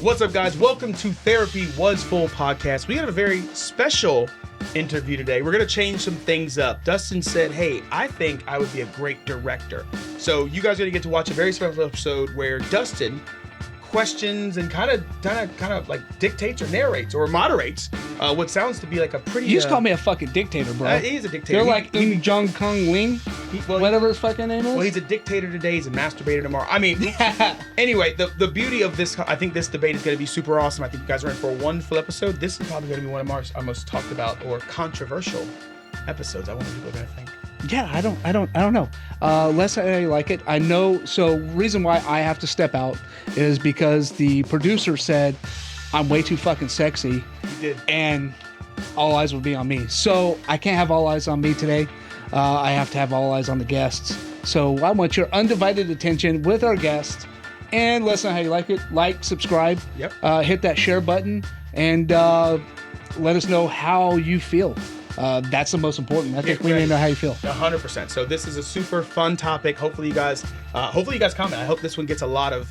What's up, guys? Welcome to Therapy Was Full podcast. We got a very special interview today. We're going to change some things up. Dustin said, hey, I think I would be a great director. So you guys are going to get to watch a very special episode where Dustin questions and kind of like dictates or narrates or moderates what sounds to be like a pretty... You just call me a fucking dictator, bro. He's a dictator. You're like Jong Kong Wing, whatever his fucking name is. Well, he's a dictator today. He's a masturbator tomorrow. I mean, anyway, the beauty of this, I think this debate is going to be super awesome. I think you guys are in for a wonderful episode. This is probably going to be one of our most talked about or controversial episodes. I wonder what people are going to think. Yeah, I don't know. Let's say I like it. I know. So reason why I have to step out is because the producer said I'm way too fucking sexy. He did. And all eyes will be on me. So I can't have all eyes on me today. I have to have all eyes on the guests. So I want your undivided attention with our guests. And let us know how you like it. Like, subscribe. Yep. Hit that share button. And let us know how you feel. That's the most important. I think we need to know how you feel. 100%. So this is a super fun topic. Hopefully you guys comment. I hope this one gets a lot of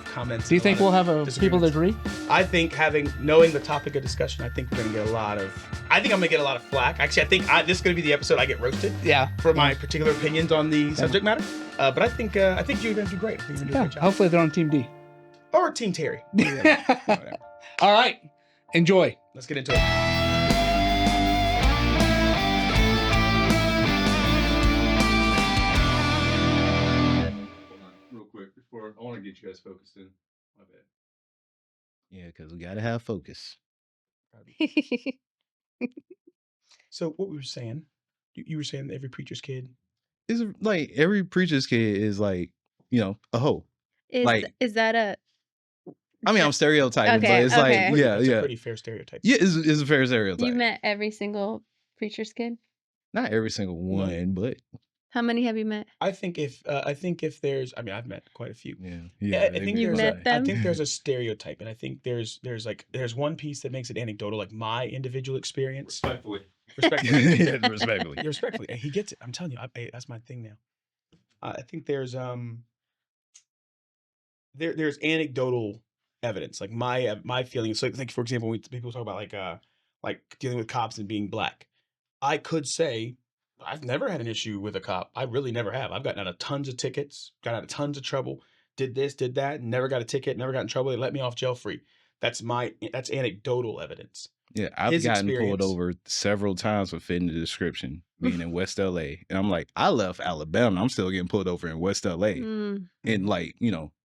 comments. Do you think we'll have people that agree? I think knowing the topic of discussion, I think we're gonna get I'm gonna get a lot of flack. Actually, I think this is gonna be the episode I get roasted. Yeah. For my particular opinions on the subject matter. But I think you're gonna do great. I think you're gonna do a great job. Hopefully they're on Team D. Or Team Terry. All right. Enjoy. Let's get into it. I want to get you guys focused in. My bad. Yeah, because we got to have focus. So what we were saying, you were saying that every preacher's kid is like every preacher's kid is like, a hoe. Is that a... I mean, I'm stereotyping, but it's it's a pretty fair stereotype. Yeah, it's a fair stereotype. You met every single preacher's kid? Not every single one, but... How many have you met? I think if there's, I've met quite a few. Yeah. I think you met them. I think there's a stereotype, and I think there's one piece that makes it anecdotal, like my individual experience. Respectfully. Yeah, respectfully. He gets it. I'm telling you, that's my thing now. I think there's there's anecdotal evidence, like my feelings. So, like for example, when people talk about like dealing with cops and being black, I could say, I've never had an issue with a cop. I really never have. I've gotten out of tons of tickets, got out of tons of trouble, did this, did that, never got a ticket, never got in trouble. They let me off jail free. That's anecdotal evidence. Yeah, I've gotten pulled over several times for fitting the description, being in West LA. And I'm like, I left Alabama. I'm still getting pulled over in West LA. In like,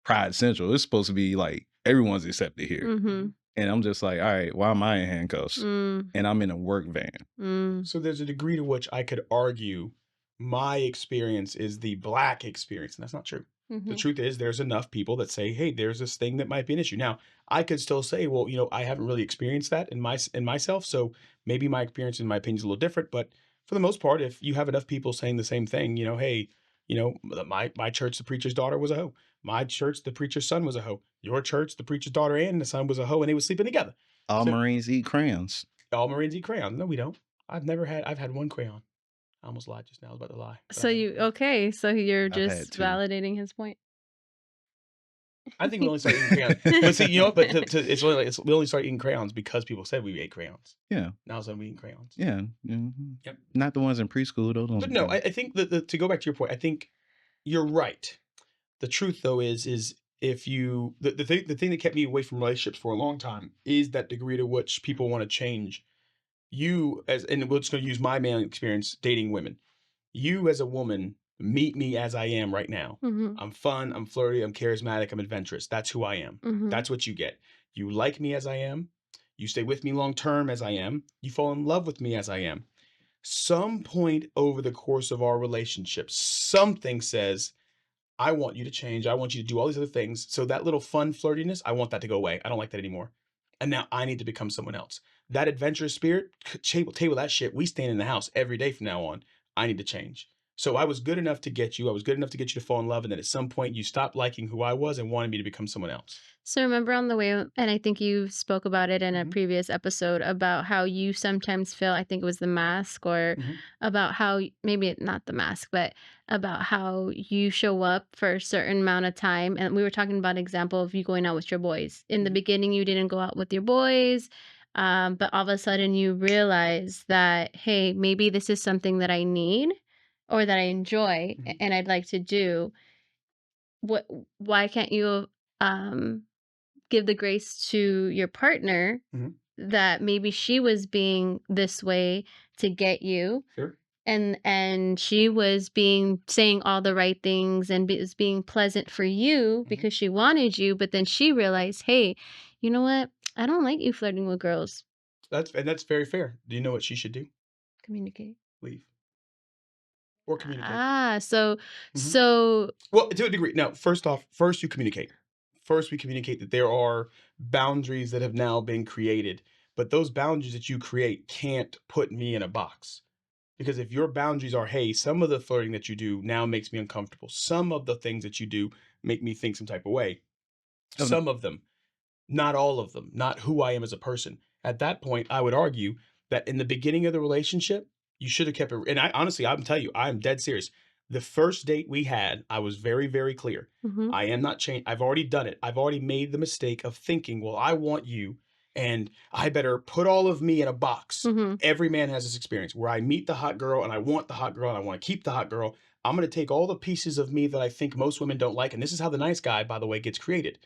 Pride Central. It's supposed to be like everyone's accepted here. Mm-hmm. And I'm just like, all right, why am I in handcuffs? And I'm in a work van. So there's a degree to which I could argue my experience is the black experience. And that's not true. The truth is there's enough people that say, hey, there's this thing that might be an issue. Now, I could still say, well, I haven't really experienced that in myself. So maybe my experience and my opinion is a little different. But for the most part, if you have enough people saying the same thing, hey, my church, the preacher's daughter was a hoe. My church, the preacher's son was a hoe. Your church, the preacher's daughter and the son was a hoe, and they were sleeping together. All Marines eat crayons. All Marines eat crayons. No, we don't. I've had one crayon. I almost lied just now. I was about to lie. So you're just validating his point. I think we only started eating crayons. But see, it's really like we only started eating crayons because people said we ate crayons. Yeah. Now all of a sudden we eat crayons. Yeah. Mm-hmm. Yep. Not the ones in preschool, though. But no, I think that to go back to your point, I think you're right. The truth, though, is if you the thing that kept me away from relationships for a long time is that degree to which people want to change you and we're just going to use my male experience dating women. You as a woman meet me as I am right now. I'm fun, I'm flirty, I'm charismatic, I'm adventurous. That's who I am. That's what you get. You like me as I am. You stay with me long term as I am. You fall in love with me as I am. Some point over the course of our relationship, something says, I want you to change. I want you to do all these other things. So that little fun flirtiness, I want that to go away. I don't like that anymore. And now I need to become someone else. That adventurous spirit, table that shit. We stand in the house every day from now on. I need to change. So I was good enough to get you. I was good enough to get you to fall in love. And then at some point you stopped liking who I was and wanted me to become someone else. So remember on the way, and I think you spoke about it in a previous episode about how you sometimes feel, I think it was the mask, or about how maybe not the mask, but about how you show up for a certain amount of time. And we were talking about an example of you going out with your boys. In the beginning, you didn't go out with your boys. But all of a sudden you realize that, hey, maybe this is something that I need or that I enjoy and I'd like to do. Why can't you give the grace to your partner that maybe she was being this way to get you, Sure. and she was saying all the right things and was being pleasant for you because she wanted you, but then she realized, hey, you know what? I don't like you flirting with girls. That's very fair. Do you know what she should do? Communicate. Leave. Or communicate. So well, to a degree. Now, first you communicate. First, we communicate that there are boundaries that have now been created, but those boundaries that you create can't put me in a box. Because if your boundaries are, hey, some of the flirting that you do now makes me uncomfortable. Some of the things that you do make me think some type of way. Some of them, not all of them, not who I am as a person. At that point, I would argue that in the beginning of the relationship, you should have kept it. And I honestly, I'm telling you, I'm dead serious. The first date we had, I was very, very clear. I am not changed. I've already done it. I've already made the mistake of thinking, well, I want you and I better put all of me in a box. Every man has this experience where I meet the hot girl and I want the hot girl and I want to keep the hot girl. I'm going to take all the pieces of me that I think most women don't like. And this is how the nice guy, by the way, gets created.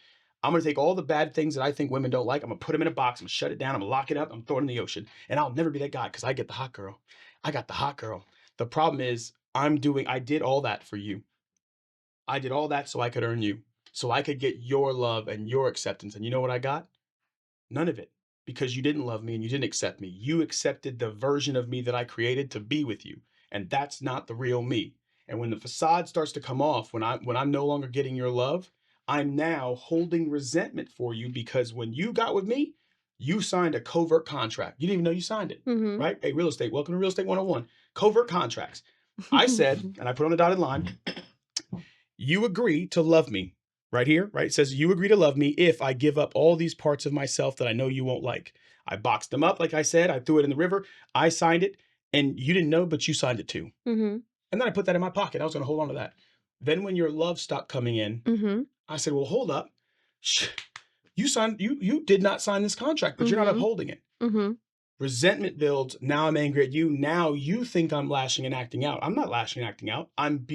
I'm going to take all the bad things that I think women don't like. I'm going to put them in a box. I'm going to shut it down. I'm going to lock it up. I'm throwing it in the ocean. And I'll never be that guy because I get the hot girl. I got the hot girl. The problem is I did all that for you. I did all that so I could earn you. So I could get your love and your acceptance. And you know what I got? None of it. Because you didn't love me and you didn't accept me. You accepted the version of me that I created to be with you. And that's not the real me. And when the facade starts to come off, when I'm no longer getting your love, I'm now holding resentment for you because when you got with me, you signed a covert contract. You didn't even know you signed it, right? Hey, real estate. Welcome to Real Estate 101. Covert contracts. I said, and I put on a dotted line, you agree to love me. Right here, right? It says you agree to love me if I give up all these parts of myself that I know you won't like. I boxed them up, like I said. I threw it in the river. I signed it, and you didn't know, but you signed it too. And then I put that in my pocket. I was going to hold on to that. Then when your love stopped coming in, I said, well, hold up. You signed. You did not sign this contract, but you're not upholding it. Resentment builds. Now I'm angry at you. Now you think I'm lashing and acting out. I'm not lashing and acting out. I'm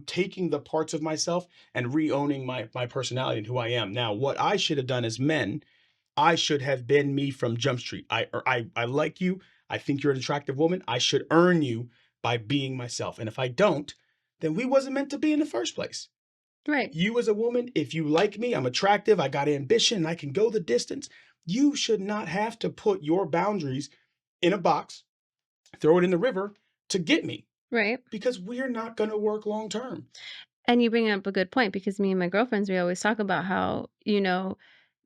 taking the parts of myself and re-owning my personality and who I am. Now, what I should have done as men, I should have been me from Jump Street. I like you. I think you're an attractive woman. I should earn you by being myself. And if I don't, then we wasn't meant to be in the first place. Right. You as a woman, if you like me, I'm attractive, I got ambition, and I can go the distance. You should not have to put your boundaries in a box, throw it in the river to get me. Right. Because we're not going to work long term. And you bring up a good point because me and my girlfriends, we always talk about how,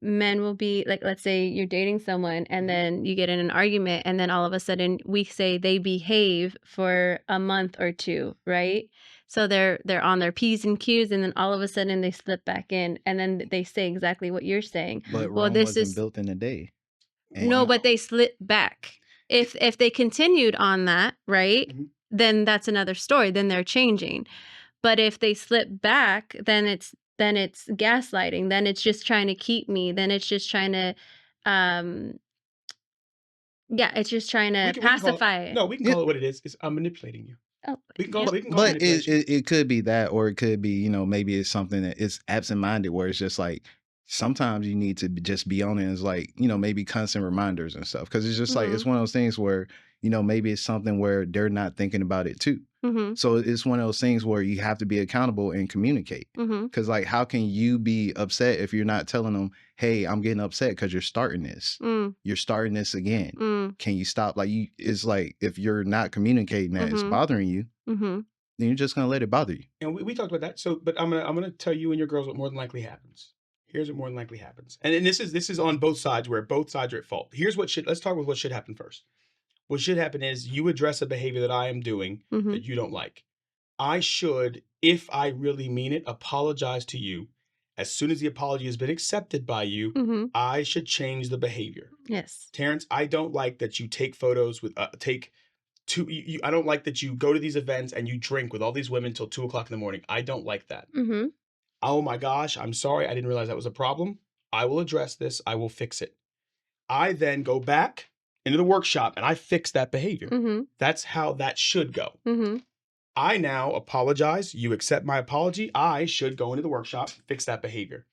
men will be like, let's say you're dating someone and then you get in an argument and then all of a sudden we say they behave for a month or two, right? So they're on their P's and Q's and then all of a sudden they slip back in and then they say exactly what you're saying. But Rome wasn't built in a day. No, but they slip back. If they continued on that, right, then that's another story. Then they're changing. But if they slip back, then it's gaslighting. Then it's just trying to keep me. Then it's just trying to, it's just trying to pacify it. No, we can call it what it is. I'm manipulating you. Oh, we can call it but it could be that, or it could be, maybe it's something that is absent-minded where it's just like, sometimes you need to just be on it as like, maybe constant reminders and stuff. Cause it's just like, it's one of those things where, maybe it's something where they're not thinking about it too. So it's one of those things where you have to be accountable and communicate. Cause like, how can you be upset if you're not telling them, hey, I'm getting upset because you're starting this. You're starting this again. Can you stop? Like it's like, if you're not communicating that it's bothering you, then you're just going to let it bother you. And we talked about that. So, but I'm going to tell you and your girls what more than likely happens. Here's what more than likely happens. And this is on both sides where both sides are at fault. Let's talk about what should happen first. What should happen is you address a behavior that I am doing that you don't like. I should, if I really mean it, apologize to you. As soon as the apology has been accepted by you, Mm-hmm. I should change the behavior. Yes. Terrence, I don't like that you take photos with I don't like that you go to these events and you drink with all these women till 2:00 in the morning. I don't like that. Mm-hmm. Oh my gosh, I'm sorry. I didn't realize that was a problem. I will address this. I will fix it. I then go back into the workshop and I fix that behavior. Mm-hmm. That's how that should go. Mm-hmm. I now apologize. You accept my apology. I should go into the workshop, fix that behavior.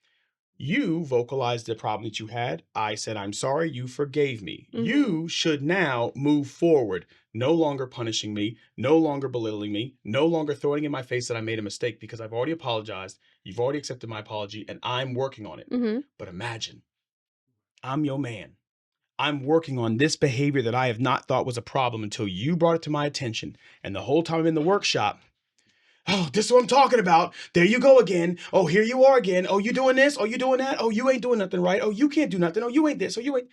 You vocalized the problem that you had. I said, I'm sorry. You forgave me. Mm-hmm. You should now move forward, no longer punishing me, no longer belittling me, no longer throwing in my face that I made a mistake because I've already apologized. You've already accepted my apology and I'm working on it. Mm-hmm. But imagine, I'm your man. I'm working on this behavior that I have not thought was a problem until you brought it to my attention. And the whole time I'm in the workshop, oh, this is what I'm talking about. There you go again. Oh, here you are again. Oh, you doing this? Oh, you doing that? Oh, you ain't doing nothing right. Oh, you can't do nothing. Oh, you ain't this. Oh, you ain't.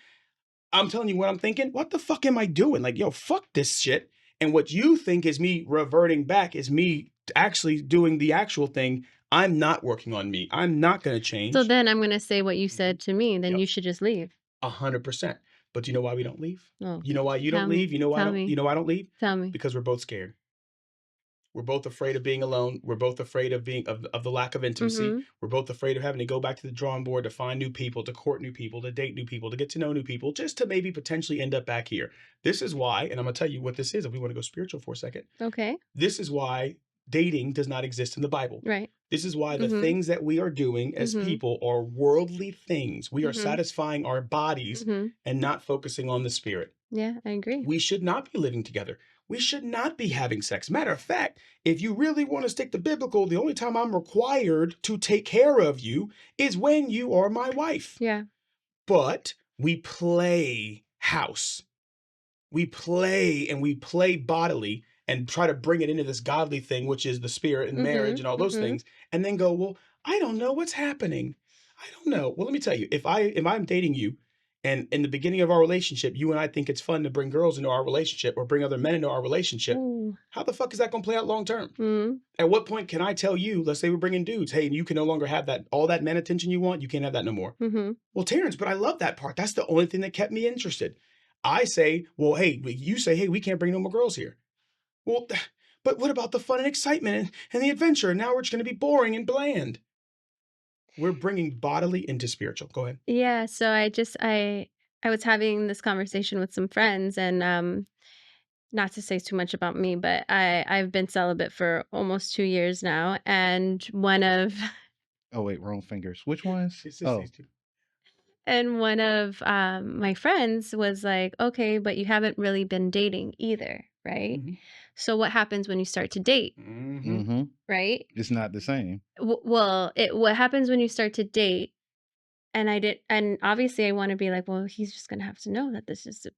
I'm telling you what I'm thinking. What the fuck am I doing? Like, yo, fuck this shit. And what you think is me reverting back is me actually doing the actual thing. I'm not working on me. I'm not going to change. So then I'm going to say what you said to me. Then you should just leave. 100%. But do you know why we don't leave? Oh, You know why you don't leave? You know why I don't, me. you know why I don't leave? Tell me. Because we're both scared. We're both afraid of being alone. We're both afraid of being of the lack of intimacy. Mm-hmm. We're both afraid of having to go back to the drawing board to find new people, to court new people, to date new people, to get to know new people, just to maybe potentially end up back here. This is why, and I'm going to tell you what this is if we want to go spiritual for a second. Okay. This is why dating does not exist in the Bible. Right. This is why the Mm-hmm. things that we are doing as Mm-hmm. people are worldly things. We are Mm-hmm. satisfying our bodies Mm-hmm. and not focusing on the spirit. Yeah, I agree. We should not be living together. We should not be having sex. Matter of fact, if you really want to stick to biblical, the only time I'm required to take care of you is when you are my wife. Yeah. But we play house. We play and we play bodily and try to bring it into this godly thing, which is the spirit and Mm-hmm. marriage and all those Mm-hmm. things, and then go, well, I don't know what's happening. I don't know. Well, let me tell you, if I'm dating you, and in the beginning of our relationship, you and I think it's fun to bring girls into our relationship or bring other men into our relationship, Ooh. how the fuck is that going to play out long term? Mm-hmm. At what point can I tell you, let's say we're bringing dudes, hey, you can no longer have that, all that man attention you want, you can't have that no more. Mm-hmm. Well, Terrence, but I love that part. That's the only thing that kept me interested. I say, well, hey, you say, hey, we can't bring no more girls here. Well, but what about the fun and excitement and the adventure? Now we're just going to be boring and bland. We're bringing bodily into spiritual. Go ahead. Yeah. So I was having this conversation with some friends, and not to say too much about me, but I've been celibate for almost 2 years now, and one of Oh wait, wrong fingers. Which ones? It's just Oh, these two. and one of my friends was like, okay, but you haven't really been dating either, right? Mhm. So what happens when you start to date, Mhm. mm-hmm. right? It's not the same. What happens when you start to date? And obviously I want to be like, well, he's just gonna have to know that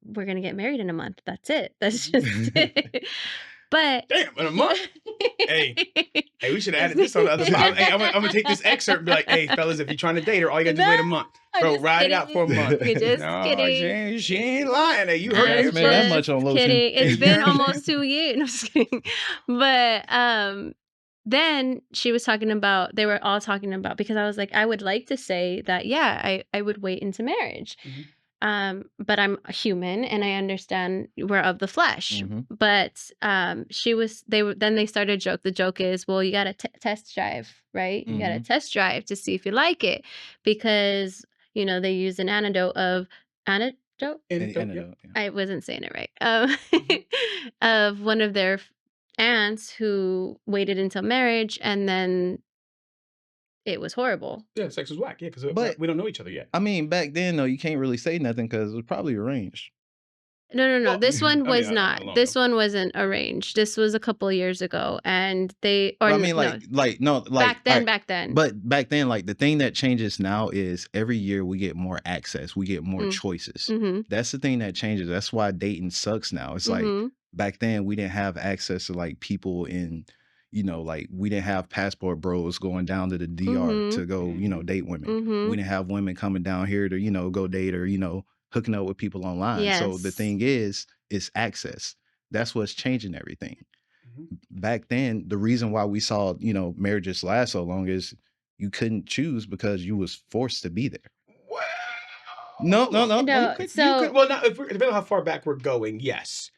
we're gonna get married in a month. That's it. That's just it. But Damn, in a month? Hey, we should have added this on the other side. Hey, I'm gonna take this excerpt and be like, hey, fellas, if you're trying to date her, all you gotta do is wait a month. I'm Bro, just ride it out for a kidding. month. You're just No, kidding. she ain't lying. Hey, you heard I'm that, man, that man. much on lotion. kidding. It's been almost 2 years. No, I'm just kidding. But then she was talking about, they were all talking about, because I was like, I would like to say that, yeah, I would wait into marriage. But I'm a human and I understand we're of the flesh. Mhm. But then they started a joke. The joke is, well, you got to test drive, right? You got to test drive to see if you like it, because, they use an antidote. Antidote, yeah. Antidote, yeah. I wasn't saying it right. Of one of their aunts who waited until marriage, and then it was horrible. Yeah, sex was whack. Yeah, because But- we don't know each other yet. I mean, back then though, you can't really say nothing because it was probably arranged. No. Well, This I one mean, was I don't not. know. This one wasn't arranged. This was a couple of years ago, and they or Well, I mean, no, back then. But back then, like the thing that changes now is every year we get more access, we get more choices. Mm-hmm. That's the thing that changes. That's why dating sucks now. It's like back then we didn't have access to like people in, like we didn't have passport bros going down to the DR to go, date women. We didn't have women coming down here to, go date or, hooking up with people online. So the Yes. thing is, it's access. That's what's changing everything. back then, the reason why we saw, marriages last so long is you couldn't choose because you was forced to be there. Well, No. you could. Well, not depending on how far back we're going. Yes.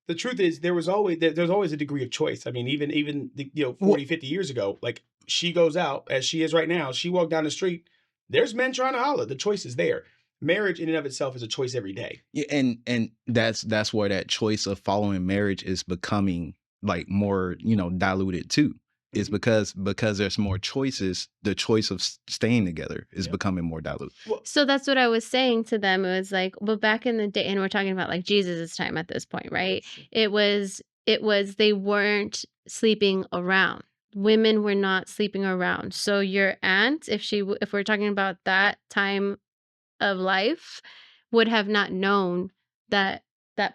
The truth is, there's always a degree of choice. I mean, even 40, 50 years ago, like she goes out as she is right now. She walked down the street. There's men trying to holler. The choice is there. Marriage in and of itself is a choice every day. Yeah, and that's where that choice of following marriage is becoming like more, diluted too. Is because there's more choices. The choice of staying together is becoming more diluted. So that's what I was saying to them. It was like, well, back in the day, and we're talking about like Jesus's time at this point, right? It was they weren't sleeping around. Women were not sleeping around. So your aunt, if we're talking about that time of life, would have not known that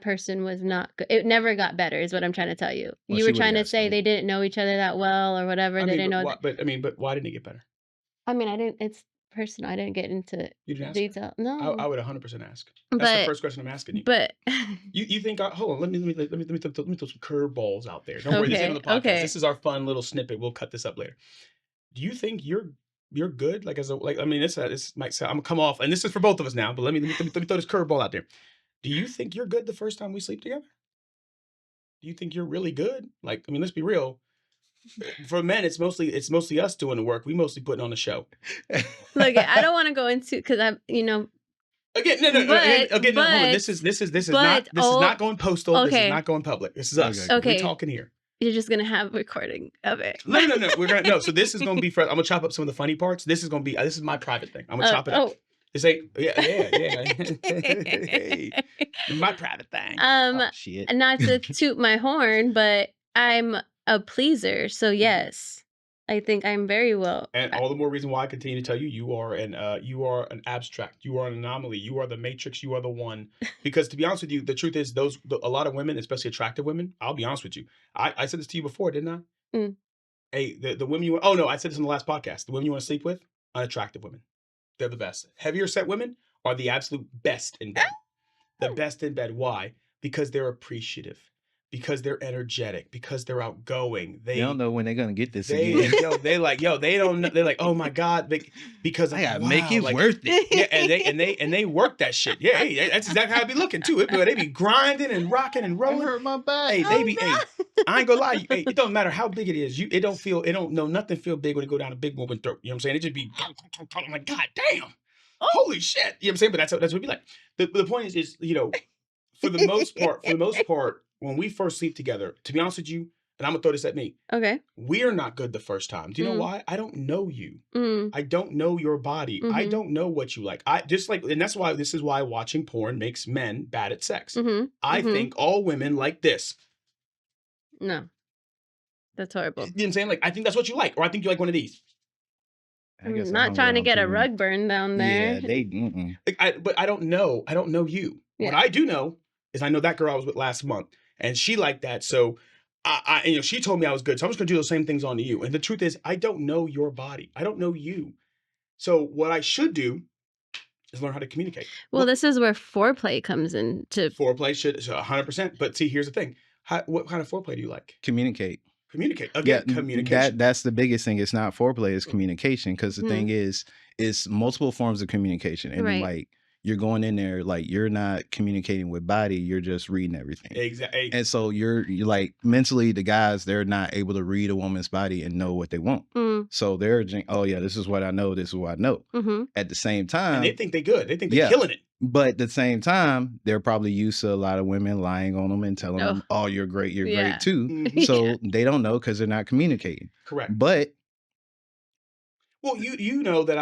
person was not good. It never got better, is what I'm trying to tell you. Well, You were trying to say they didn't know each other that well or whatever. They didn't know. But why didn't it get better? I mean, I didn't. It's personal. I didn't get into detail. No, I would 100% ask. That's the first question I'm asking you. But you think? Hold on. Let me throw some curveballs out there. Don't worry. This ain't on the podcast. Okay. This is our fun little snippet. We'll cut this up later. Do you think you're good? Like I mean, this might sound. I'm gonna come off, and this is for both of us now. But let me throw this curveball out there. Do you think you're good the first time we sleep together? Do you think you're really good? Like, I mean, let's be real. For men, it's mostly us doing the work. We mostly putting on the show. Look, I don't want to go into because I'm, Again, no. Hold on. This is not going postal. Okay. This is not going public. This is us. Okay. We're talking here. You're just gonna have a recording of it. No. We're gonna no. So this is gonna be. I'm gonna chop up some of the funny parts. This is my private thing. I'm gonna chop it up. This ain't. Yeah. My private thing. Shit. Not to toot my horn, but I'm a pleaser. So yes, I think I'm very well. And all the more reason why I continue to tell you, you are an abstract. You are an anomaly. You are the matrix. You are the one. Because to be honest with you, the truth is a lot of women, especially attractive women, I'll be honest with you. I said this to you before, didn't I? Mm. Hey, the women you want, oh no, I said this in the last podcast. The women you want to sleep with, unattractive women. They're the best. Heavier set women are the absolute best in bed. The best in bed. Why? Because they're appreciative. Because they're energetic, because they're outgoing. They don't know when they're gonna get this again. They don't know. They're like, oh my God, because I gotta make it worth it. Yeah, and they work that shit. Yeah, hey, that's exactly how I be looking too. They be grinding and rocking and rolling. I hurt my back. Hey, I ain't gonna lie. Hey, it don't matter how big it is. Nothing feel big when it go down a big woman throat. You know what I'm saying? It just be, I'm like, God damn, holy shit. You know what I'm saying? But that's what it be like. The point is, for the most part, when we first sleep together, to be honest with you, and I'm gonna throw this at me. Okay. We're not good the first time. Do you know why? I don't know you. I don't know your body. Mm-hmm. I don't know what you like. And that's why this is why watching porn makes men bad at sex. Mm-hmm. I think all women like this. No. That's horrible. You know what I'm saying? Like, I think that's what you like, or I think you like one of these. I'm not trying to get a rug burn down there. Yeah, but I don't know. I don't know you. Yeah. What I do know is I know that girl I was with last month, and she liked that. So, she told me I was good. So I'm just gonna do those same things on to you. And the truth is, I don't know your body. I don't know you. So what I should do is learn how to communicate. Well, this is where foreplay comes into. Foreplay should 100%. But see, here's the thing. What kind of foreplay do you like? Communicate. Again, communication. That's the biggest thing. It's not foreplay, it's communication. Because the thing is, it's multiple forms of communication. And then, like, you're going in there, like, you're not communicating with body, you're just reading everything. Exactly. And so you're like, mentally, the guys, they're not able to read a woman's body and know what they want. So they're just, oh yeah, this is what I know, this is what I know. At the same time. And they think they're good. They think they're killing it. But at the same time, they're probably used to a lot of women lying on them and telling them, oh, you're great too. So they don't know because they're not communicating. Correct. But. Well, you know that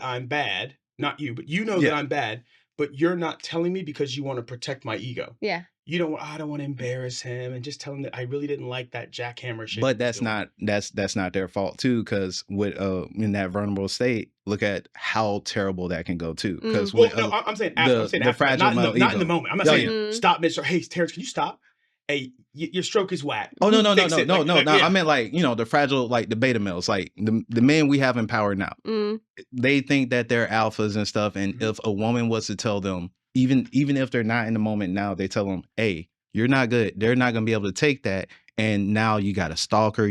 I'm bad. Not you, but you know that I'm bad, but you're not telling me because you want to protect my ego. Yeah. I don't want to embarrass him and just tell him that I really didn't like that jackhammer shit. But that's not their fault too, because with in that vulnerable state, look at how terrible that can go too. Because I'm saying after, the fragile not in the moment. I'm not saying stop, Mr. Hey, Terrence, can you stop? Hey, your stroke is whack. Oh, no. I meant like, the fragile, like the beta males, like the men we have in power now. They think that they're alphas and stuff. And if a woman was to tell them, even if they're not in the moment now, they tell them, hey, you're not good. They're not going to be able to take that. and now you got a stalker,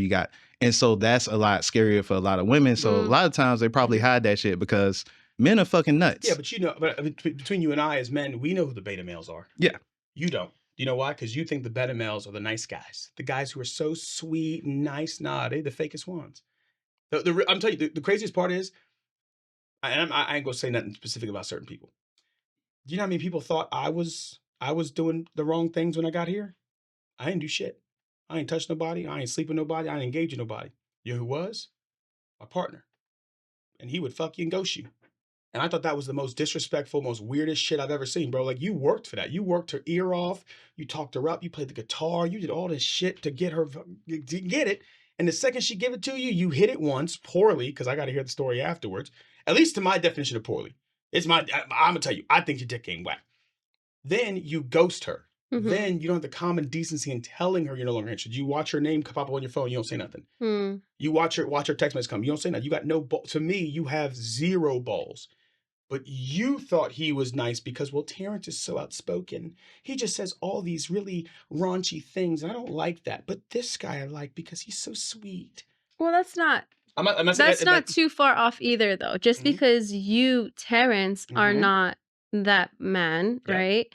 and so that's a lot scarier for a lot of women. So a lot of times they probably hide that shit because men are fucking nuts. Yeah, but between you and I as men, we know who the beta males are. Yeah. You don't. You know why? Because you think the beta males are the nice guys. The guys who are so sweet and nice. Nah, they the fakest ones. I'm telling you, the craziest part is, I ain't gonna say nothing specific about certain people. Do you know how many people thought I was doing the wrong things when I got here? I didn't do shit. I ain't touched nobody. I ain't sleep with nobody. I ain't engaged with nobody. You know who was? My partner. And he would fuck you and ghost you. And I thought that was the most disrespectful, most weirdest shit I've ever seen, bro. Like, you worked for that. You worked her ear off. You talked her up. You played the guitar. You did all this shit to get her, to get it. And the second she gave it to you, you hit it once poorly, because I got to hear the story afterwards. At least to my definition of poorly. I'm going to tell you, I think your dick ain't whack. Then you ghost her. Mm-hmm. Then you don't have the common decency in telling her you're no longer interested. You watch her name pop up on your phone, you don't say nothing. You watch her text message come, you don't say nothing. You got no balls. To me, you have zero balls. But you thought he was nice because, well, Terrence is so outspoken. He just says all these really raunchy things, and I don't like that. But this guy I like because he's so sweet. Well, that's not... That's not too far off either, though. Just because you, Terrence, are not that man, right?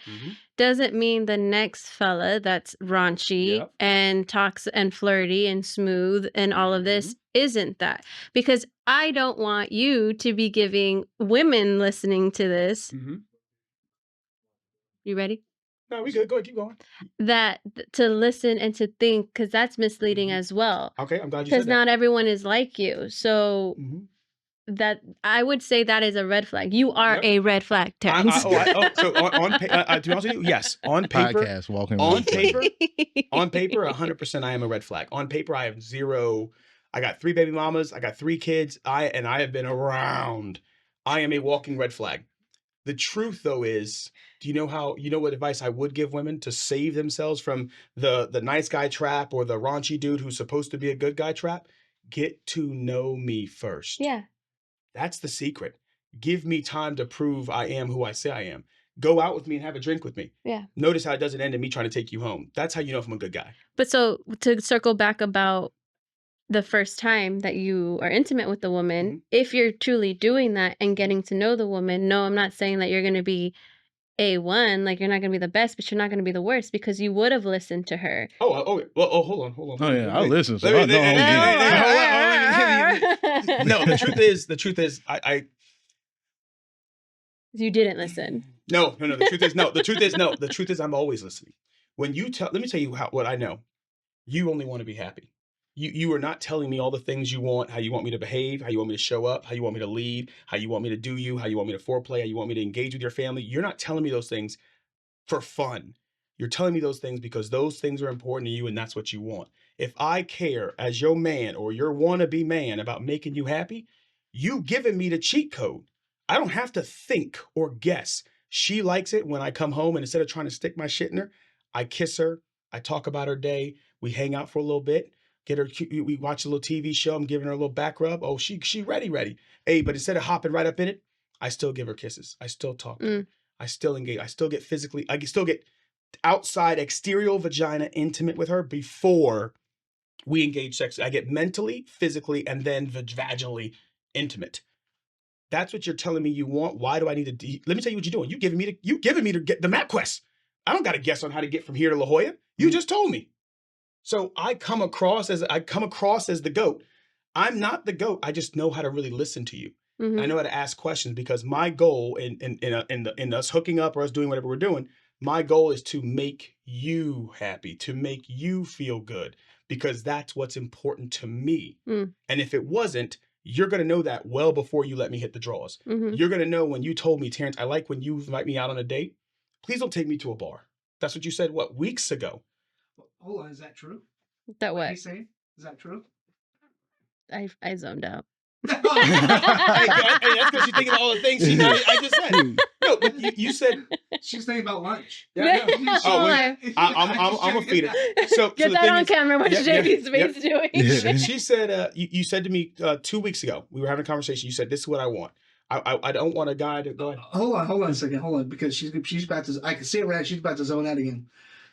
Doesn't mean the next fella that's raunchy and talks and flirty and smooth and all of this isn't that. Because I don't want you to be giving women listening to this. You ready? No, we good. Go ahead, keep going. That to listen and to think, because that's misleading as well. Okay, I'm glad you said that. Because not everyone is like you. So that I would say that is a red flag. You are a red flag, Terrence. So to be honest with you, yes, on paper, Podcast, walking on paper, 100%, I am a red flag. On paper, I have zero. I got 3 baby mamas. I got 3 kids. I have been around. I am a walking red flag. The truth, though, is, do you know what advice I would give women to save themselves from the nice guy trap or the raunchy dude who's supposed to be a good guy trap? Get to know me first. Yeah. That's the secret. Give me time to prove I am who I say I am. Go out with me and have a drink with me. Yeah. Notice how it doesn't end in me trying to take you home. That's how you know if I'm a good guy. But so to circle back about the first time that you are intimate with the woman, if you're truly doing that and getting to know the woman, no, I'm not saying that you're going to be A1, like you're not going to be the best, but you're not going to be the worst because you would have listened to her. Well, hold on. Oh yeah, I'll listen. So no, the truth is, I you didn't listen. No. The truth is, I'm always listening. When you let me tell you what I know. You only want to be happy. You are not telling me all the things you want, how you want me to behave, how you want me to show up, how you want me to lead, how you want me to do you, how you want me to foreplay, how you want me to engage with your family. You're not telling me those things for fun. You're telling me those things because those things are important to you and that's what you want. If I care as your man or your wannabe man about making you happy, you giving me the cheat code. I don't have to think or guess. She likes it when I come home and instead of trying to stick my shit in her, I kiss her, I talk about her day, we hang out for a little bit. Get her, we watch a little TV show. I'm giving her a little back rub. Oh, she ready. Hey, but instead of hopping right up in it, I still give her kisses. I still talk to her. I still engage. I still get physically, I still get outside exterior vagina intimate with her before we engage sexually. I get mentally, physically, and then vaginally intimate. That's what you're telling me you want. Why do I need to? Let me tell you what you're doing. You giving me to get the map quest. I don't got to guess on how to get from here to La Jolla. You just told me. So I come across as the GOAT. I'm not the GOAT. I just know how to really listen to you. I know how to ask questions because my goal in us hooking up or us doing whatever we're doing, my goal is to make you happy, to make you feel good, because that's what's important to me. And if it wasn't, you're going to know that well before you let me hit the draws. You're going to know when you told me, Terrence, I like when you invite me out on a date. Please don't take me to a bar. That's what you said, weeks ago? Hold on, is that true? That what? He's saying? Is that true? I zoned out. Hey, that's because she's thinking of all the things she knows. I just said. No, but you said she's thinking about lunch. Yeah. I'm a feeder. So get that on camera. What's JD's face doing? She said, you said to me 2 weeks ago, we were having a conversation. You said, "This is what I want. I don't want a guy to go ahead." Hold on a second. Hold on, because she's about to. I can see it right. She's about to zone out again.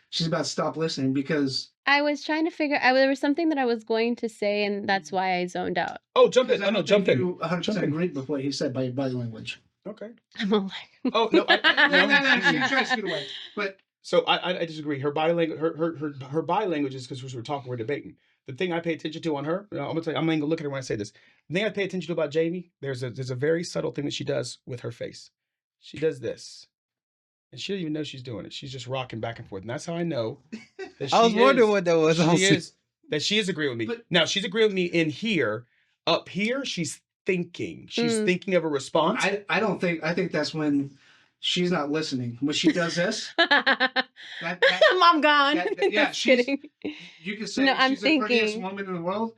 She's about to stop listening because I was trying to figure. There was something that I was going to say, and that's why I zoned out. Oh, jump in. Because I No, don't jump think in. you 100% agree with what he said by your body language. Okay. I'm all like, Oh no, No, you try to scoot away. But So I disagree. Her body language, her body language is because we're talking, we're debating. The thing I pay attention to on her, I'm gonna tell you, I'm gonna look at her when I say this. The thing I pay attention to about Jamie, there's a very subtle thing that she does with her face. She does this, and she doesn't even know she's doing it. She's just rocking back and forth, and that's how I know that she I was wondering what that was. she is agreeing with me. But- Now she's agreeing with me in here. Up here, she's thinking. She's thinking of a response. I think that's when she's not listening. When she does this, Mom gone. yeah, Just she's kidding. you can say No, I'm she's the prettiest thinking. woman in the world.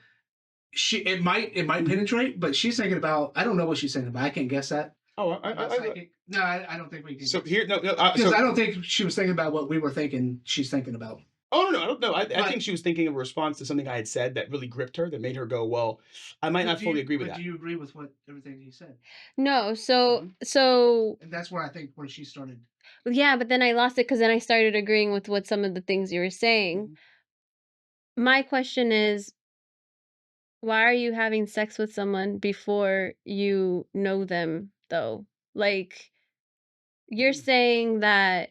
It might penetrate, but she's thinking about. I don't know what she's thinking about. I can't guess that. Oh, No, I don't think we can. so here, no, Because I don't think she was thinking about what we were thinking. She's thinking about. Oh no, I don't know. I But- think she was thinking of a response to something I had said that really gripped her, that made her go, "Well, I might not fully agree with that." Do you agree with everything he said? No, so And that's where she started. yeah, but then I lost it because then I started agreeing with what some of the things you were saying. My question is, why are you having sex with someone before you know them, though? Like, you're saying that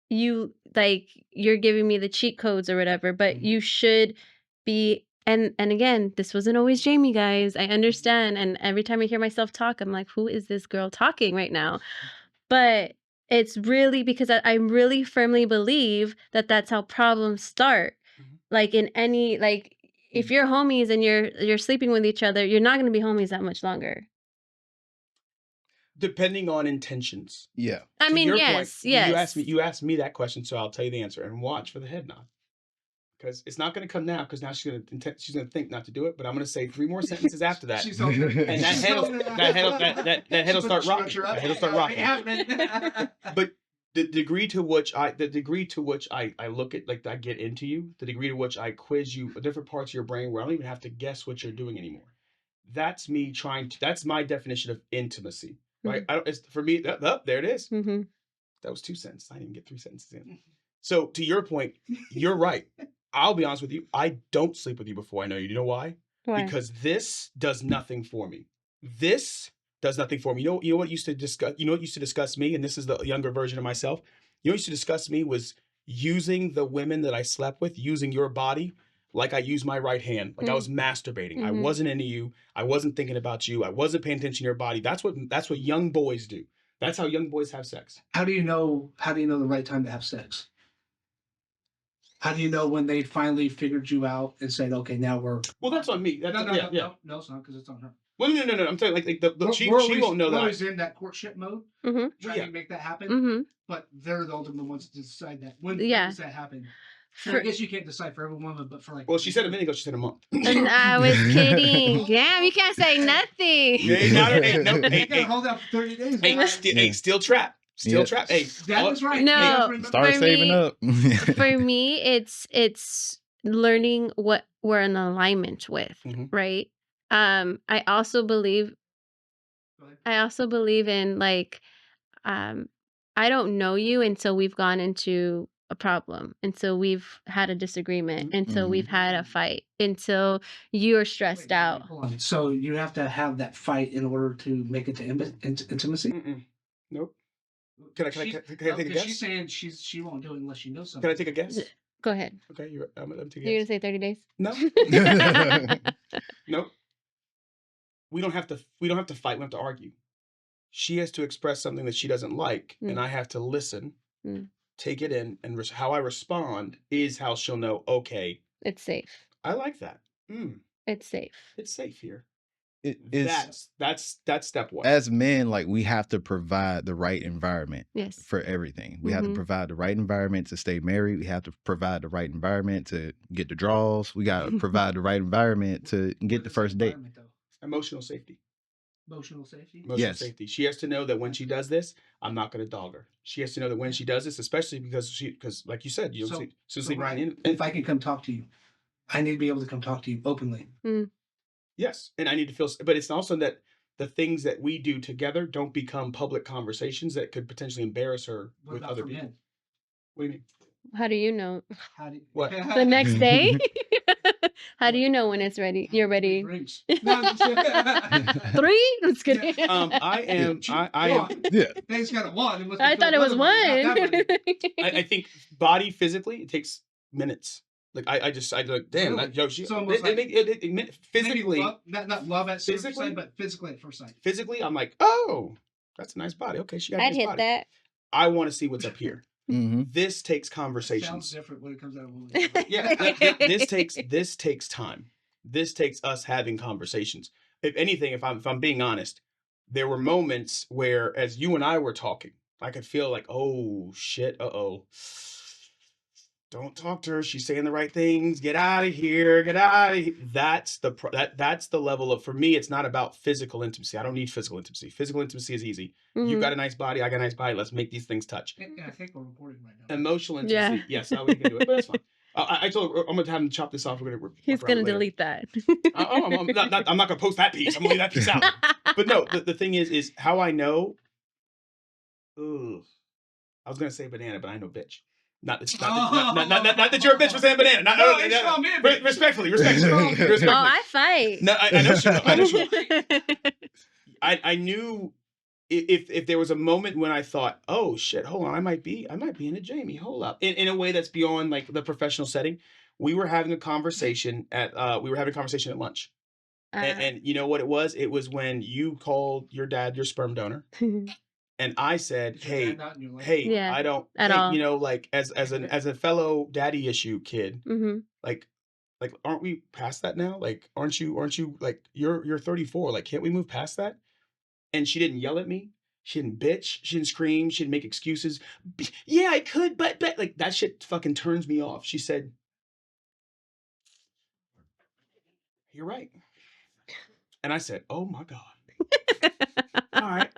you're giving me the cheat codes or whatever, but you should be. And again, this wasn't always Jamie, guys. I understand. And every time I hear myself talk, I'm like, who is this girl talking right now? But it's really because I really firmly believe that that's how problems start. Like in any, like, if you're homies and you're sleeping with each other, you're not going to be homies that much longer. Depending on intentions. Yeah. I To mean, your yes, point, yes. You asked me that question, so I'll tell you the answer. And watch for the head nod, because it's not going to come now. Because now she's going to think not to do it. But I'm going to say 3 more sentences after that, She's and that head will start rocking. That head will start rocking. But the degree to which I look at, like, I get into you, the degree to which I quiz you, different parts of your brain where I don't even have to guess what you're doing anymore. That's me trying to. That's my definition of intimacy. Right? It's for me. There it is. Mm-hmm. That was 2 sentences. I didn't even get 3 sentences in. So to your point, you're right. I'll be honest with you. I don't sleep with you before I know you. You know why? Why? Because this does nothing for me. This does nothing for me. You know what used to discuss. You know what used to discuss me, and this is the younger version of myself. You know what used to discuss me was using the women that I slept with, using your body like I use my right hand, like I was masturbating. I wasn't into you. I wasn't thinking about you. I wasn't paying attention to your body. That's what young boys do. That's how young boys have sex. How do you know the right time to have sex? How do you know when they finally figured you out and said, "Okay, now we're"? Well, that's on me. That's No, yeah. it's not, because it's on her. Well, no. I'm saying like she won't know we're that. always in that courtship mode, trying to make that happen. Mm-hmm. But they're the ultimate ones to decide that. When does that happen? I guess you can't decide for every woman, but for like. Well, she said a minute ago. She said a month. And I was kidding. Damn, you can't say nothing. You gotta hold out for 30 days. Hey, still trapped. Still trapped. Hey, that is right. No, Start For saving me- up. For me, it's learning what we're in alignment with, right? I also believe in, like, I don't know you until we've gone into a problem, until we've had a disagreement, until we've had a fight, until you're stressed out. Hold on. So you have to have that fight in order to make it to intimacy? Nope. Can I take a guess? She's saying she won't do it unless she knows something. Can I take a guess? Go ahead. Okay, let me take a You're guess. gonna say 30 days? No. Nope. We don't have to fight. We have to argue. She has to express something that she doesn't like, and I have to listen, take it in, and how I respond is how she'll know. Okay, It's safe. I like that. It's safe. It's safe here. That's step 1. As men, like, we have to provide the right environment Yes. for everything. We have to provide the right environment to stay married. We have to provide the right environment to get the draws. We got to provide the right environment to get the first date. Emotional safety. Emotional safety? Emotional safety. She has to know that when she does this, I'm not going to dog her. She has to know that when she does this, especially because like you said, you don't sleep right in. If I can come talk to you, I need to be able to come talk to you openly. Yes, and I need to feel, but it's also that the things that we do together don't become public conversations that could potentially embarrass her with other people. Men? What do you mean? How do you know? What? The next day? How do you know when it's ready? You're ready. 3? Just kidding. I am. Yeah. Things got a 1. I thought it was 1. I think body physically it takes minutes. Like I like damn Really? that yo she So almost physically not love at physically? first sight, but physically at first sight. Physically I'm like, oh, that's a nice body. Okay, she got a I'd nice hit body. that. I want to see what's up here. Mm-hmm. This takes Sounds conversations. different when it comes out of a woman. Yeah, this takes time. This takes us having conversations. If anything, if I'm being honest, there were moments where, as you and I were talking, I could feel like, oh shit, don't talk to her. She's saying the right things. Get out of here. Get out of here. That's the level of, for me, it's not about physical intimacy. I don't need physical intimacy. Physical intimacy is easy. You got a nice body. I got a nice body. Let's make these things touch. I think we're recording right now. Emotional intimacy. Yes, I would do it, but that's fine. I told her, I'm going to have him chop this off. He's going to delete that. I'm not going to post that piece. I'm going to leave that piece out. But no, the thing is how I know. Ugh, I was going to say banana, but I know bitch. Not that you're a bitch for saying banana. Respectfully. Oh, I fight. No, I know she will. I know she will. I knew if there was a moment when I thought, oh shit, hold on, I might be into Jamie. Hold up. In a way that's beyond like the professional setting. We were having a conversation at lunch. And you know what it was? It was when you called your dad your sperm donor. And I said, hey, Yeah, I don't, at all. you know, like as a fellow daddy issue kid, like, aren't we past that now? Like, aren't you like, you're 34. Like, can't we move past that? And she didn't yell at me. She didn't bitch. She didn't scream. She didn't make excuses. Yeah, I could, but like that shit fucking turns me off. She said, you're right. And I said, oh my God. All right.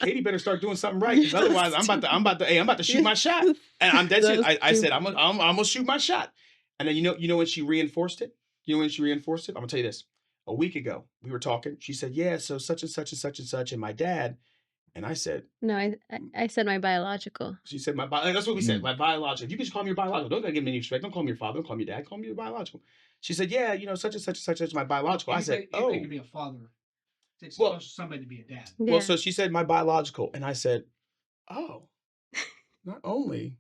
Katie better start doing something right, because otherwise I'm about to shoot my shot. And I'm dead serious. I said I'm gonna shoot my shot. And then you know when she reinforced it? I'm gonna tell you this. A week ago, we were talking. She said, yeah, so such and such and such and such, and my dad. And I said, no, I said my biological. She said that's what we said. My biological. You can just call me your biological. Don't give me any respect. Don't call me your father. Don't call me your dad. Call me your biological. She said, yeah, you know, such and such and such as my biological. I said, oh, it could be a father. It's somebody to be a dad. Yeah. Well, so she said my biological, and I said, oh, not only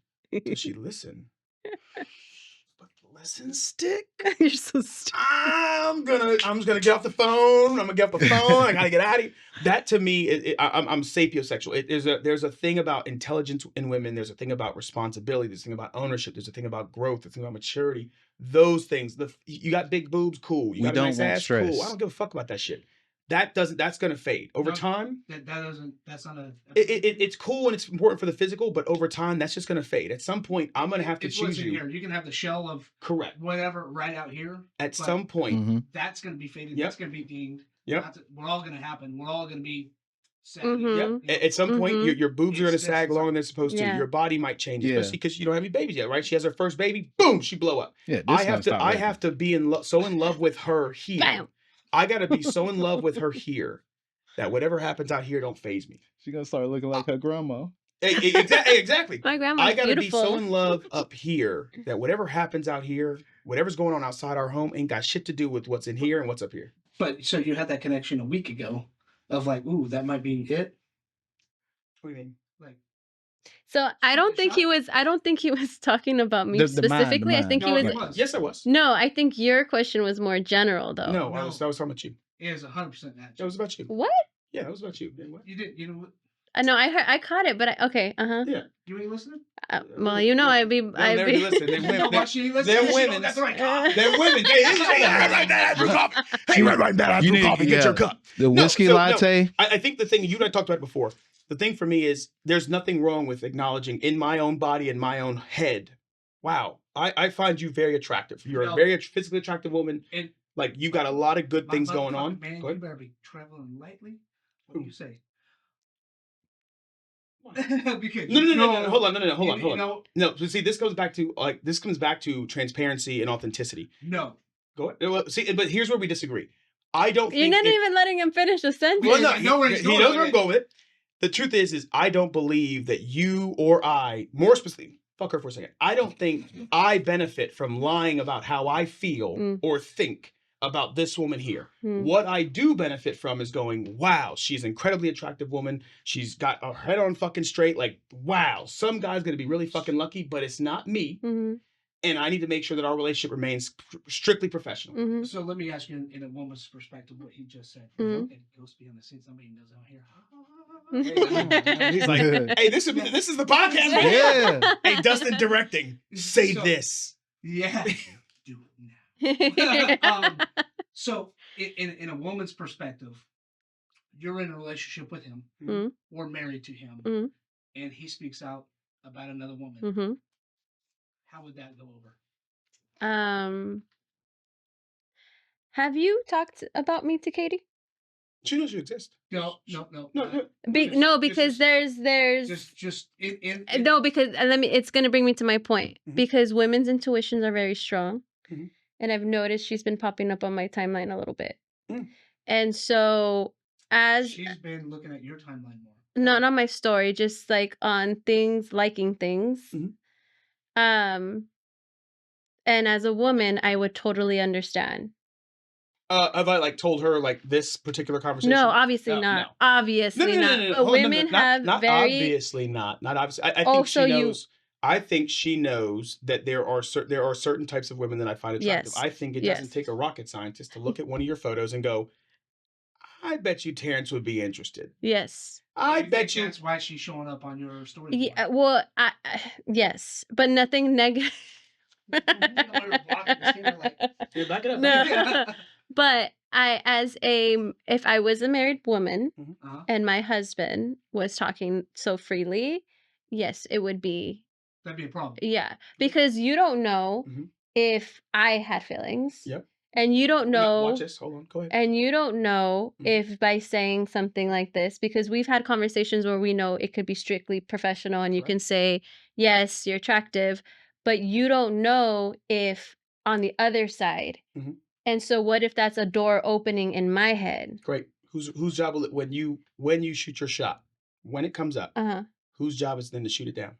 does she listen, but the listen stick. You're so stupid. I'm just gonna get off the phone. I gotta get out of here. That to me, I'm sapiosexual. There's a thing about intelligence in women. There's a thing about responsibility. There's a thing about ownership. There's a thing about growth. There's a thing about maturity. Those things. You got big boobs, cool. You got a nice ass, cool. I don't give a fuck about that shit. That's gonna fade over time. That's not a. It's cool and it's important for the physical, but over time that's just gonna fade. At some point, I'm gonna have to choose you. Here. You can have the shell of correct whatever right out here. At some point, that's gonna be faded. Yep. That's gonna be deemed. Yep. We're all gonna happen. We're all gonna be. Yep. At some point, your boobs are gonna sag longer than they're supposed to. Your body might change, especially because you don't have any babies yet, right? She has her first baby, boom, she blow up. Yeah, I have to be so in love with her here. Bam. I gotta be so in love with her here that whatever happens out here don't faze me. She's gonna start looking like her grandma. Exactly. My grandma's I gotta beautiful. be so in love up here that whatever happens out here, whatever's going on outside our home, ain't got shit to do with what's in here and what's up here. But so you had that connection a week ago of like, ooh, that might be it. What do you mean? Like, so I don't think he was talking about me specifically. I think he was. Yes, I was. No, I think your question was more general though. No, I was talking about you. it is 100% natural. It was about you. What? Yeah, it was about you. What? You did. You know what? No, I caught it, but okay. Yeah. You ain't listening? Well, you know, I'd be. Listen. They're women. They're women. That's right. They're women. She ran right back after coffee. She ran right back after coffee. Get your cup. The whiskey latte. No. I think the thing you and I talked about it before. The thing for me is there's nothing wrong with acknowledging in my own body, in my own head. Wow, I find you very attractive. You're a very physically attractive woman. Like you got a lot of good things going on. Man, you better be traveling lightly. What do you say? Because no. Hold on. No, see, this comes back to transparency and authenticity. No. Go ahead. Well, see, but here's where we disagree. I don't. You're not even letting him finish the sentence. Well, no, he knows where I'm going with it. The truth is I don't believe that you or I, more specifically, fuck her for a second. I don't think I benefit from lying about how I feel or think about this woman here. What I do benefit from is going, wow, she's an incredibly attractive woman. She's got her head on fucking straight. Like, wow, some guy's going to be really fucking lucky, but it's not me. And I need to make sure that our relationship remains strictly professional. So let me ask you in a woman's perspective what he just said. And goes behind the scenes, somebody knows out here. He's like, hey, this is the podcast. Yeah. Hey, Dustin directing. Say this. Yeah. Do it now. So in a woman's perspective, you're in a relationship with him or married to him, and he speaks out about another woman. How would that go over? Have you talked about me to Katie? She knows you exist. No. No, because there's just in no, because it's gonna bring me to my point. Because women's intuitions are very strong. And I've noticed she's been popping up on my timeline a little bit. And so as she's been looking at your timeline more. No, not my story, just like on things, liking things. And as a woman, I would totally understand. Have I like told her like this particular conversation? No, obviously not. No. Obviously not. No. But women have not very obviously not. Not obviously. I think she knows. I think she knows that there are certain types of women that I find attractive. Yes. I think it doesn't take a rocket scientist to look at one of your photos and go, I bet you Terrence would be interested. Yes. I bet you. That's why she's showing up on your story. Yeah, well, yes, but nothing negative. You're back it up. No. But if I was a married woman and my husband was talking so freely, yes, it would be. That'd be a problem. Yeah, because you don't know if I had feelings. Yep. And you don't know. Watch this. Hold on. Go ahead. And you don't know if by saying something like this, because we've had conversations where we know it could be strictly professional and you can say, yes, you're attractive, but you don't know if on the other side. And so what if that's a door opening in my head? Great. Whose job will it when you shoot your shot, when it comes up, whose job is then to shoot it down?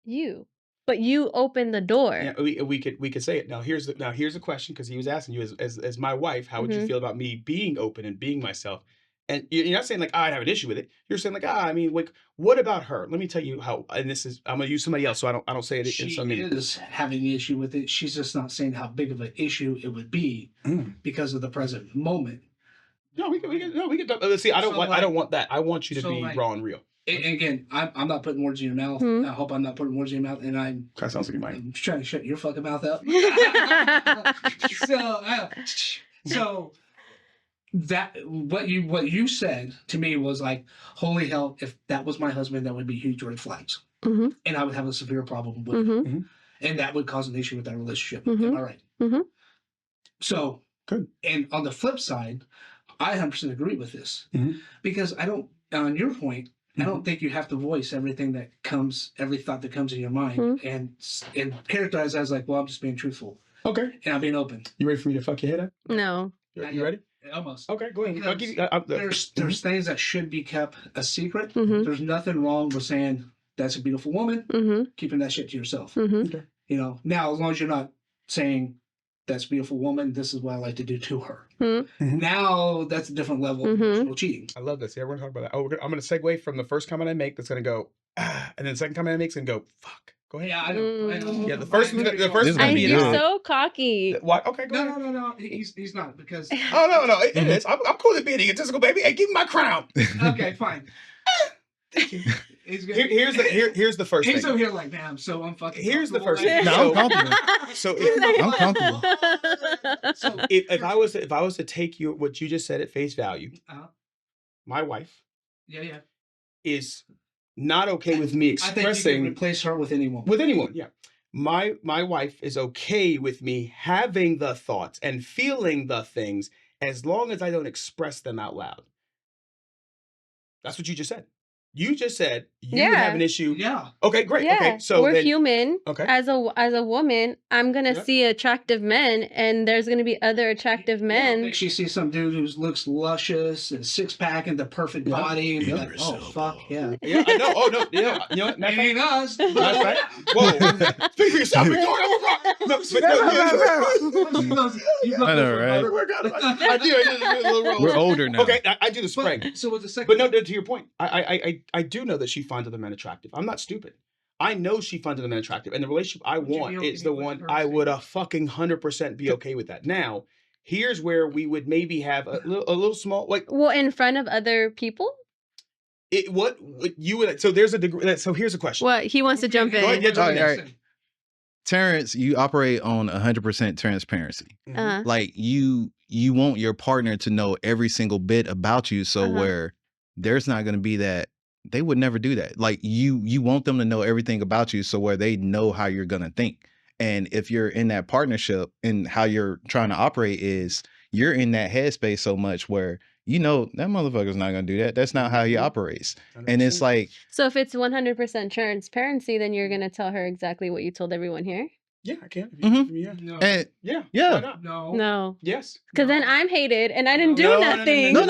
You. But you open the door. Yeah, we could say it. Now here's the question, because he was asking you as my wife, how would you feel about me being open and being myself? And you're not saying like I'd have an issue with it. You're saying like I mean, like, what about her? Let me tell you how. And this is, I'm gonna use somebody else, so I don't say it in some minute. She is having an issue with it. She's just not saying how big of an issue it would be because of the present moment. No, we can. Let's see. I don't want that. I want you to be raw and real. And again, I'm not putting words in your mouth. I hope I'm not putting words in your mouth. And I'm trying to shut your fucking mouth up. So that what you said to me was like, holy hell! If that was my husband, that would be huge red flags, and I would have a severe problem with it, and that would cause an issue with that relationship. Am I right? So good. And on the flip side, I 100% agree with this because I don't. On your point. I don't think you have to voice everything that comes, every thought that comes in your mind, and characterize as like, well, I'm just being truthful. Okay. And I'm being open. You ready for me to fuck your head up? No. You ready? Almost. Okay, go ahead. I'll give you, there's things that should be kept a secret. There's nothing wrong with saying that's a beautiful woman. Keeping that shit to yourself. Okay. You know. Now, as long as you're not saying that's a beautiful woman, this is what I like to do to her. Now that's a different level of emotional cheating. I love this. Yeah, we're gonna talk about that. I'm gonna segue from the first comment I make that's gonna go, and then the second comment I make is gonna go, fuck. Go ahead. Yeah, I know. Yeah, the first one. You're so cocky. What? Okay, go ahead. No. He's not because. Oh no, it is. I'm cool with being egotistical, baby. Hey, give me my crown. Okay, fine. Thank you. Here's the first thing. He's over here like, man, I'm so unfucking. Here's the first thing. No, I'm comfortable. So I'm comfortable. So if I was to take what you just said at face value, my wife, is not okay with me expressing. I think you can replace her with anyone. With anyone, yeah. My wife is okay with me having the thoughts and feeling the things as long as I don't express them out loud. That's what you just said. You just said you would have an issue. Yeah. Okay, great. Yeah. Okay, so we're then, human. Okay. As a woman, I'm gonna Yeah. see attractive men, and there's gonna be other attractive men. She sees some dude who looks luscious and six pack and the perfect body, and be like, "Oh fuck yeah." Yeah, I know. Oh no, you know what? It ain't us. Matter of fact, whoa! Speak for yourself, Victoria. No, but no, I know, right? I do. We're older now. Okay, I do the spring. So with the second, But no, to your point, I do know that she finds other men attractive. I'm not stupid. I know she finds other men attractive, and the relationship I want is the one I would a fucking 100% be okay with that. Now, here's where we would maybe have a little small like. Well, in front of other people. What you would so there's a degree. So here's a question. What he wants to jump in. Go ahead, yeah, jump in. All right. Terrence, you operate on 100% transparency. Like you want your partner to know every single bit about you, so where there's not going to be that they would never do that. Like you want them to know everything about you, so where they know how you're going to think. And if you're in that partnership and how you're trying to operate is you're in that headspace so much where you know that motherfucker's not going to do that. That's not how he operates. And it's like, so if it's 100% transparency, then you're gonna tell her exactly what you told everyone here. Yeah, I can. Yeah. No. and Yeah. yeah. Why not? No. No. Yes. Because then I'm hated and I didn't do No, nothing. No.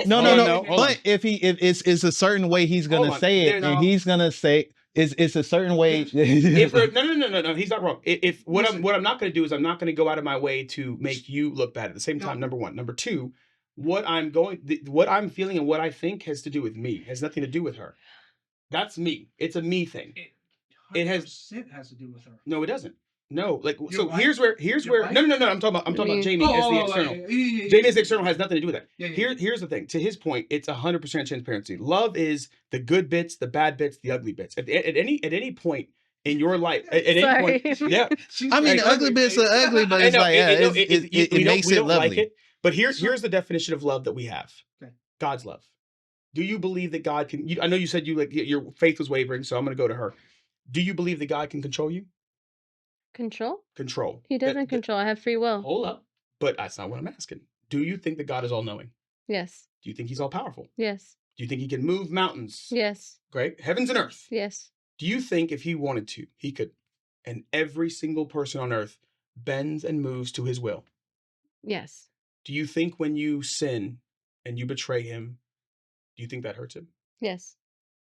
No. But if it's a certain way he's Hold gonna on. say it, No. and he's gonna say it's a certain way. If no, he's not wrong. If what I'm not going to do is I'm not going to go out of my way to make you look bad at the same time. Number one, number two, what I'm feeling and what I think has to do with me. Has nothing to do with her. That's me. It's a me thing. It has to do with her. No, it doesn't. No, like You're so. right. Here's where. Right. No. I'm talking about Jamie as the external. Jamie as the external has nothing to do with that. Here's the thing. To his point, it's 100% transparency. Love is the good bits, the bad bits, the ugly bits. At any point in your life, at any point, yeah. I mean, the ugly bits are ugly, but it's like it makes it lovely. Like it, but here's the definition of love that we have. Okay. God's love. Do you believe that God can? I know you said your faith was wavering, so I'm going to go to her. Do you believe that God can control you? Control? Control. He doesn't control. I have free will. Hold up. But that's not what I'm asking. Do you think that God is all-knowing? Yes. Do you think he's all-powerful? Yes. Do you think he can move mountains? Yes. Great. Heavens and earth? Yes. Do you think if he wanted to, he could, and every single person on earth bends and moves to his will? Yes. Do you think when you sin and you betray him, do you think that hurts him? Yes.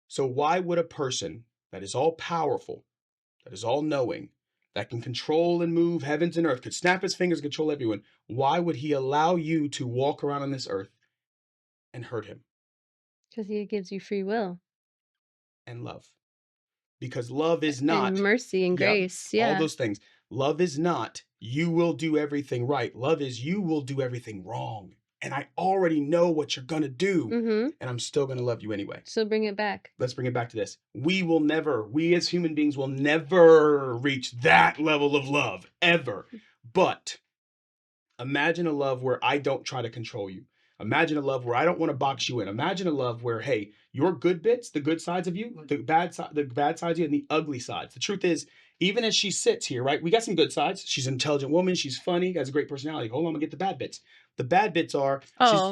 So why would a person that is all-powerful, that is all-knowing, that can control and move heavens and earth, could snap his fingers, control everyone, why would he allow you to walk around on this earth and hurt him? Because he gives you free will. And love. Because love is not... And mercy and grace, yeah. All those things. Love is not, you will do everything right. Love is, you will do everything wrong. And I already know what you're going to do. And I'm still going to love you anyway. So bring it back. Let's bring it back to this. We as human beings will never reach that level of love, ever. But imagine a love where I don't try to control you. Imagine a love where I don't want to box you in. Imagine a love where, hey, your good bits, the good sides of you, the bad sides of you, and the ugly sides. The truth is, even as she sits here, right, we got some good sides. She's an intelligent woman. She's funny. Has a great personality. Hold on, I'm going to get the bad bits. The bad bits are...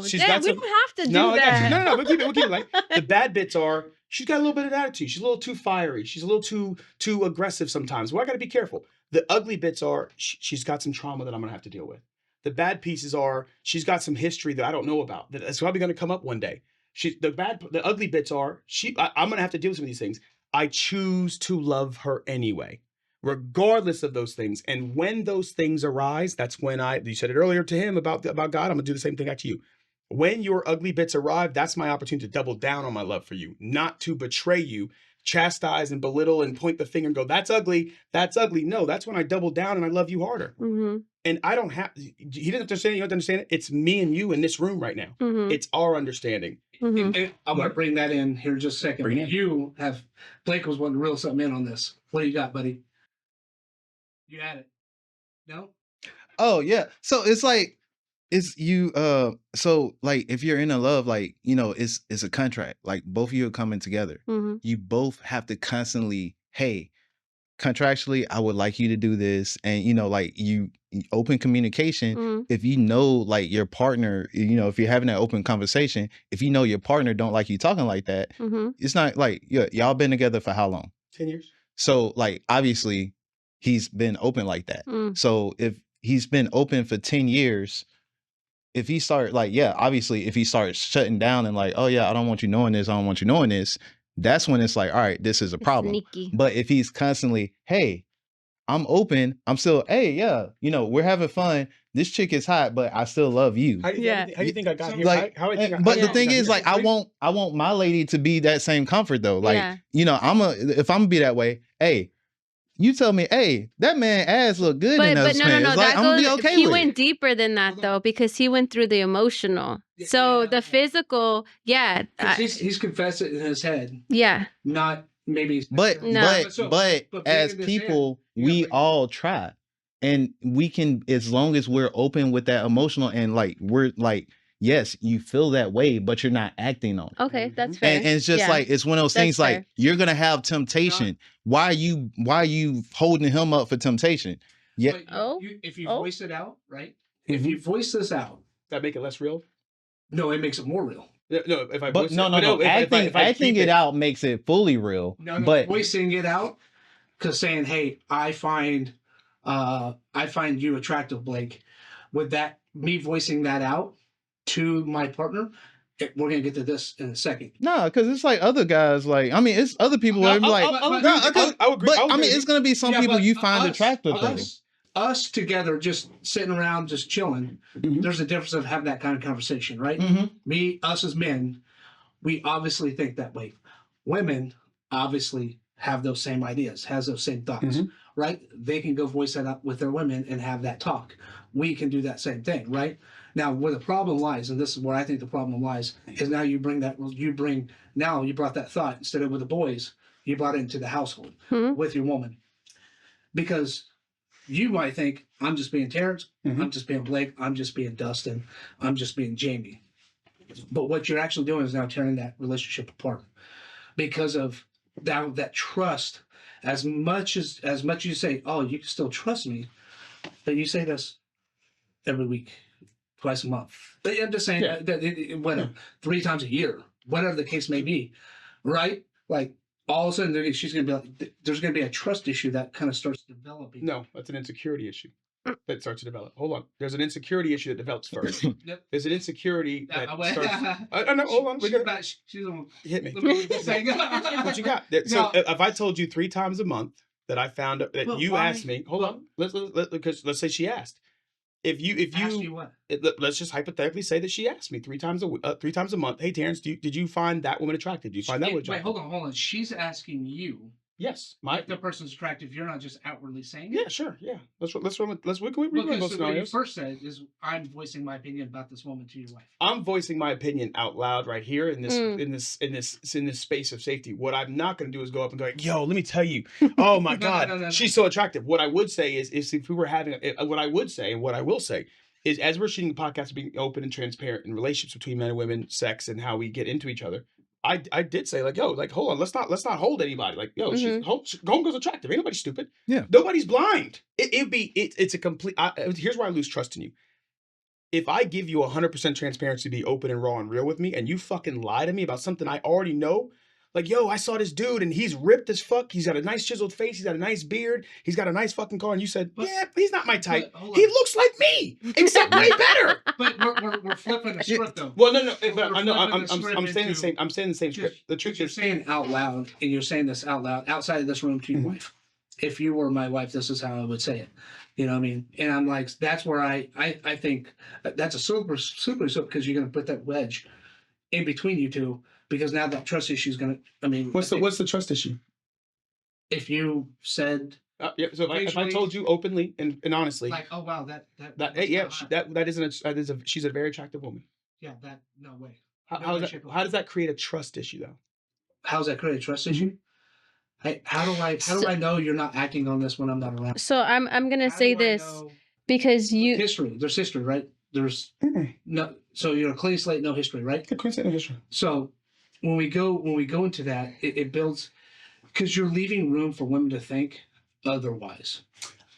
she's got some, we don't have to do that. No, we'll keep it light. The bad bits are, she's got a little bit of attitude. She's a little too fiery. She's a little too aggressive sometimes. Well, I got to be careful. The ugly bits are, she's got some trauma that I'm going to have to deal with. The bad pieces are, she's got some history that I don't know about. That's probably going to come up one day. The ugly bits are, I'm going to have to deal with some of these things. I choose to love her anyway, regardless of those things. And when those things arise, that's when you said it earlier to him about God. I'm going to do the same thing back to you. When your ugly bits arrive, that's my opportunity to double down on my love for you, not to betray you, chastise and belittle and point the finger and go, that's ugly. That's ugly. No, that's when I double down and I love you harder. And I don't have, he doesn't understand it. You don't understand it. It's me and you in this room right now. It's our understanding. And I'm going to bring that in here in just a second. Blake was wanting to reel something in on this. What do you got, buddy? You had it. No? Oh, yeah. So it's like, so like if you're in a love, like, it's a contract. Like both of you are coming together. You both have to constantly, contractually, I would like you to do this. And, you know, like you open communication. If you know, like your partner, you know, if you're having that open conversation, if you know your partner don't like you talking like that, it's not like, y'all been together for how long? 10 years. So like, obviously he's been open like that. So if he's been open for 10 years, if he start like, obviously if he starts shutting down and like, oh yeah, I don't want you knowing this, I don't want you knowing this, that's when it's like, all right, this is a problem. Sneaky. But if he's constantly, hey, I'm open, I'm still, hey, yeah, you know, we're having fun. This chick is hot, but I still love you. How do you think I got here? Like, but the thing is, like, I want my lady to be that same comfort though. Like, you know, if I'm gonna be that way, hey, you tell me, hey, that man ass look good in those pants. No. Like, I'm gonna be okay he with went it. deeper than that though, because he went through the emotional. So the physical, he's confessed it in his head. Yeah. Not maybe. But as people, we all try, and we can, as long as we're open with that emotional and like we're like, yes, you feel that way, but you're not acting on it. Okay, that's fair. And it's just like, it's one of those things fair. like, you're gonna have temptation. Why are you holding him up for temptation? Yeah. If you voice it out, right? If you voice this out, that make it less real? No, it makes it more real. No, if I but voice no. Acting it out makes it fully real. No, but voicing it out, because saying, "Hey, I find you attractive, Blake." With that, me voicing that out to my partner, we're gonna get to this in a second. No, because it's like other guys. Like, I mean, it's other people. I would agree. I mean, it's gonna be some people you find attractive. Us together, just sitting around, just chilling. There's a difference of having that kind of conversation, right? Us as men, we obviously think that way. Women obviously have those same ideas, has those same thoughts, right? They can go voice that up with their women and have that talk. We can do that same thing, right? Now, where the problem lies, and this is where I think the problem lies, is now you brought that thought, instead of with the boys, you brought it into the household with your woman. Because you might think, I'm just being Terrence, I'm just being Blake, I'm just being Dustin, I'm just being Jamie. But what you're actually doing is now tearing that relationship apart. Because of that trust, as much as you say, oh, you can still trust me, but you say this every week, twice a month. I'm just saying, whatever, 3 times a year, whatever the case may be, right? Like, all of a sudden, she's going to be like, there's going to be a trust issue that kind of starts developing. No, that's an insecurity issue that starts to develop. Hold on. There's an insecurity issue that develops first. There's an insecurity that starts. No, hold on. She's on. Hit me. What you got? So if I told you 3 times a month that I found out that you asked me, hold on. Let's say she asked. If you what? Let's just hypothetically say that she asked me 3 times a month. Hey, Terrence, did you find that woman attractive? Do you find that woman attractive? Wait, hold on. She's asking you. Yes, if the person's attractive, you're not just outwardly saying it. Yeah, sure. Yeah, we can what you first said is, I'm voicing my opinion about this woman to your wife. I'm voicing my opinion out loud right here in this space of safety. What I'm not going to do is go up and go, yo, let me tell you, oh my God, she's so attractive. What I would say is if we were having what I would say and what I will say is, as we're shooting the podcast, being open and transparent in relationships between men and women, sex, and how we get into each other. I did say, like, yo, like, hold on, let's not hold anybody. Like, yo, Golden Girl's attractive. Ain't nobody stupid. Yeah. Nobody's blind. It's a complete. Here's where I lose trust in you. If I give you 100% transparency, be open and raw and real with me, and you fucking lie to me about something I already know, like, yo, I saw this dude and he's ripped as fuck. He's got a nice chiseled face. He's got a nice beard. He's got a nice fucking car. And you said, yeah, he's not my type. He looks like me, except way better. But we're flipping the script though. Well, no. But I'm saying the same. I'm saying the same script. The truth you're is, saying out loud, and you're saying this out loud outside of this room to your wife. If you were my wife, this is how I would say it. You know what I mean? And I'm like, that's where I think that's a super because you're going to put that wedge in between you two. Because now that trust issue is going to, I mean. What's the trust issue? If you said. So if I told you openly and honestly. Like, oh, wow, she's a very attractive woman. Yeah, no way. How does that create a trust issue though? How does that create a trust issue? How do I know you're not acting on this when I'm not around? So I'm going to say this because there's history, right? There's no, so you're a clean slate, no history, right? Clean slate, no history. So when we go into that, it builds, because you're leaving room for women to think otherwise.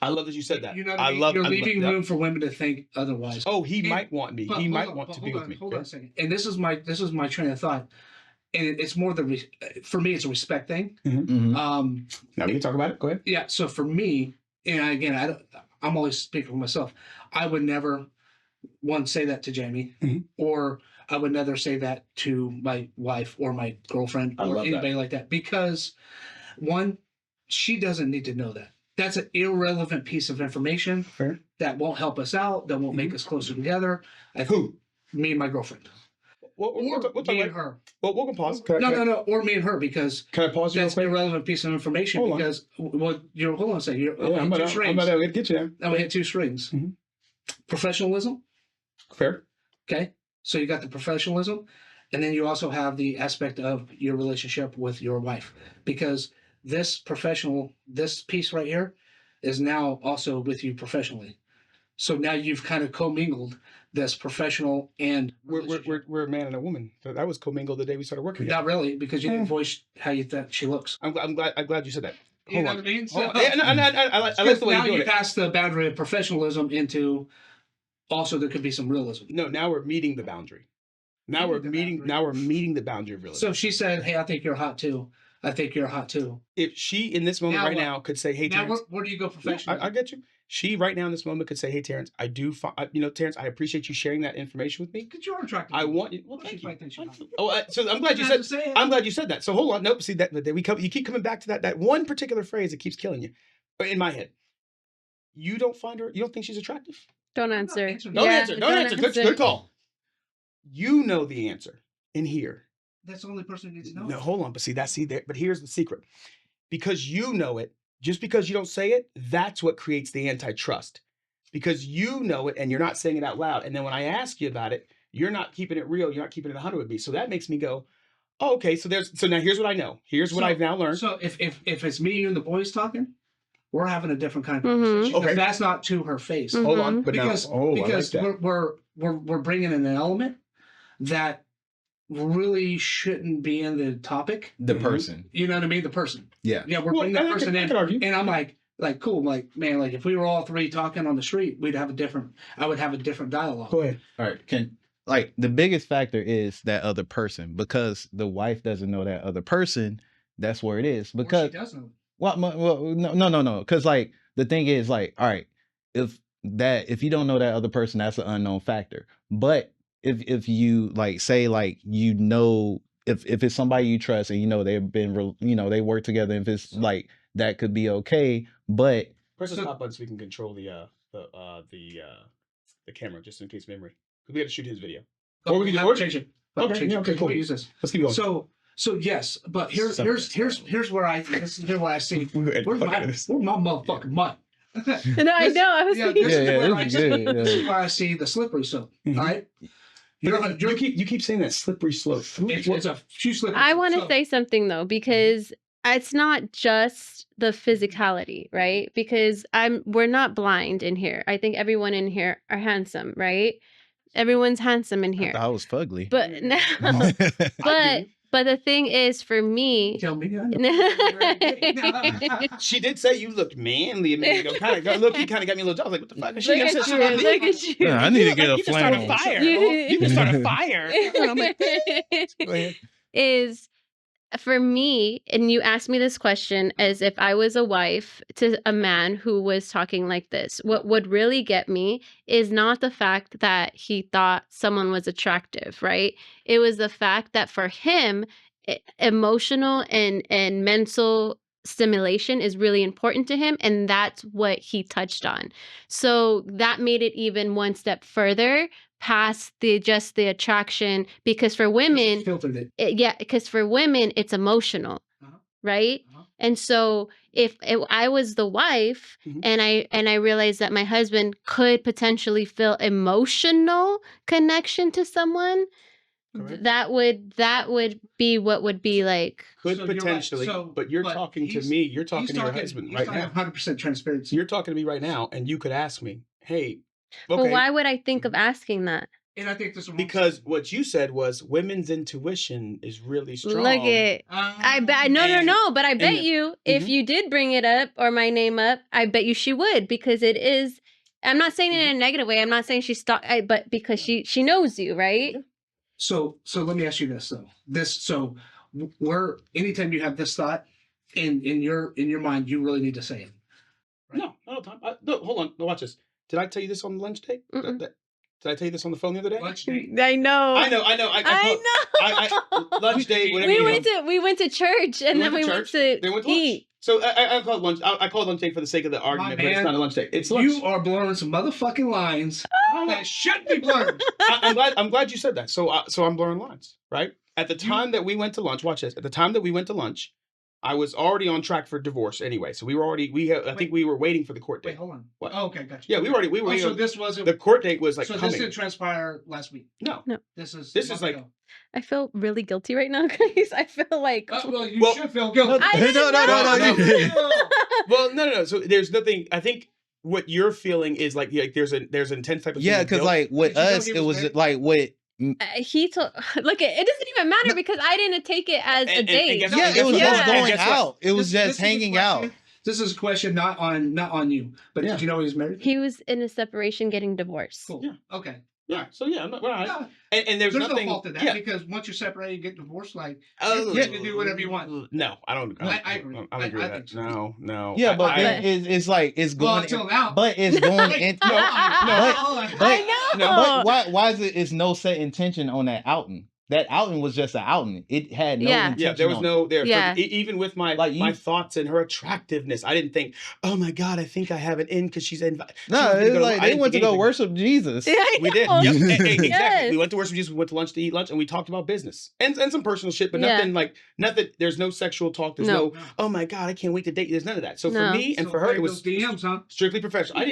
I love that you said that. You know what I mean? You're leaving room for women to think otherwise. Oh, he might want me. He might want to be with me. Hold on a second. And this is my train of thought. And it's more for me, it's a respect thing. Now we can talk about it. Go ahead. Yeah. So for me, and again, I'm always speaking for myself. I would never say that to Jamie, or I would never say that to my wife or my girlfriend or anybody like that, because one, she doesn't need to know that. That's an irrelevant piece of information. Fair. That won't help us out. That won't make us closer together. Who? Me and my girlfriend. We'll me and her. Well, we'll pause. No. Or me and her, because can I pause you? That's an irrelevant piece of information. Hold on a second. I'm about to get you there. I'm gonna hit two strings. Professionalism. Fair. Okay. So you got the professionalism, and then you also have the aspect of your relationship with your wife, because this piece right here is now also with you professionally. So now you've kind of commingled this professional and we're a man and a woman. That was commingled the day we started working. Not really, because you didn't voice how you thought she looks. I'm glad you said that. You know what I mean? So, I like the way now you do you it. passed the boundary of professionalism into also there could be some realism. No, now we're meeting the boundary. Now we're meeting the boundary of realism. So if she said, "Hey, I think you're hot too. I think you're hot too." If she in this moment now could say, "Hey, now Terrence," where do you go professionally? I get you. She right now in this moment could say, "Hey, Terrence, I do, Terrence, I appreciate you sharing that information with me. Because you're attractive. I want you. Well, thank you. So I'm glad you said. I'm glad you said that. So hold on. Nope. See that you keep coming back to that one particular phrase that keeps killing you. But in my head, you don't find her. You don't think she's attractive? Don't answer. Don't answer. Good call. You know the answer in here. That's the only person who needs to know. No, hold on. But here's the secret. Because you know it, just because you don't say it, that's what creates the antitrust. Because you know it and you're not saying it out loud. And then when I ask you about it, you're not keeping it real. You're not keeping it 100 with me. So that makes me go, oh, okay. So now here's what I know. Here's what I've now learned. So if it's me, you, and the boys talking, we're having a different kind of conversation. Okay. That's not to her face. Hold on. But because we're bringing in an element that really shouldn't be in the topic. The person. You know what I mean? The person. Yeah. Yeah, we're bringing that person in. And I'm like, cool. Like, man, like if we were all three talking on the street, I would have a different dialogue. Go ahead. All right. The biggest factor is that other person, because the wife doesn't know that other person. That's where it is. Because she doesn't. Well, no. Because like the thing is, like, all right, if you don't know that other person, that's an unknown factor. But if you like say like if it's somebody you trust and they've been they work together, if it's like that could be okay. But press the stop button so we can control the camera just in case memory, because we got to shoot his video. Or we can change it. Okay, cool. We'll use this. Let's keep going. So yes, but here's where I see where's my motherfucking mic. No, I know. I was thinking. This is where I see the slippery slope. All right. You keep saying that slippery slope. It's a few slippery. I want to say something though, because it's not just the physicality, right? Because we're not blind in here. I think everyone in here are handsome, right? Everyone's handsome in here. I was fugly. But no. But the thing is, for me, tell me. She did say you looked manly a minute ago. Kind of got me a little. I was like, "What the fuck?" Look at you. Yeah, I need to get a flannel. You can start a fire. And I'm like, go ahead. Is for me, and you asked me this question as if I was a wife to a man who was talking like this. What would really get me is not the fact that he thought someone was attractive, right? It was the fact that for him, emotional and mental stimulation is really important to him, and that's what he touched on. So that made it even one step further past the attraction, because for women, filtered it. Because for women it's emotional, right? And so if I was the wife, and I realized that my husband could potentially feel emotional connection to someone, that would be what would be like. Could potentially, but you're talking to me. You're talking to your husband right now. 100% transparency. You're talking to me right now, and you could ask me, "Hey." Okay. Well, why would I think of asking that? And I think this is because what you said was women's intuition is really strong. Look at I bet no, but I bet you if you did bring it up or my name up, I bet you she would because it is. I'm not saying it in a negative way. I'm not saying she's but because she knows you, right? So let me ask you this though. Where anytime you have this thought in your mind, you really need to say it. Right? No, Tom. No, hold on. No, watch this. Did I tell you this on the lunch date? Did I tell you this on the phone the other day? Lunch date. I know. I know. Lunch date. Whatever. We went to church and then we went to eat. So I called lunch. I called lunch date for the sake of the argument, but it's not a lunch date. It's lunch. You are blurring some motherfucking lines that shouldn't be blurred. I'm glad you said that. So I'm blurring lines, right? At the time that we went to lunch, watch this. At the time that we went to lunch, I was already on track for divorce anyway. So we were already I think we were waiting for the court date. Wait, hold on. What? Oh, okay, gotcha. Yeah, we were. So this wasn't the court date was like so coming. this didn't transpire last week. No. This is like ago. I feel really guilty right now, guys. I feel like well, you should feel guilty. No. Well, no. So there's nothing. I think what you're feeling is like there's an intense type of because like with us, it was like what. He told look it doesn't even matter because I didn't take it as a date. It was just going out. It was just hanging out. This is a question not on you, but did you know he was married? He was in a separation, getting divorced. Cool. Yeah. Okay. Yeah. So yeah, we're all right. And there's nothing. No fault to that because once you're separated, you get divorced. Like you can do whatever you want. No, I don't. I agree. I don't agree with that. So. No. Yeah, but it's like it's going. Well, until now. But it's going into. I know. But why is it? It's no set intention on that outing. That outing was just an outing. It had no intention. Yeah, there was no there. Yeah. Even with my thoughts and her attractiveness, I didn't think, oh my God, I think I have it in because she's invited. No, it's like they went to go worship Jesus. Yeah, we did. Yep. Exactly. Yes. We went to worship Jesus. We went to lunch to eat lunch, and we talked about business and some personal shit, but nothing. There's no sexual talk. There's no. Oh my God, I can't wait to date you. There's none of that. So for me and for her, it was DMs, huh? Strictly professional. I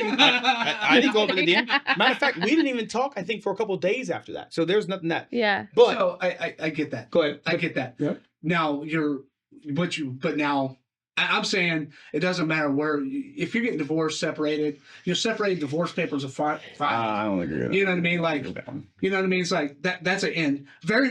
didn't go up in the DM. Matter of fact, we didn't even talk. I think for a couple of days after that. So there's nothing that. Yeah. But so I get that. Go ahead. I get that. Yeah. Now but now I'm saying it doesn't matter if you're getting divorced, separated, separated, divorce papers are fine. I don't agree with that. You know what I mean? Like, you know what I mean? It's like that's an end.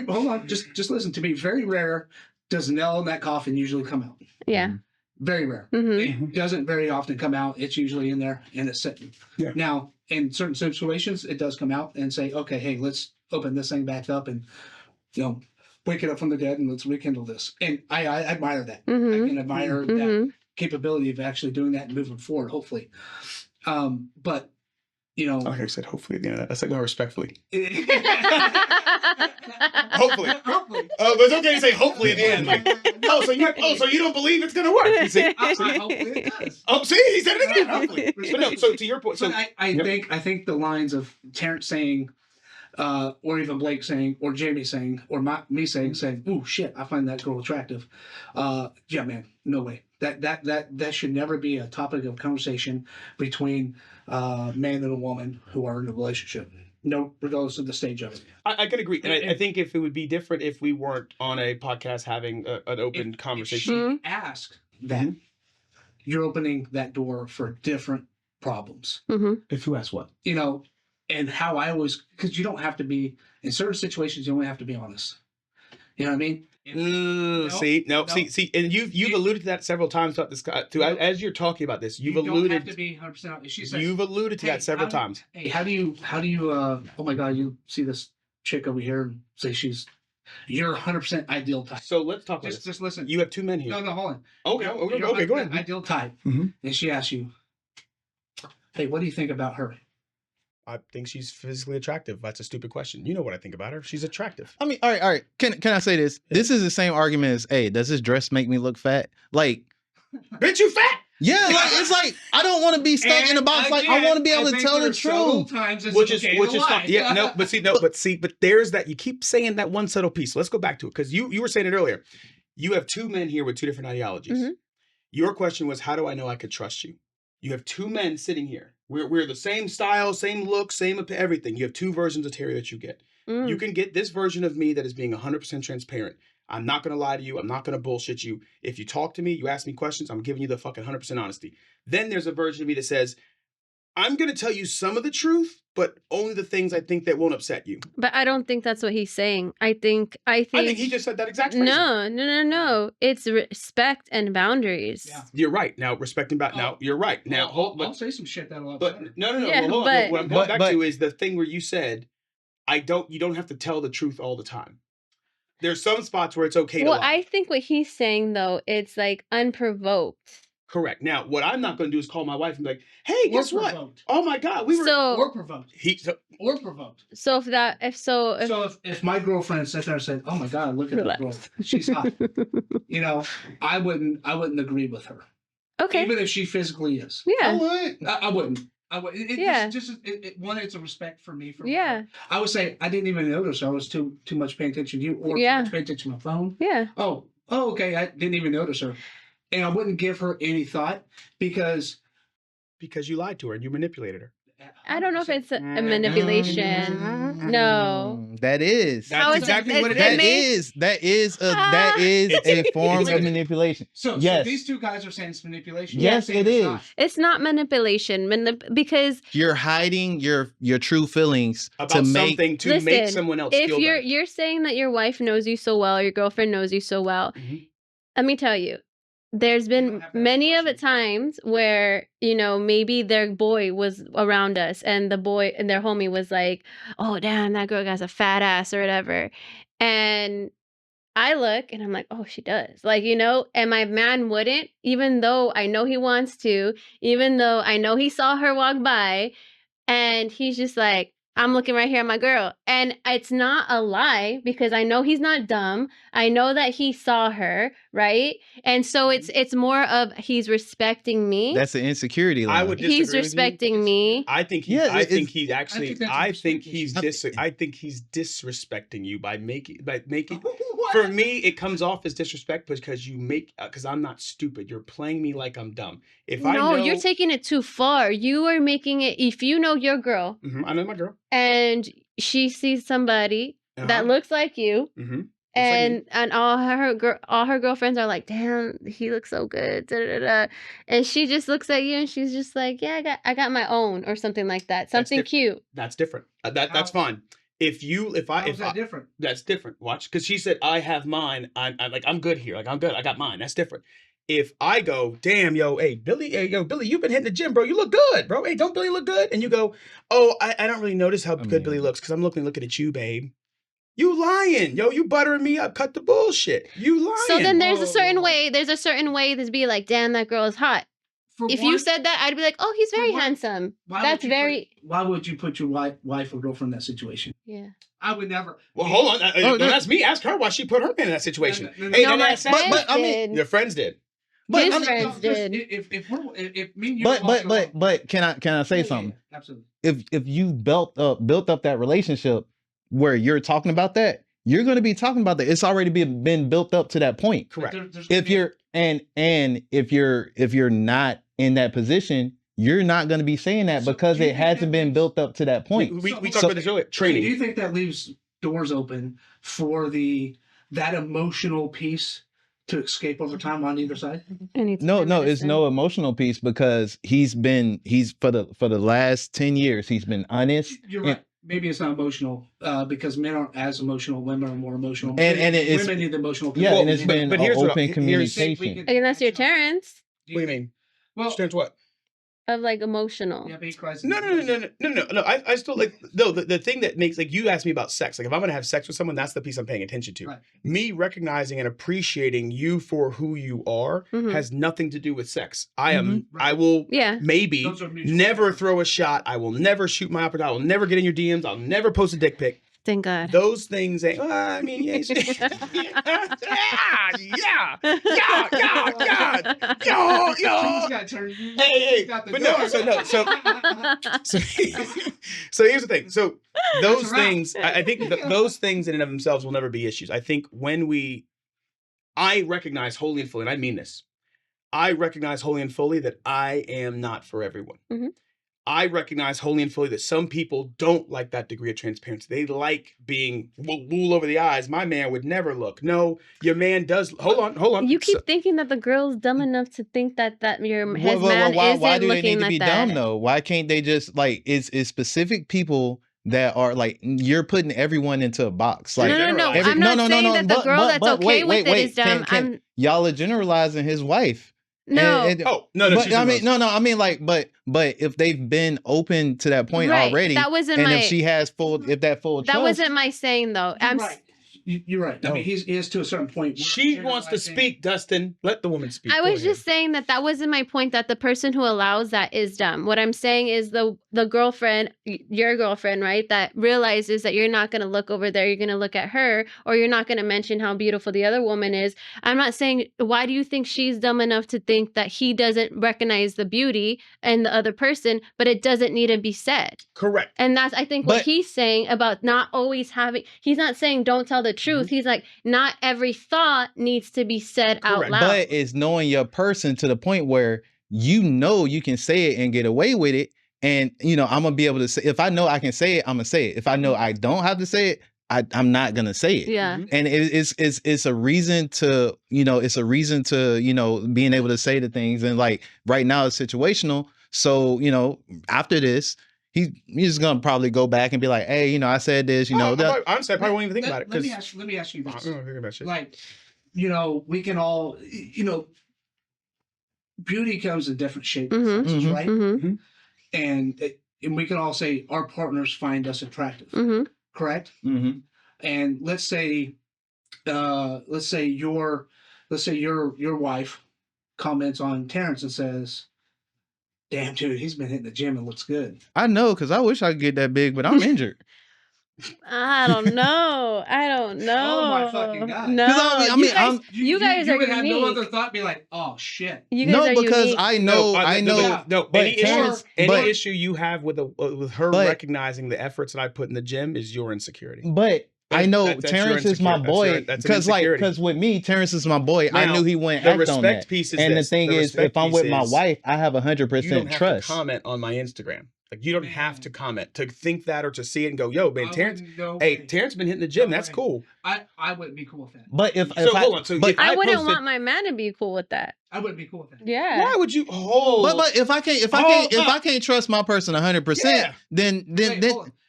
Hold on, just listen to me. Very rare does a nail in that coffin usually come out. Yeah. Very rare. Mm-hmm. It doesn't very often come out. It's usually in there and it's sitting. Yeah. Now, in certain situations, it does come out and say, okay, hey, let's open this thing back up and, wake it up from the dead and let's rekindle this. And I admire that. Mm-hmm. I can admire that capability of actually doing that and moving forward, hopefully. But, like I said, hopefully at the end of that. That's like going respectfully. Hopefully. But it's okay to say hopefully at the end. Like, so you don't believe it's gonna work? You see? Hopefully it does. Oh, see, he said it again. Hopefully. But no. So to your point, I think the lines of Terrence saying, or even Blake saying, or Jamie saying, or me saying, "Ooh, shit, I find that girl attractive." Yeah, man, no way. That should never be a topic of conversation between a man and a woman who are in a relationship. No, regardless of the stage of it. I can agree, and I think if it would be different if we weren't on a podcast having an open conversation. If she asked that, you're opening that door for different problems. Mm-hmm. If who asked what? And how I always, because you don't have to be, in certain situations, you only have to be honest. You know what I mean? See, and you've alluded to that several times throughout this. As you're talking about this, you've alluded. You don't have to be 100% honest. She said, you've alluded to that several times. Hey, how do you? Oh my God, you see this chick over here and say you're 100% ideal type. So let's talk about this. Just listen. You have two men here. No, hold on. Okay, go ahead. Ideal type. Mm-hmm. And she asks you, hey, what do you think about her? I think she's physically attractive. That's a stupid question. You know what I think about her. She's attractive. I mean, all right. Can I say this? Yeah. This is the same argument as, hey, does this dress make me look fat? Like, bitch, you fat? Yeah, like, it's like I don't want to be stuck in a box. Again, like I want to be able to tell the truth. Which is fine. Yeah, but there's that. You keep saying that one subtle piece. So let's go back to it because you were saying it earlier. You have two men here with two different ideologies. Mm-hmm. Your question was, how do I know I could trust you? You have two men sitting here. We're the same style, same look, same everything. You have two versions of Terry that you get. Mm. You can get this version of me that is being 100% transparent. I'm not going to lie to you. I'm not going to bullshit you. If you talk to me, you ask me questions, I'm giving you the fucking 100% honesty. Then there's a version of me that says, I'm going to tell you some of the truth, but only the things I think that won't upset you. But I don't think that's what he's saying. I think he just said that exact phrasing. No. It's respect and boundaries. Yeah. You're right. Now, respecting back. Now, you're right. Now, I'll say some shit that'll but upset her. no. Yeah, Well, hold but- on. What I'm going back to is the thing where you said, you don't have to tell the truth all the time. There's some spots where it's okay to lie. I think what he's saying though, it's like unprovoked. Correct. Now, what I'm not going to do is call my wife and be like, "Hey, guess what? Provoked. Oh my God, we were Or provoked. Or provoked. So if my girlfriend sat there and said, "Oh my God, look at that girl, she's hot," I wouldn't agree with her. Okay. Even if she physically is. Yeah. I wouldn't. It's a respect for me. Her. I would say I didn't even notice. I was too much paying attention to you, or too much paying attention to my phone. Yeah. Oh, okay. I didn't even notice her, and I wouldn't give her any thought because you lied to her and you manipulated her. I don't know if it's a manipulation. No. That is. That's exactly what it is. That is a form of manipulation. So these two guys are saying it's manipulation. Yes, it is. It's not manipulation because you're hiding your true feelings about something to make someone else feel better. If you're saying that your wife knows you so well, your girlfriend knows you so well, let me tell you, there's been many of the times where, maybe their boy was around us and their homie was like, "Oh, damn, that girl got a fat ass," or whatever. And I look and I'm like, "Oh, she does." And my man wouldn't, even though I know he wants to, even though I know he saw her walk by, and he's just like, "I'm looking right here at my girl." And it's not a lie because I know he's not dumb. I know that he saw her, right? And so it's more of he's respecting me. That's an insecurity line. I would disagree He's respecting me. I think he's disrespecting you by making for me it comes off as disrespect because I'm not stupid. You're playing me like I'm dumb. You're taking it too far. You are making it, if you know your girl. I know my girl. And she sees somebody that looks like you. And all her girlfriends are like, "Damn, he looks so good." Da, da, da. And she just looks at you and she's just like, "Yeah, I got my own," or something like that. Something cute. That's different. That's fine. That different? That's different. Watch, because she said, "I have mine. I'm good here. Like I'm good. I got mine." That's different. If I go, "Damn, hey Billy, you've been hitting the gym, bro. You look good, bro. Hey, don't Billy look good?" And you go, "Oh, I don't really notice how good Billy looks because I'm looking at you, babe." You lying, you buttering me up. Cut the bullshit. You lying. So then there's a certain way to be like, "Damn, that girl is hot." You said that, I'd be like, "Oh, he's very handsome." Why would you put your wife or girlfriend in that situation? Yeah. I would never. Well, hold on. No, that's me. Ask her why she put her man in that situation. My friends did. Your friends did. His friends did. If me and you but can I say something? Yeah, absolutely. If you built up that relationship where you're talking about that, you're going to be talking about that. It's already been built up to that point. Correct. If you're not in that position, you're not going to be saying that because it hasn't been built up to that point. We talked about this earlier. Training. Do you think that leaves doors open for that emotional piece to escape over time on either side? No, it's no emotional piece because he's for the last 10 years he's been honest. You're right. Maybe it's not emotional because men aren't as emotional. Women are more emotional. And women need emotional. Yeah, and it's been open communication. And that's your Terrence. What do you mean? Well, Terrence what? Of like emotional. Yeah, but he cries. No. I still the thing that makes you asked me about sex. Like if I'm gonna have sex with someone, that's the piece I'm paying attention to. Right. Me recognizing and appreciating you for who you are has nothing to do with sex. I will maybe never throw a shot. I will never shoot my opportunity. I will never get in your DMs. I'll never post a dick pic. Thank God. Those things ain't. Yeah. Hey. But no. So here's the thing. So those things, I think those things in and of themselves will never be issues. I think I recognize wholly and fully, and I mean this. I recognize wholly and fully that I am not for everyone. I recognize wholly and fully that some people don't like that degree of transparency. They like being wool over the eyes. My man would never look. No, your man does. Hold on. You keep thinking that the girl's dumb enough to think that his man isn't why do they looking need to like be that. dumb though? Why can't they just like it's specific people that are like you're putting everyone into a box? Like No. I'm not saying that the girl that's okay with it is dumb. Y'all are generalizing his wife. No. No. But I mean, but if they've been open to that point Right. already, That wasn't if she has full trust, that wasn't my saying though. You're right. I mean, he is to a certain point. She wants to speak, Dustin. Let the woman speak. I was just saying that wasn't my point, that the person who allows that is dumb. What I'm saying is the girlfriend, your girlfriend, right, that realizes that you're not going to look over there, you're going to look at her, or you're not going to mention how beautiful the other woman is. I'm not saying, why do you think she's dumb enough to think that he doesn't recognize the beauty in the other person, but it doesn't need to be said? Correct. And that's, I think, what he's saying about not always having, he's not saying don't tell the truth. He's like, not every thought needs to be said out loud. But it's knowing your person to the point where you know you can say it and get away with it. And, you know, I'm going to be able to say, if I know I can say it, I'm going to say it. If I know I don't have to say it, I'm not going to say it. Yeah. And it's a reason to, you know, being able to say the things. And like right now it's situational. So, you know, after this, he's just gonna probably go back and be like, "Hey, you know, I said this." You know, honestly, I probably won't even think about it. Let me ask you this. I don't think about shit. Like, you know, we can all, you know, beauty comes in different shapes and sizes, right? Mm-hmm. And we can all say our partners find us attractive, correct? Mm-hmm. And let's say your wife comments on Terrence and says, "Damn, dude, he's been hitting the gym and looks good." I know, because I wish I could get that big, but I'm injured. I don't know. Oh my fucking God. No, you guys are would unique. have no other thought. Be like, oh shit. You guys are because unique. I know. No. But any issue you have with her recognizing the efforts that I put in the gym is your insecurity. But I know Terrence is my boy, because with me, Terrence is my boy. Now, I knew he wouldn't act on that. Piece is and this. the thing is, if I'm with my wife, I have 100% trust. You don't have to comment on my Instagram. Like, you don't have to comment to think that or to see it and go, "Yo, man, Terrence, Terrence been hitting the gym. That's cool." I wouldn't be cool with that. But I wouldn't want my man to be cool with that. I wouldn't be cool with that. Yeah. Why would you? But if I can't trust my person 100%, then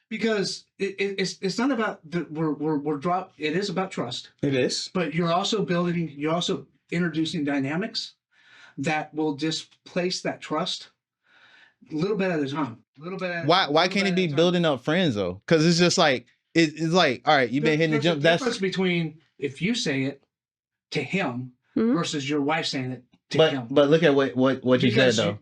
because it's not about we're drop. It is about trust. It is. But you're also introducing dynamics that will displace that trust a little bit at a time. Why can't it be building up friends though? Because it's just like it's like, all right, you've been hitting the gym. That's the difference between if you say it to him versus your wife saying it to him. But look at what you said though.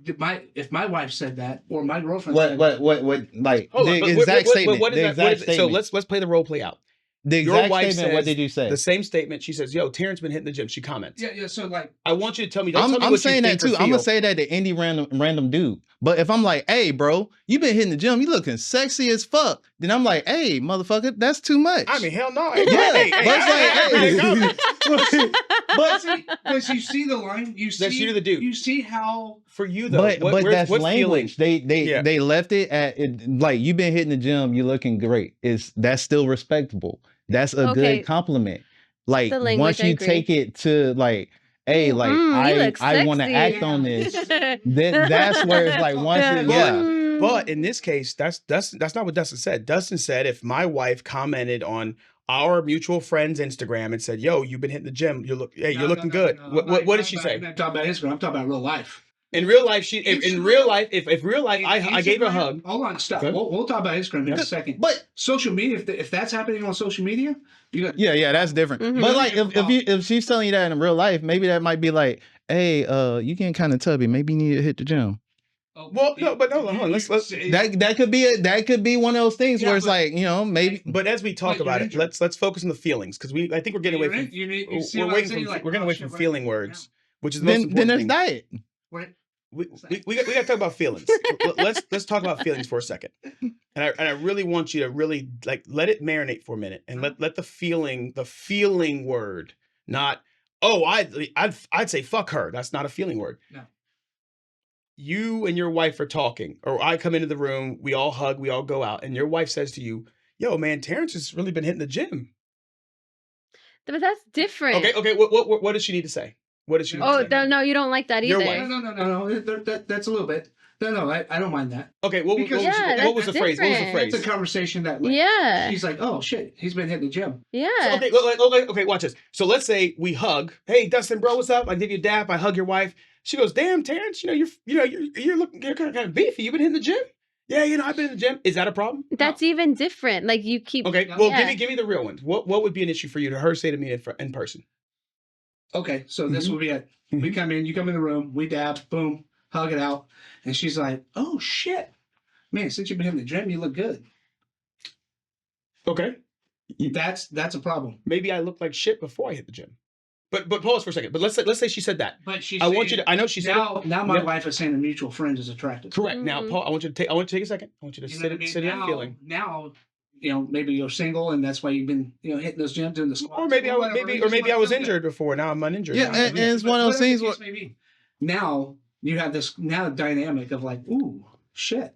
If my wife said that, or my girlfriend said the exact statement. So let's play the role play out. The exact statement. What did you say? The same statement. She says, "Yo, Terrence been hitting the gym." She comments. Yeah. So like, I want you to tell me. I'm saying that too. I'm gonna say that to any random dude. But if I'm like, "Hey, bro, you been hitting the gym. You looking sexy as fuck," then I'm like, "Hey, motherfucker, that's too much." I mean, hell no. But you see the line. That's you to the dude. You see how for you though. But that's language. Feeling? They left it at like you've been hitting the gym. You looking great. That's still respectable. That's a good compliment. Like once you take it to like, hey, like I want to act on this. Then that's where it's like once But in this case, that's not what Dustin said. Dustin said if my wife commented on our mutual friend's Instagram and said, "Yo, you've been hitting the gym. You're looking good." What did she say? I'm not talking about Instagram. I'm talking about real life. In real life, if real life, I gave her a hug. Hold on, stop. We'll talk about Instagram in a second. But social media, if that's happening on social media, that's different. But like if she's telling you that in real life, maybe that might be like, "Hey, you getting kind of tubby. Maybe you need to hit the gym." Well, no, but hold on. Let's that could be one of those things where it's like, you know, maybe. But as we talk about it, let's focus on the feelings because I think we're getting away from we're getting away from feeling words, which is the most important then there's thing. diet. We got to talk about feelings. let's talk about feelings for a second. And I really want you to really like let it marinate for a minute and let the feeling word, not I'd say fuck her. That's not a feeling word. No. you and your wife are talking, or I come into the room, we all hug, we all go out, and your wife says to you, yo, man, Terrence has really been hitting the gym. But that's different. Okay. What does she need to say? What does she need to say? Oh, no, you don't like that Your either. wife. No. That's a little bit. No, I don't mind that. Okay, what was the phrase? What was the phrase? It's a conversation that, she's like, oh shit, he's been hitting the gym. Yeah. So, okay, watch this. So let's say we hug. Hey, Dustin, bro, what's up? I give you a dap. I hug your wife. She goes, damn, Terrence, you're looking, you're kind of beefy. You've been hitting the gym. Yeah, I've been in the gym. Is that a problem? That's even different. Like you keep. Okay, well, give me the real ones. What would be an issue for you to her say to me in person? Okay, so this will be it. We come in, you come in the room, we dab, boom, hug it out, and she's like, "Oh shit, man! Since you've been hitting the gym, you look good." Okay, that's a problem. Maybe I looked like shit before I hit the gym. But pause for a second. But let's say she said that. But she's I know she said now my wife is saying a mutual friend is attractive. Correct. Now, Paul, I want you to take a second. I want you to sit in that feeling. Now, maybe you're single and that's why you've been, hitting those gyms, doing the squats. Or maybe I was injured before. Now I'm uninjured. Yeah, and it's one of those things where now you have this dynamic of like, ooh, shit.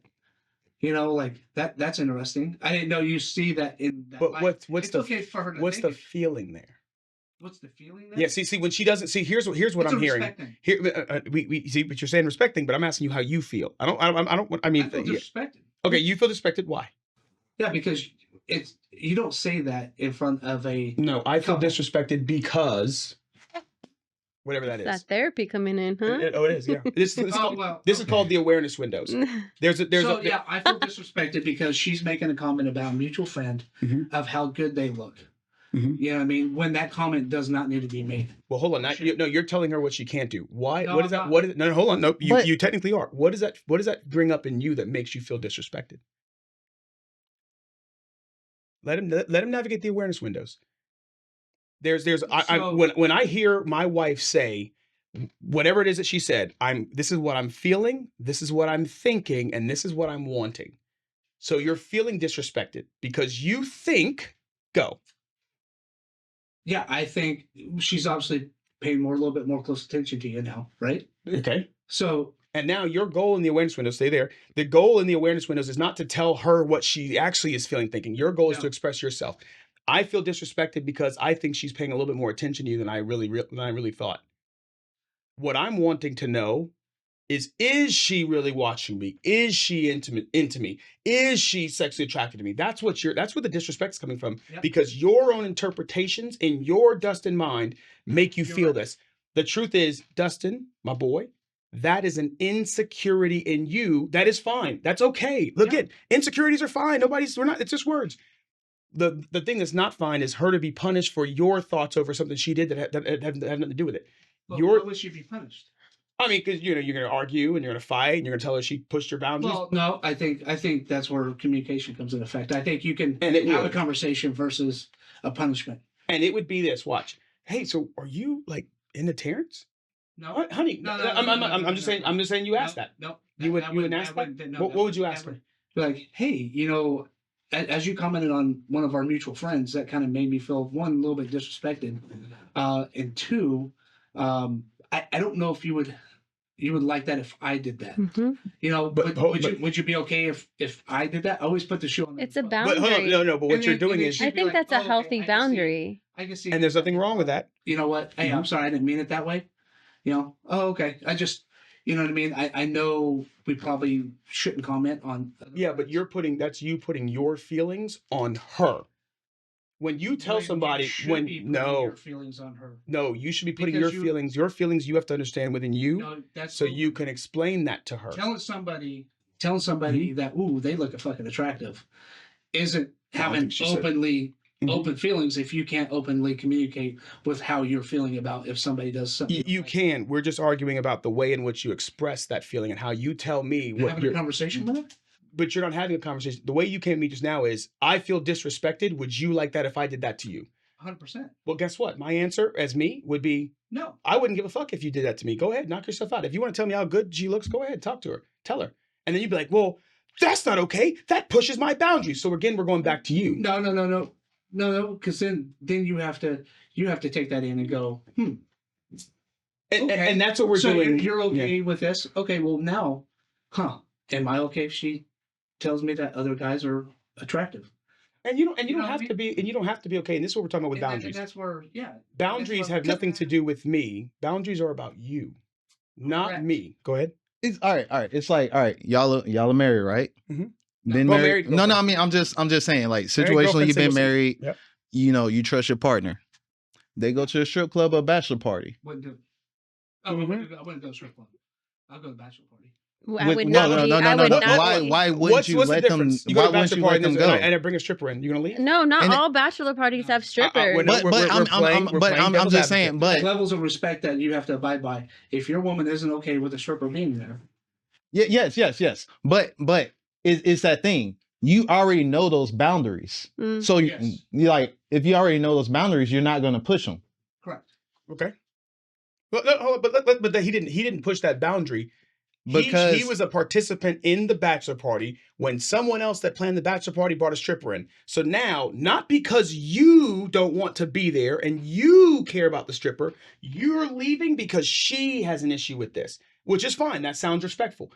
Like that's interesting. I didn't know you see that in that. But what's okay for her to what's the feeling there? What's the feeling there? Yeah, see when she doesn't see, here's what I'm hearing. Here we see, but you're saying respecting, but I'm asking you how you feel. I mean, I feel disrespected. Okay, you feel disrespected. Why? Yeah, because you don't say that in front of a. No, I feel disrespected because whatever that is. That therapy coming in, huh? It is, yeah. This is called the awareness windows. I feel disrespected because she's making a comment about a mutual friend of how good they look. Mm-hmm. You know what I mean? When that comment does not need to be made. Well, hold on. You're telling her what she can't do. Why? No, what is that? What is? No, hold on. No, you technically are. What does that bring up in you that makes you feel disrespected? Let him navigate the awareness windows. When I hear my wife say whatever it is that she said, this is what I'm feeling, this is what I'm thinking, and this is what I'm wanting. So you're feeling disrespected because you think go. Yeah, I think she's obviously paying a little bit more close attention to you now, right? Okay. So, and now your goal in the awareness windows, stay there. The goal in the awareness windows is not to tell her what she actually is feeling, thinking. Your goal is to express yourself. I feel disrespected because I think she's paying a little bit more attention to you than I really thought. What I'm wanting to know is she really watching me? Is she into me? Is she sexually attracted to me? That's where the disrespect's coming from. Yep. Because your own interpretations in your Dustin mind make you feel this. The truth is, Dustin, my boy, that is an insecurity in you. That is fine. That's okay. Look, insecurities are fine. It's just words. The thing that's not fine is her to be punished for your thoughts over something she did that had nothing to do with it. But why would she be punished? I mean, because you're going to argue and you're going to fight and you're going to tell her she pushed your boundaries. Well, no, I think that's where communication comes into effect. I think you can have a conversation versus a punishment. And it would be this. Watch. Hey, so are you like into Terrence? No, what, honey. No, I'm just saying. I'm just saying. You asked that. No, you wouldn't ask that. What would you ask her? Like, hey, as you commented on one of our mutual friends, that kind of made me feel, one, a little bit disrespected, and two, I don't know if you would like that if I did that. Mm-hmm. Would you be okay if I did that? I always put the shoe on. It's a boundary. But hold on, but what you're doing is I think that's a healthy boundary. I can see. And there's nothing wrong with that. You know what? Hey, I'm sorry, I didn't mean it that way. Oh, okay. I just, you know what I mean? I know we probably shouldn't comment on. Yeah, but you putting your feelings on her. When you tell somebody, your feelings on her. No, you should be putting your feelings you have to understand within you, so you can explain that to her. Telling somebody that, ooh, they look fucking attractive, isn't having open feelings if you can't openly communicate with how you're feeling about if somebody does something. You can. We're just arguing about the way in which you express that feeling and how you tell me what having a conversation with her. But you're not having a conversation. The way you came to me just now is, I feel disrespected. Would you like that if I did that to you? 100%. Well, guess what? My answer as me would be, no. I wouldn't give a fuck if you did that to me. Go ahead, knock yourself out. If you want to tell me how good she looks, go ahead, talk to her. Tell her. And then you'd be like, well, that's not okay. That pushes my boundaries. So again, we're going back to you. No, because then you have to take that in and go, And that's what we're doing. You're okay with this? Okay, well now, am I okay if she tells me that other guys are attractive? And you don't have to be, and you don't have to be okay. And this is what we're talking about with boundaries. And that's where, boundaries have nothing to do with me. Boundaries are about you, not me. Go ahead. It's all right. It's like, all right, y'all are married, right? Mm-hmm. Been married. No. I mean, I'm just saying, like, situationally, you've been married. Yep. You know, you trust your partner. They go to a strip club or a bachelor party. Wouldn't do. I wouldn't go to a strip club. I'll go to a bachelor party. I would not. No. Why wouldn't you let them? Why wouldn't you let them go? And I bring a stripper in. You gonna leave? No, not all bachelor parties have strippers. I'm just saying. But levels of respect that you have to abide by. If your woman isn't okay with a stripper being there. Yes. But it's that thing. You already know those boundaries. So you like, if you already know those boundaries, you're not going to push them. Correct. Okay. But he didn't push that boundary. Because he was a participant in the bachelor party when someone else that planned the bachelor party brought a stripper in. So now, not because you don't want to be there and you care about the stripper, you're leaving because she has an issue with this, which is fine. That sounds respectful.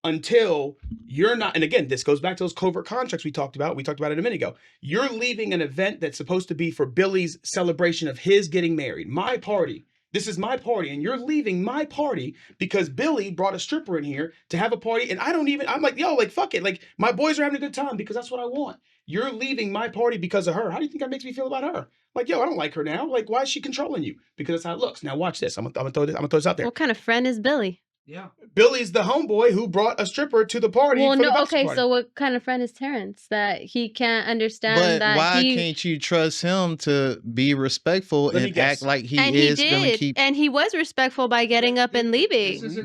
Until you're not, and again, this goes back to those covert contracts we talked about. We talked about it a minute ago. You're leaving an event that's supposed to be for Billy's celebration of his getting married, my party. This is my party, and you're leaving my party because Billy brought a stripper in here to have a party, and I'm like, yo, like, fuck it. Like, my boys are having a good time because that's what I want. You're leaving my party because of her. How do you think that makes me feel about her? Like, yo, I don't like her now. Like, why is she controlling you? Because that's how it looks. Now watch this. I'm gonna throw this out there. What kind of friend is Billy? Yeah. Billy's the homeboy who brought a stripper to the party. Well, no, okay, party. So what kind of friend is Terrence that he can't understand that why can't you trust him to be respectful and act like he is going to keep... And he was respectful by getting up and leaving. This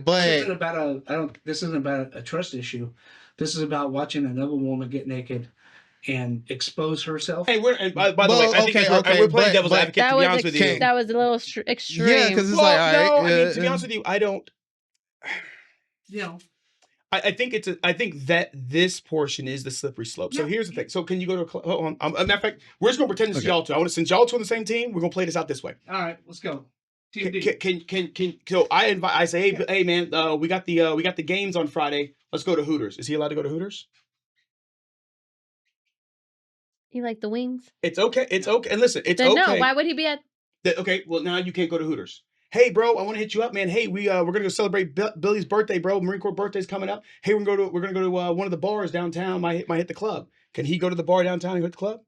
isn't about a trust issue. This is about watching another woman get naked and expose herself. Hey, by the way, I think we're playing devil's advocate, to be honest with you. That was a little extreme. Yeah, because it's like, all right. I mean, to be honest with you, I don't... I think that this portion is the slippery slope. So here's the thing. So can you go to a club? Hold on. Matter of fact, we're just going to pretend this is y'all two. I want to send y'all two on the same team. We're going to play this out this way. All right, let's go. So I say, hey man, we got the games on Friday. Let's go to Hooters. Is he allowed to go to Hooters? You like the wings? It's okay. It's okay. And listen, it's then okay. No, why would he be at? Okay, well now you can't go to Hooters. Hey, bro, I want to hit you up, man. Hey, we're gonna go celebrate Billy's birthday, bro. Marine Corps birthday's coming up. Hey, we're gonna go to one of the bars downtown. Might hit the club. Can he go to the bar downtown and hit the club?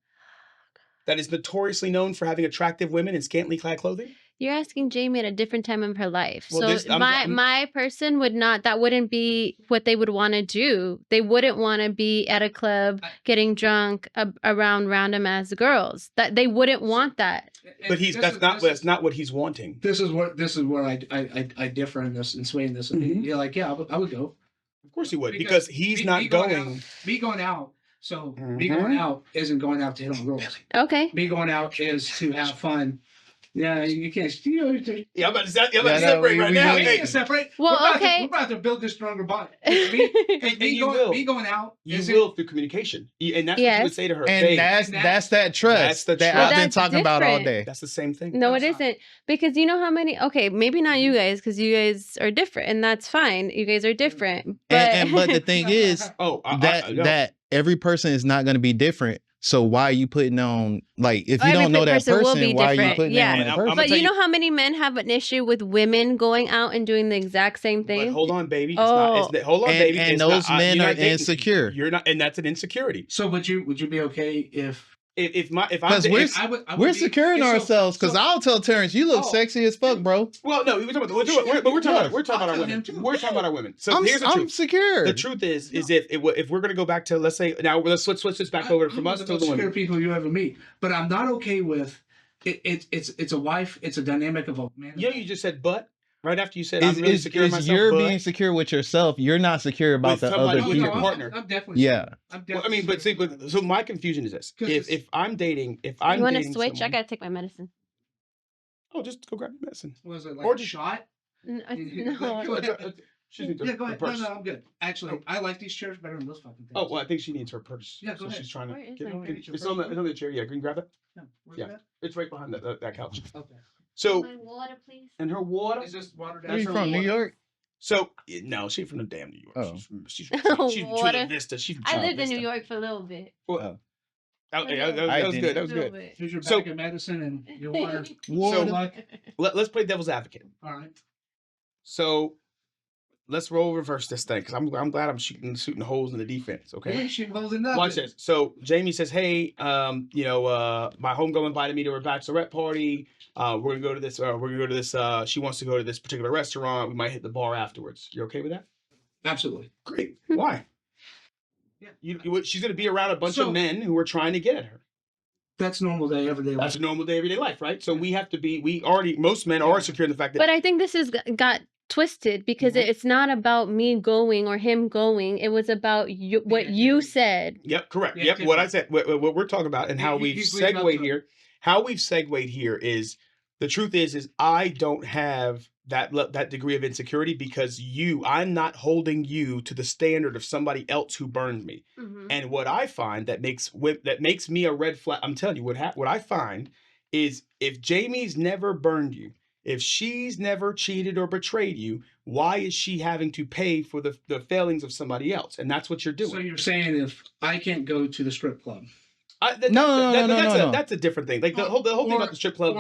That is notoriously known for having attractive women in scantily clad clothing. You're asking Jamie at a different time in her life. Well, so my person would not. That wouldn't be what they would want to do. They wouldn't want to be at a club getting drunk around random ass girls. That they wouldn't want that. But that's not what he's wanting. This is where I differ in this and sway in this. Mm-hmm. You're like, yeah, I would go. Of course he would, because he's not going. Me going out. So me going out isn't going out to hit on girls. Okay. Me going out is to have fun. Yeah, you can't. Yeah, I'm about to separate right now. Hey, separate. Well, we're about to build this stronger bond. Me going out. You will through communication, and that's what you would say to her. And that's that trust that I've been talking about all day. That's the same thing. No, it isn't, because you know how many. Okay, maybe not you guys, because you guys are different, and that's fine. You guys are different, but but the thing is, that every person is not going to be different. So why are you putting on, like, if you don't know that person, why are you putting on that person? But you know how many men have an issue with women going out and doing the exact same thing? But hold on, baby. Hold on, baby. And those men are insecure. You're not, and that's an insecurity. So would you be okay if we're securing ourselves, because I'll tell Terrence, you look sexy as fuck, bro. Well, no, we're talking about our women. We're talking about our women. So here's the truth. I'm secure. The truth is if we're gonna go back to, let's say, now let's switch this back over from us to the women. People you ever meet, but I'm not okay with it. It's a wife. It's a dynamic of a man. You just said but. Right after you said, I'm really secure in myself, you're being secure with yourself. You're not secure about the other people. Your partner. I'm definitely. Yeah. So my confusion is this: if I'm dating, you want to switch? I gotta take my medicine. Oh, just go grab your medicine. Was it like a shot? No. Yeah, go ahead. No, I'm good. Actually, I like these chairs better than those fucking things. Oh, well, I think she needs her purse. Yeah, go ahead. She's trying to get it. It's on the chair. Yeah, can you grab it? Where's Yeah, that? it's right behind that couch. Okay. So, My water, please. and her water. Is this water Are you down? from New York? So no, she's from the damn New York. Oh. She's from Chula Water. Vista. She's from I Chula lived in Vista. New York for a little bit. Well, Oh. that was good. That was good. Here's your So- bag of medicine and your water. So- luck. Let's play devil's advocate. All right. So let's roll reverse this thing because I'm glad I'm shooting holes in the defense. You Okay. ain't shooting holes in nothing. Watch this. So Jamie says, "Hey, my homegirl invited me to her bachelorette party. We're gonna go to this. She wants to go to this particular restaurant. We might hit the bar afterwards. You okay with that? Absolutely. Great. Why? Yeah. She's gonna be around a bunch So- of men who are trying to get at her. That's normal day, everyday life. That's a normal day, everyday life, right? So we have to be. Most men are secure in the fact that. But I think this has got twisted because it's not about me going or him going. It was about what you said. Yep, correct. Yeah, Yep, what I said, what we're talking about, and how we've he's leading up segued to it. here. How we've segued here is the truth is I don't have that degree of insecurity because I'm not holding you to the standard of somebody else who burned me. Mm-hmm. And what I find that makes me a red flag. I'm telling you what I find is if Jamie's never burned you, if she's never cheated or betrayed you, why is she having to pay for the failings of somebody else? And that's what you're doing. So you're saying if I can't go to the strip club, No. That's a different thing. Like the whole thing about the strip club.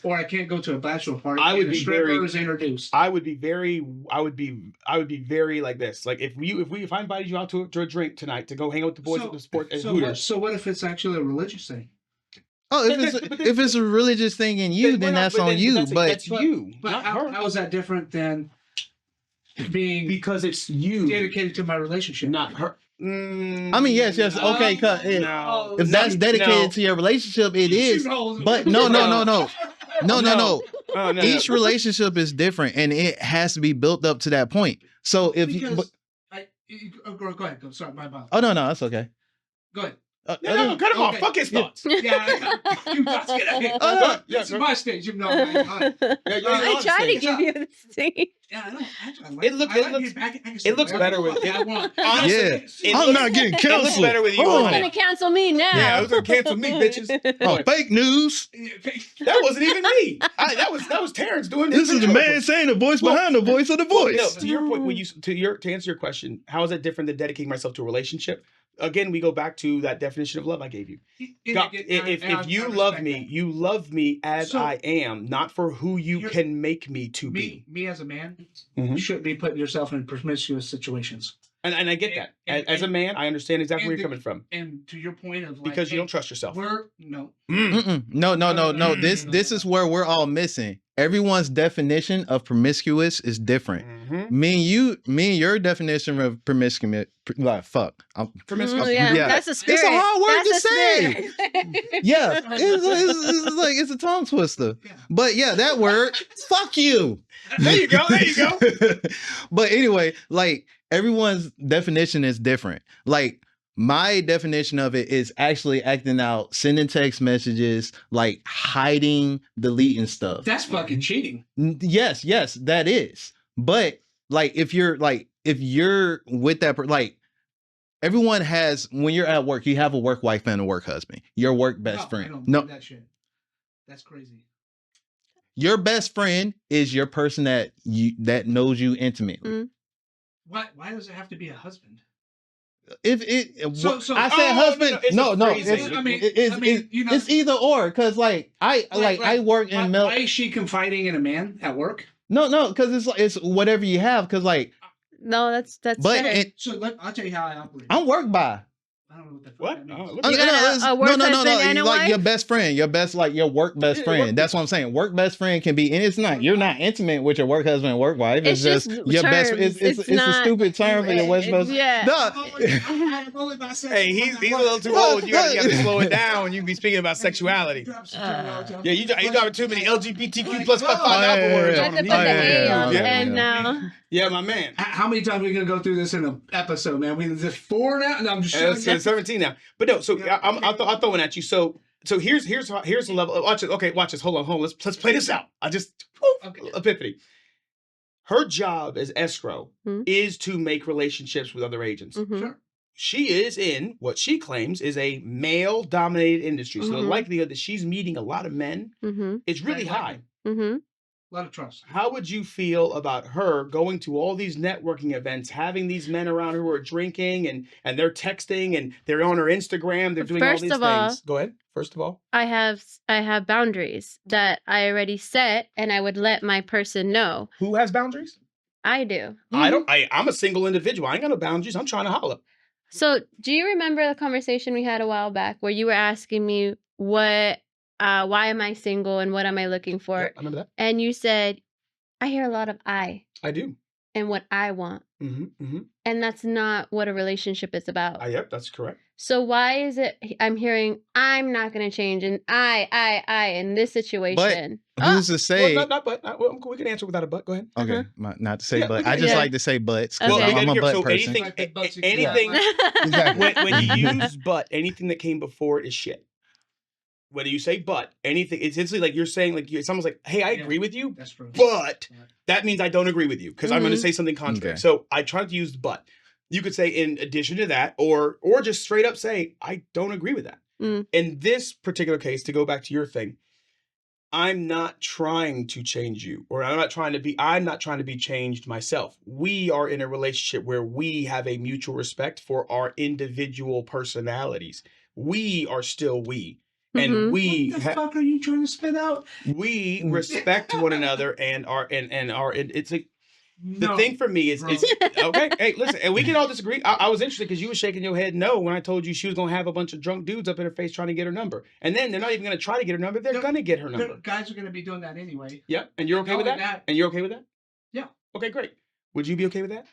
or I can't go to a bachelor party, I would and a be stripper very- is introduced. I would be very like this. Like if I invited you out to a drink tonight to go hang out with the boys at the sport at Hooters. So what if it's actually a religious thing? Oh, if it's a religious thing in you, then that's on you. That's you, But not her. how is that different than being Because it's you, dedicated to my relationship? not her. I mean, yes, okay. No. If that's dedicated to your relationship, it is. But no. Oh, no, Each relationship is different, and it has to be built up to that point. So if Because go ahead. Go. Sorry, my bad. oh no, that's okay. Go ahead. cut him off. Fuck his thoughts. Yeah, you got to get ahead. Oh, no. This is my stage. You know, man. I tried to give you the stage. Yeah, I know. It looks better with it. Yeah, I'm not getting It looks canceled. better with you Oh. on Gonna it. cancel me now. Yeah, it was gonna cancel me, bitches. Oh, fake news. That wasn't even me. That was Terrence doing This is the man saying the voice behind the voice of the voice. No, to your point, to answer your question, how is that different than dedicating myself to a relationship? Again, we go back to that definition of love I gave you. If you love me, you love me as I am, not for who you can make me to be. Me as a man, Mhm. you shouldn't be putting yourself in promiscuous situations. And I get that. As a man, I understand exactly where you're coming from. And to your point of like, Because you don't trust yourself. No. No. This is where we're all missing. Everyone's definition of promiscuous is different. Mm-hmm. Me and your definition of promiscuous, like fuck. Promiscuous. Yeah, that's a spirit. It's a hard word That's to say. spirit. Yeah, it's like it's a tongue twister. Yeah. But yeah, that word, fuck you. There you go. There you go. But anyway, like everyone's definition is different. Like my definition of it is actually acting out, sending text messages, like hiding, deleting stuff. That's fucking cheating. Yes, that is. But like if you're with that like everyone has, when you're at work, you have a work wife and a work husband. Your work best I friend. don't No, do that shit. That's crazy. your best friend is your person that knows you intimately. Mm. Why does it have to be a husband? If it, So- I said husband, no, it's you know, it's either or. Cause like I work in why is she confiding in a man at work? No, because it's whatever you have. Cause like, No, that's but fair. I'll tell you how I operate. I'm work by. I don't know what the fuck What? that means. Oh, You got a work husband and a like wife? your best friend, your work best friend. That's what I'm saying. Work best friend can be, and it's not. You're not intimate with your work husband and work wife. It's just your best. terms. It's a not- stupid term for your West best. Yeah. Hey, he's a little too old. You have to slow it down when you be speaking about sexuality. Yeah, you dropping too many LGBTQ plus 5 alpha words You on have to him. put the A yeah, on yeah, the end yeah. now. Yeah, my man. How many times are we gonna go through this in an episode, man? Is it 4 now? No, I'm just It's showing 17 now. But no, so I'll throw one at you. So here's the level. Watch this. Okay, watch this. Hold on. Let's play this out. Okay. Epiphany. Her job as escrow Hmm. is to make relationships with other agents. Mhm. Sure. She is in what she claims is a male-dominated industry. So the Mhm. likelihood that she's meeting a lot of men Mhm. is really Like high. him. Mm-hmm. A lot of trust. How would you feel about her going to all these networking events, having these men around who are drinking and they're texting and they're on her Instagram, they're doing all these things? Go ahead. First of all, I have boundaries that I already set, and I would let my person know. Who has boundaries? I do. I'm a single individual. I ain't got no boundaries. I'm trying to holler. So, do you remember the conversation we had a while back where you were asking me why am I single and what am I looking for? Yep, I remember that. And you said, I hear a lot of I do. and what I want. And that's not what a relationship is about. Yep, that's correct. So why is it I'm hearing I'm not going to change and I in this situation? But who's to say? Well, not but. Well, we can answer without a but. Go ahead. Okay, not to say but. I just like to say buts. Okay. Well, I'm a butt person. Anything Exactly. when you use but, anything that came before it is shit. Whether you say but, anything, it's instantly like you're saying, like, it's almost like, hey, I agree with you, That's true. but that means I don't agree with you because I'm going to say something contrary. Okay. So I try to use the but. You could say in addition to that, or just straight up say, I don't agree with that. In this particular case, to go back to your thing, I'm not trying to change you, or I'm not trying to be changed myself. We are in a relationship where we have a mutual respect for our individual personalities. We are still we. And we what the fuck are you trying to spit out? We respect one another and it's like the No, thing for me is okay. Hey, listen, and we can all disagree. I was interested because you were shaking your head no when I told you she was gonna have a bunch of drunk dudes up in her face trying to get her number, and then they're not even gonna try to get her number. They're gonna get her number. Guys are gonna be doing that anyway. Yeah, and you're okay with that? And you're okay with that? Yeah. Okay, great. Would you be okay with that?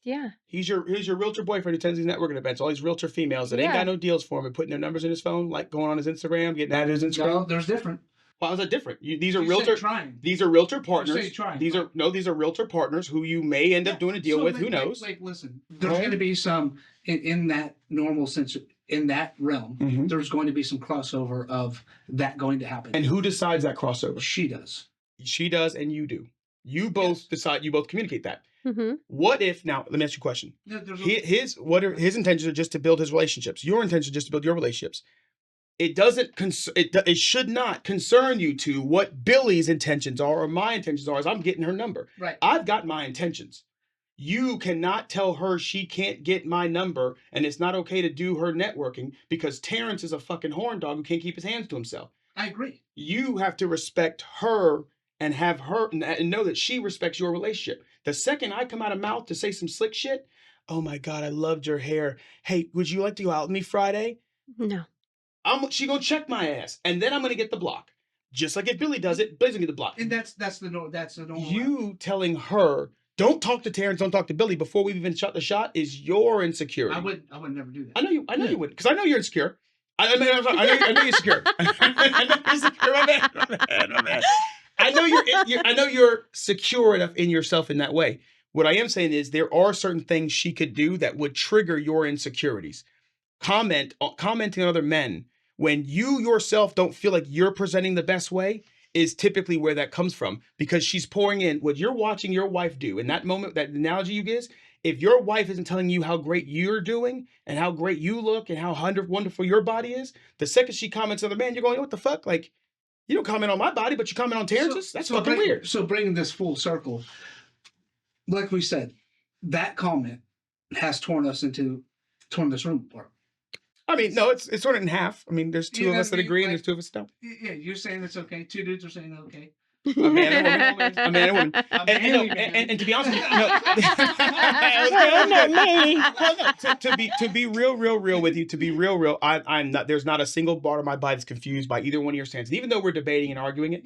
Yeah. He's your realtor boyfriend who attends these networking events. All these realtor females that ain't got no deals for him and putting their numbers in his phone, like going on his Instagram, getting at his Instagram. No, there's different. Why is that different? These are You realtor. said trying. These are realtor partners. You say trying. These are realtor partners who you may end up doing a deal with. Who knows? Like, listen, there's going to be some in that normal sense, in that realm. There's going to be some crossover of that going to happen. And who decides that crossover? She does. She does, and you do. You both decide. You both communicate that. What if now? Let me ask you a question. His intentions are just to build his relationships. Your intention is just to build your relationships. It should not concern you to what Billy's intentions are or my intentions are as I'm getting her number. Right. I've got my intentions. You cannot tell her she can't get my number and it's not okay to do her networking because Terrence is a fucking horn dog who can't keep his hands to himself. I agree. You have to respect her and have her and know that she respects your relationship. The second I come out of mouth to say some slick shit, oh my God, I loved your hair. Hey, would you like to go out with me Friday? No. She gonna check my ass, and then I'm gonna get the block. Just like if Billy does it, Billy's gonna get the block. And that's the normal. You telling her, don't talk to Terrence, don't talk to Billy before we've even shot the shot is your insecurity. I would never do that. I know you would, because I know you're insecure. I know you're insecure. I know you're insecure. My man. I know you're secure enough in yourself in that way. What I am saying is there are certain things she could do that would trigger your insecurities. Commenting on other men when you yourself don't feel like you're presenting the best way is typically where that comes from, because she's pouring in what you're watching your wife do. In that moment, that analogy you give, if your wife isn't telling you how great you're doing and how great you look and how wonderful your body is, the second she comments on the man, you're going, what the fuck? Like, you don't comment on my body, but you comment on Terrence's? That's fucking weird. So bringing this full circle, like we said, that comment has torn this room apart. I mean, no, it's torn it in half. I mean, there's two of us that agree and there's two of us that don't. Yeah, you're saying it's okay. Two dudes are saying okay. A man and a woman. And to be honest with you, to be real with you, to be real, I'm not. There's not a single part of my body that's confused by either one of your stands. Even though we're debating and arguing it,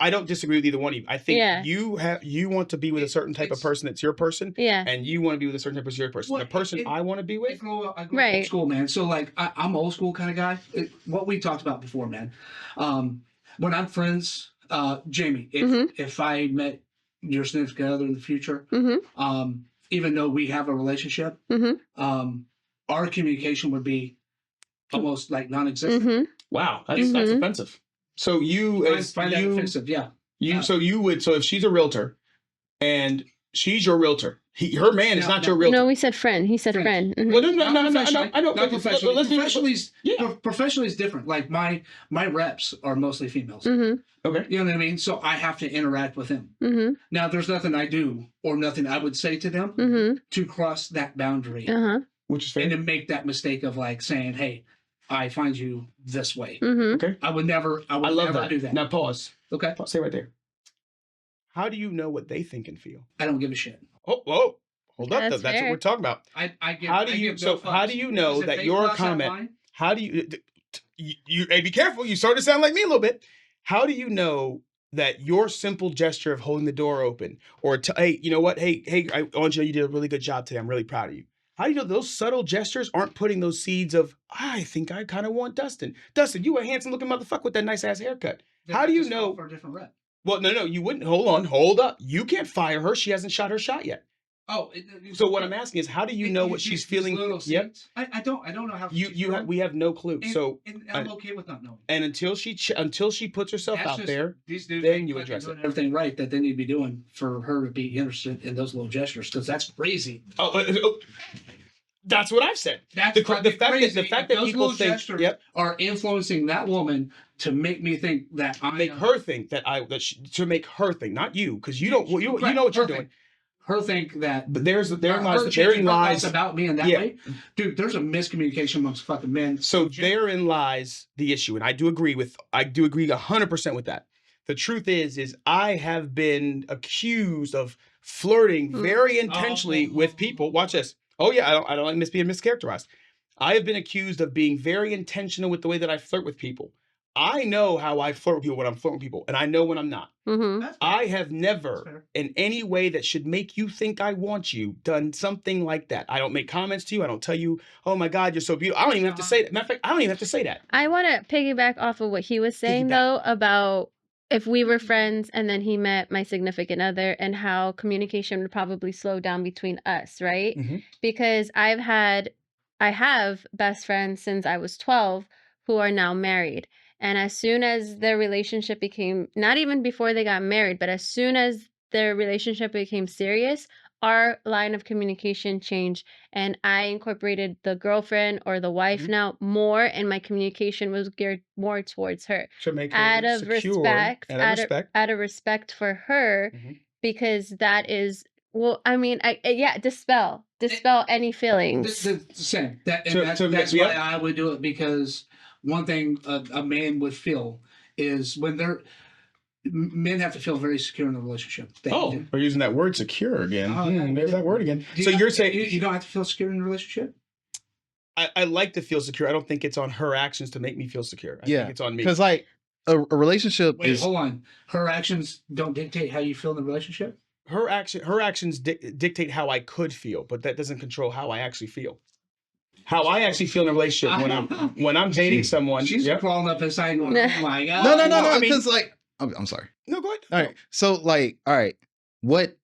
I don't disagree with either one of you. I think you want to be with a certain type of person that's your person, and you want to be with a certain type of person your person. The person I want to be with, I grew up old school, man. So like I'm old school kind of guy. What we talked about before, man. When I'm friends. Jamie, if I met your significant other in the future, even though we have a relationship, our communication would be almost like non-existent. Wow, that's offensive. So you find that offensive, yeah. So if she's a realtor and she's your realtor Her man is not your realtor. No, we said friend. He said friend. Well, no, I know. Not professionally. Yeah. Professionally is different. Like my reps are mostly females. Okay. You know what I mean? So I have to interact with them. Now, there's nothing I do or nothing I would say to them to cross that boundary. Which is fair. And to make that mistake of like saying, hey, I find you this way. Okay. I would never do that. Now pause. Okay. Stay right there. How do you know what they think and feel? I don't give a shit. Oh, whoa. Hold up. That's what fair. we're talking about. How do you know that your comment, how do you, hey, be careful. You start to sound like me a little bit. How do you know that your simple gesture of holding the door open or, hey, you know what? Hey, I want you to know you did a really good job today. I'm really proud of you. How do you know those subtle gestures aren't putting those seeds of, I think I kind of want Dustin. Dustin, you a handsome looking motherfucker with that nice ass haircut. How do you know? For a different rep. Well, no, you wouldn't. Hold up. You can't fire her. She hasn't shot her shot yet. Oh, so what I'm asking is, how do you know what she's feeling? Yep. I don't know how. We have no clue. And I'm okay with not knowing. And until she puts herself out there, then you address it. Everything right that they need to be doing for her to be interested in those little gestures, because that's crazy. That's what I've said. That's the fact that people think are influencing that woman to make me think that to make her think, not you, because you know what you're doing. Her think that, but therein lies about me in that way, dude. There's a miscommunication amongst fucking men. So therein lies the issue, and I do agree 100% with that. The truth is I have been accused of flirting very intentionally with people. Watch this. Oh yeah, I don't like being mischaracterized. I have been accused of being very intentional with the way that I flirt with people. I know how I flirt with people when I'm flirting with people, and I know when I'm not. I have never, in any way that should make you think I want you, done something like that. I don't make comments to you. I don't tell you, oh my God, you're so beautiful. I don't even have to say that. Matter of fact, I don't even have to say that. I want to piggyback off of what he was saying, though, about if we were friends and then he met my significant other and how communication would probably slow down between us, right? Because I have best friends since I was 12 who are now married. And as soon as their relationship became, not even before they got married, but as soon as their relationship became serious, our line of communication changed. And I incorporated the girlfriend or the wife now more, and my communication was geared more towards her. To make her out of respect for her, because that is, well, I mean, dispel any feelings. The same. That's why I would do it, because one thing a man would feel is when men have to feel very secure in the relationship. We're using that word secure again. There's that word again. So you're saying you don't have to feel secure in a relationship? I like to feel secure. I don't think it's on her actions to make me feel secure. I think it's on me. Because like a relationship is. Hold on. Her actions don't dictate how you feel in the relationship? Her actions dictate how I could feel, but that doesn't control how I actually feel. How I actually feel in a relationship when I'm dating someone. She's crawling up inside going, oh my God. No. Because I'm sorry. No, go ahead. All right. So what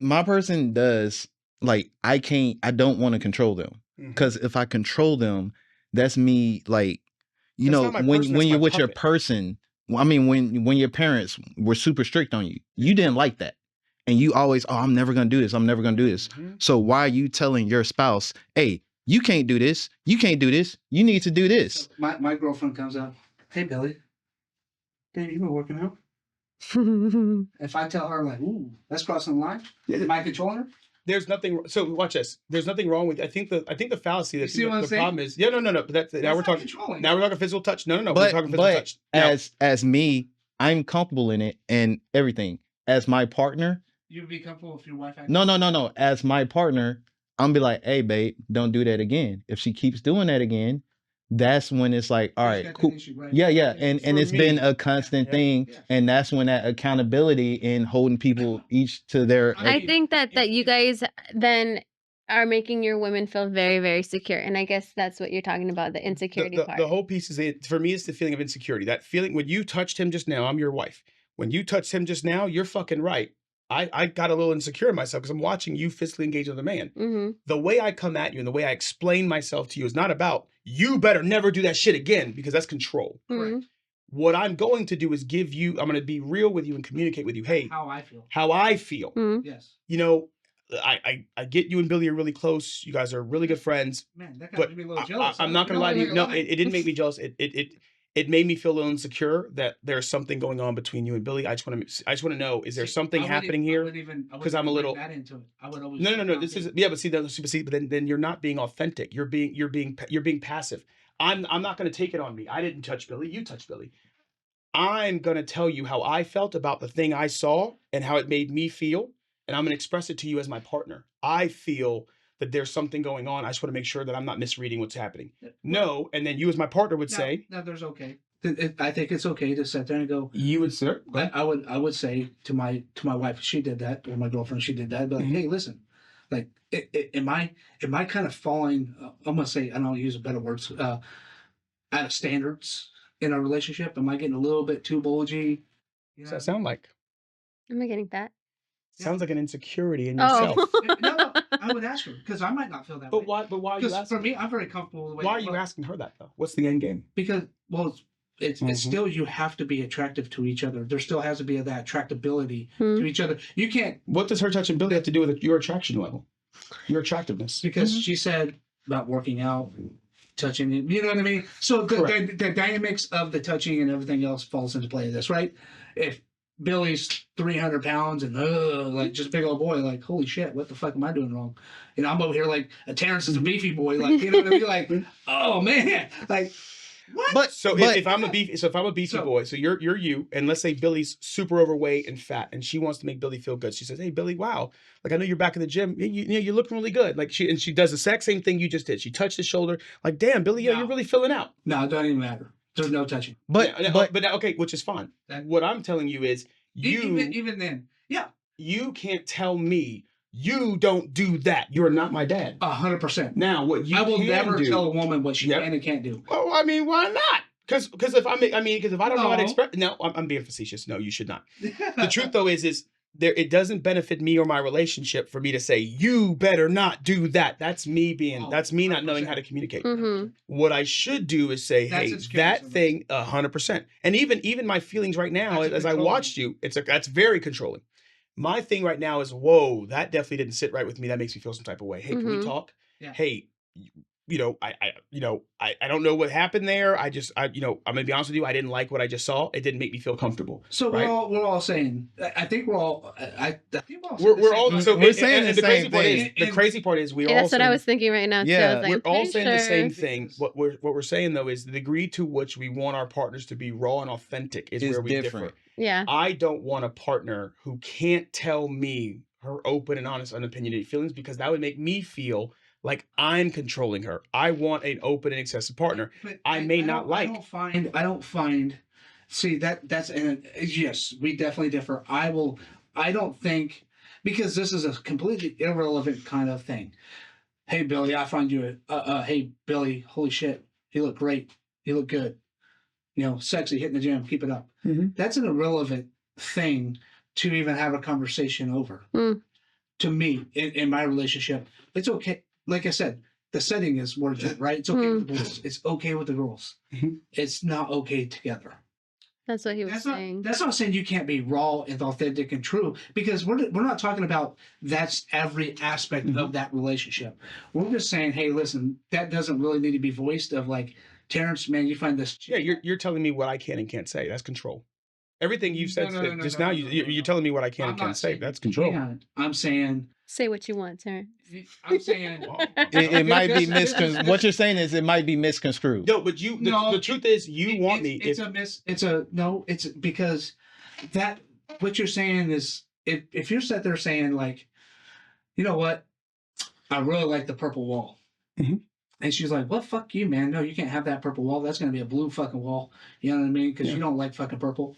my person does, I don't want to control them. Because if I control them, that's me, when you're with your person, I mean, when your parents were super strict on you, you didn't like that. And you always, I'm never going to do this. I'm never going to do this. So why are you telling your spouse, hey, you can't do this. You can't do this. You need to do this. My girlfriend comes out. Hey, Billy. Dave, you been working out? If I tell her ooh, that's crossing the line, am I controlling her? There's nothing. So watch this. There's nothing wrong with. I think the fallacy that the problem is. Yeah, no. But that's now we're talking. Controlling. Now we're talking physical touch. No. But, we're talking physical touch. As me, I'm comfortable in it and everything. As my partner, you'd be comfortable if your wife. No. As my partner, I'm be like, hey, babe, don't do that again. If she keeps doing that again, that's when it's like, all right, cool. Issue, right? Yeah. And it's been a constant thing. Yeah. And that's when that accountability and holding people each to their. I think that you guys then are making your women feel very, very secure. And I guess that's what you're talking about, the insecurity part. The whole piece is, for me, it's the feeling of insecurity. That feeling when you touched him just now, I'm your wife. When you touched him just now, you're fucking right. I got a little insecure in myself because I'm watching you physically engage with a man. The way I come at you and the way I explain myself to you is not about, you better never do that shit again, because that's control. What I'm going to do is I'm going to be real with you and communicate with you. Hey, how I feel. Yes. I get you and Billy are really close. You guys are really good friends. Man, that But got me a little jealous. I'm not gonna lie to you. No, it didn't make me jealous. It made me feel a little insecure that there's something going on between you and Billy. I just want to know, is there something happening here? Because I'm a little that into it. I would always no. This is but then you're not being authentic. You're being passive. I'm not going to take it on me. I didn't touch Billy. You touched Billy. I'm going to tell you how I felt about the thing I saw and how it made me feel. And I'm going to express it to you as my partner. I feel that there's something going on. I just want to make sure that I'm not misreading what's happening. No. And then you as my partner would say. No, there's okay. I think it's okay to sit there and go. You would, sir? I would say to my wife, if she did that, or my girlfriend, she did that, but like, hey, listen, like, am I kind of falling, I'm going to say, I don't use better words, out of standards in our relationship? Am I getting a little bit too bulgy? What does that sound like? Am I getting that? Sounds like an insecurity in yourself. No, I would ask her, because I might not feel that way. But why are you asking? For me, I'm very comfortable with the way. Why are you asking her that, though? What's the end game? Because, well, it's still, you have to be attractive to each other. There still has to be that attractability to each other. You can't. What does her touching Billy have to do with your attraction level? Your attractiveness? Because she said about working out, touching it. You know what I mean? So the dynamics of the touching and everything else falls into play of this, right? If Billy's 300 pounds and like just a big old boy, like, holy shit, what the fuck am I doing wrong? You know, I'm over here like Terrence is a beefy boy, like, you know what I mean? Like, oh man, like. What? But if I'm a beefy boy, so you're you, and let's say Billy's super overweight and fat, and she wants to make Billy feel good. She says, "Hey Billy, wow, like I know you're back in the gym. You're looking really good." Like she does the exact same thing you just did. She touched his shoulder, like, "Damn, Billy, you're really filling out." No, it doesn't even matter. There's no touching. But okay, which is fine. What I'm telling you is even then, yeah, you can't tell me. You don't do that. You're not my dad. 100%. Now, what you I will never tell a woman what she can and can't do. Well, I mean, why not? Because if I don't know how to express. No, I'm being facetious. No, you should not. The truth though is there. It doesn't benefit me or my relationship for me to say you better not do that. That's me being. That's me not knowing how to communicate. What I should do is say, hey, that thing, 100%. And even my feelings right now, as I watched you, that's very controlling. My thing right now is, whoa, that definitely didn't sit right with me. That makes me feel some type of way. Hey, can we talk? Yeah. Hey, I don't know what happened there. I'm gonna be honest with you. I didn't like what I just saw. It didn't make me feel comfortable. So right? we're all saying. I think we're all. We're saying the same thing. The crazy part is we all. That's what I was thinking right now. Yeah, too. we're all saying the same thing. What we're saying though is the degree to which we want our partners to be raw and authentic is where we differ. Yeah. I don't want a partner who can't tell me her open and honest, unopinionated feelings, because that would make me feel like I'm controlling her. I want an open and accessible partner. But I don't find. See, yes, we definitely differ. I don't think, because this is a completely irrelevant kind of thing. Hey Billy, I find you hey Billy, holy shit, you look great. You look good. You know, sexy, hitting the gym, keep it up. That's an irrelevant thing to even have a conversation over. To me, in my relationship, it's okay. Like I said, the setting is where it's at, right? It's okay with the boys. It's okay with the girls. It's not okay together. That's what he was saying. That's not saying you can't be raw and authentic and true, because we're not talking about that's every aspect of that relationship. We're just saying, hey, listen, that doesn't really need to be voiced of like, Terrence, man, you find this. Yeah, you're telling me what I can and can't say. That's control. Everything you've said just now, you're telling me what I can and can't say. That's control. I'm saying. Say what you want, Terrence. I'm saying. It might be misconstrued. What you're saying is it might be misconstrued. No, but the truth is you want me. It's because that what you're saying is if you're sitting there saying like, you know what, I really like the purple wall. And she's like, well, fuck you, man. No, you can't have that purple wall. That's going to be a blue fucking wall. You know what I mean? Because you don't like fucking purple.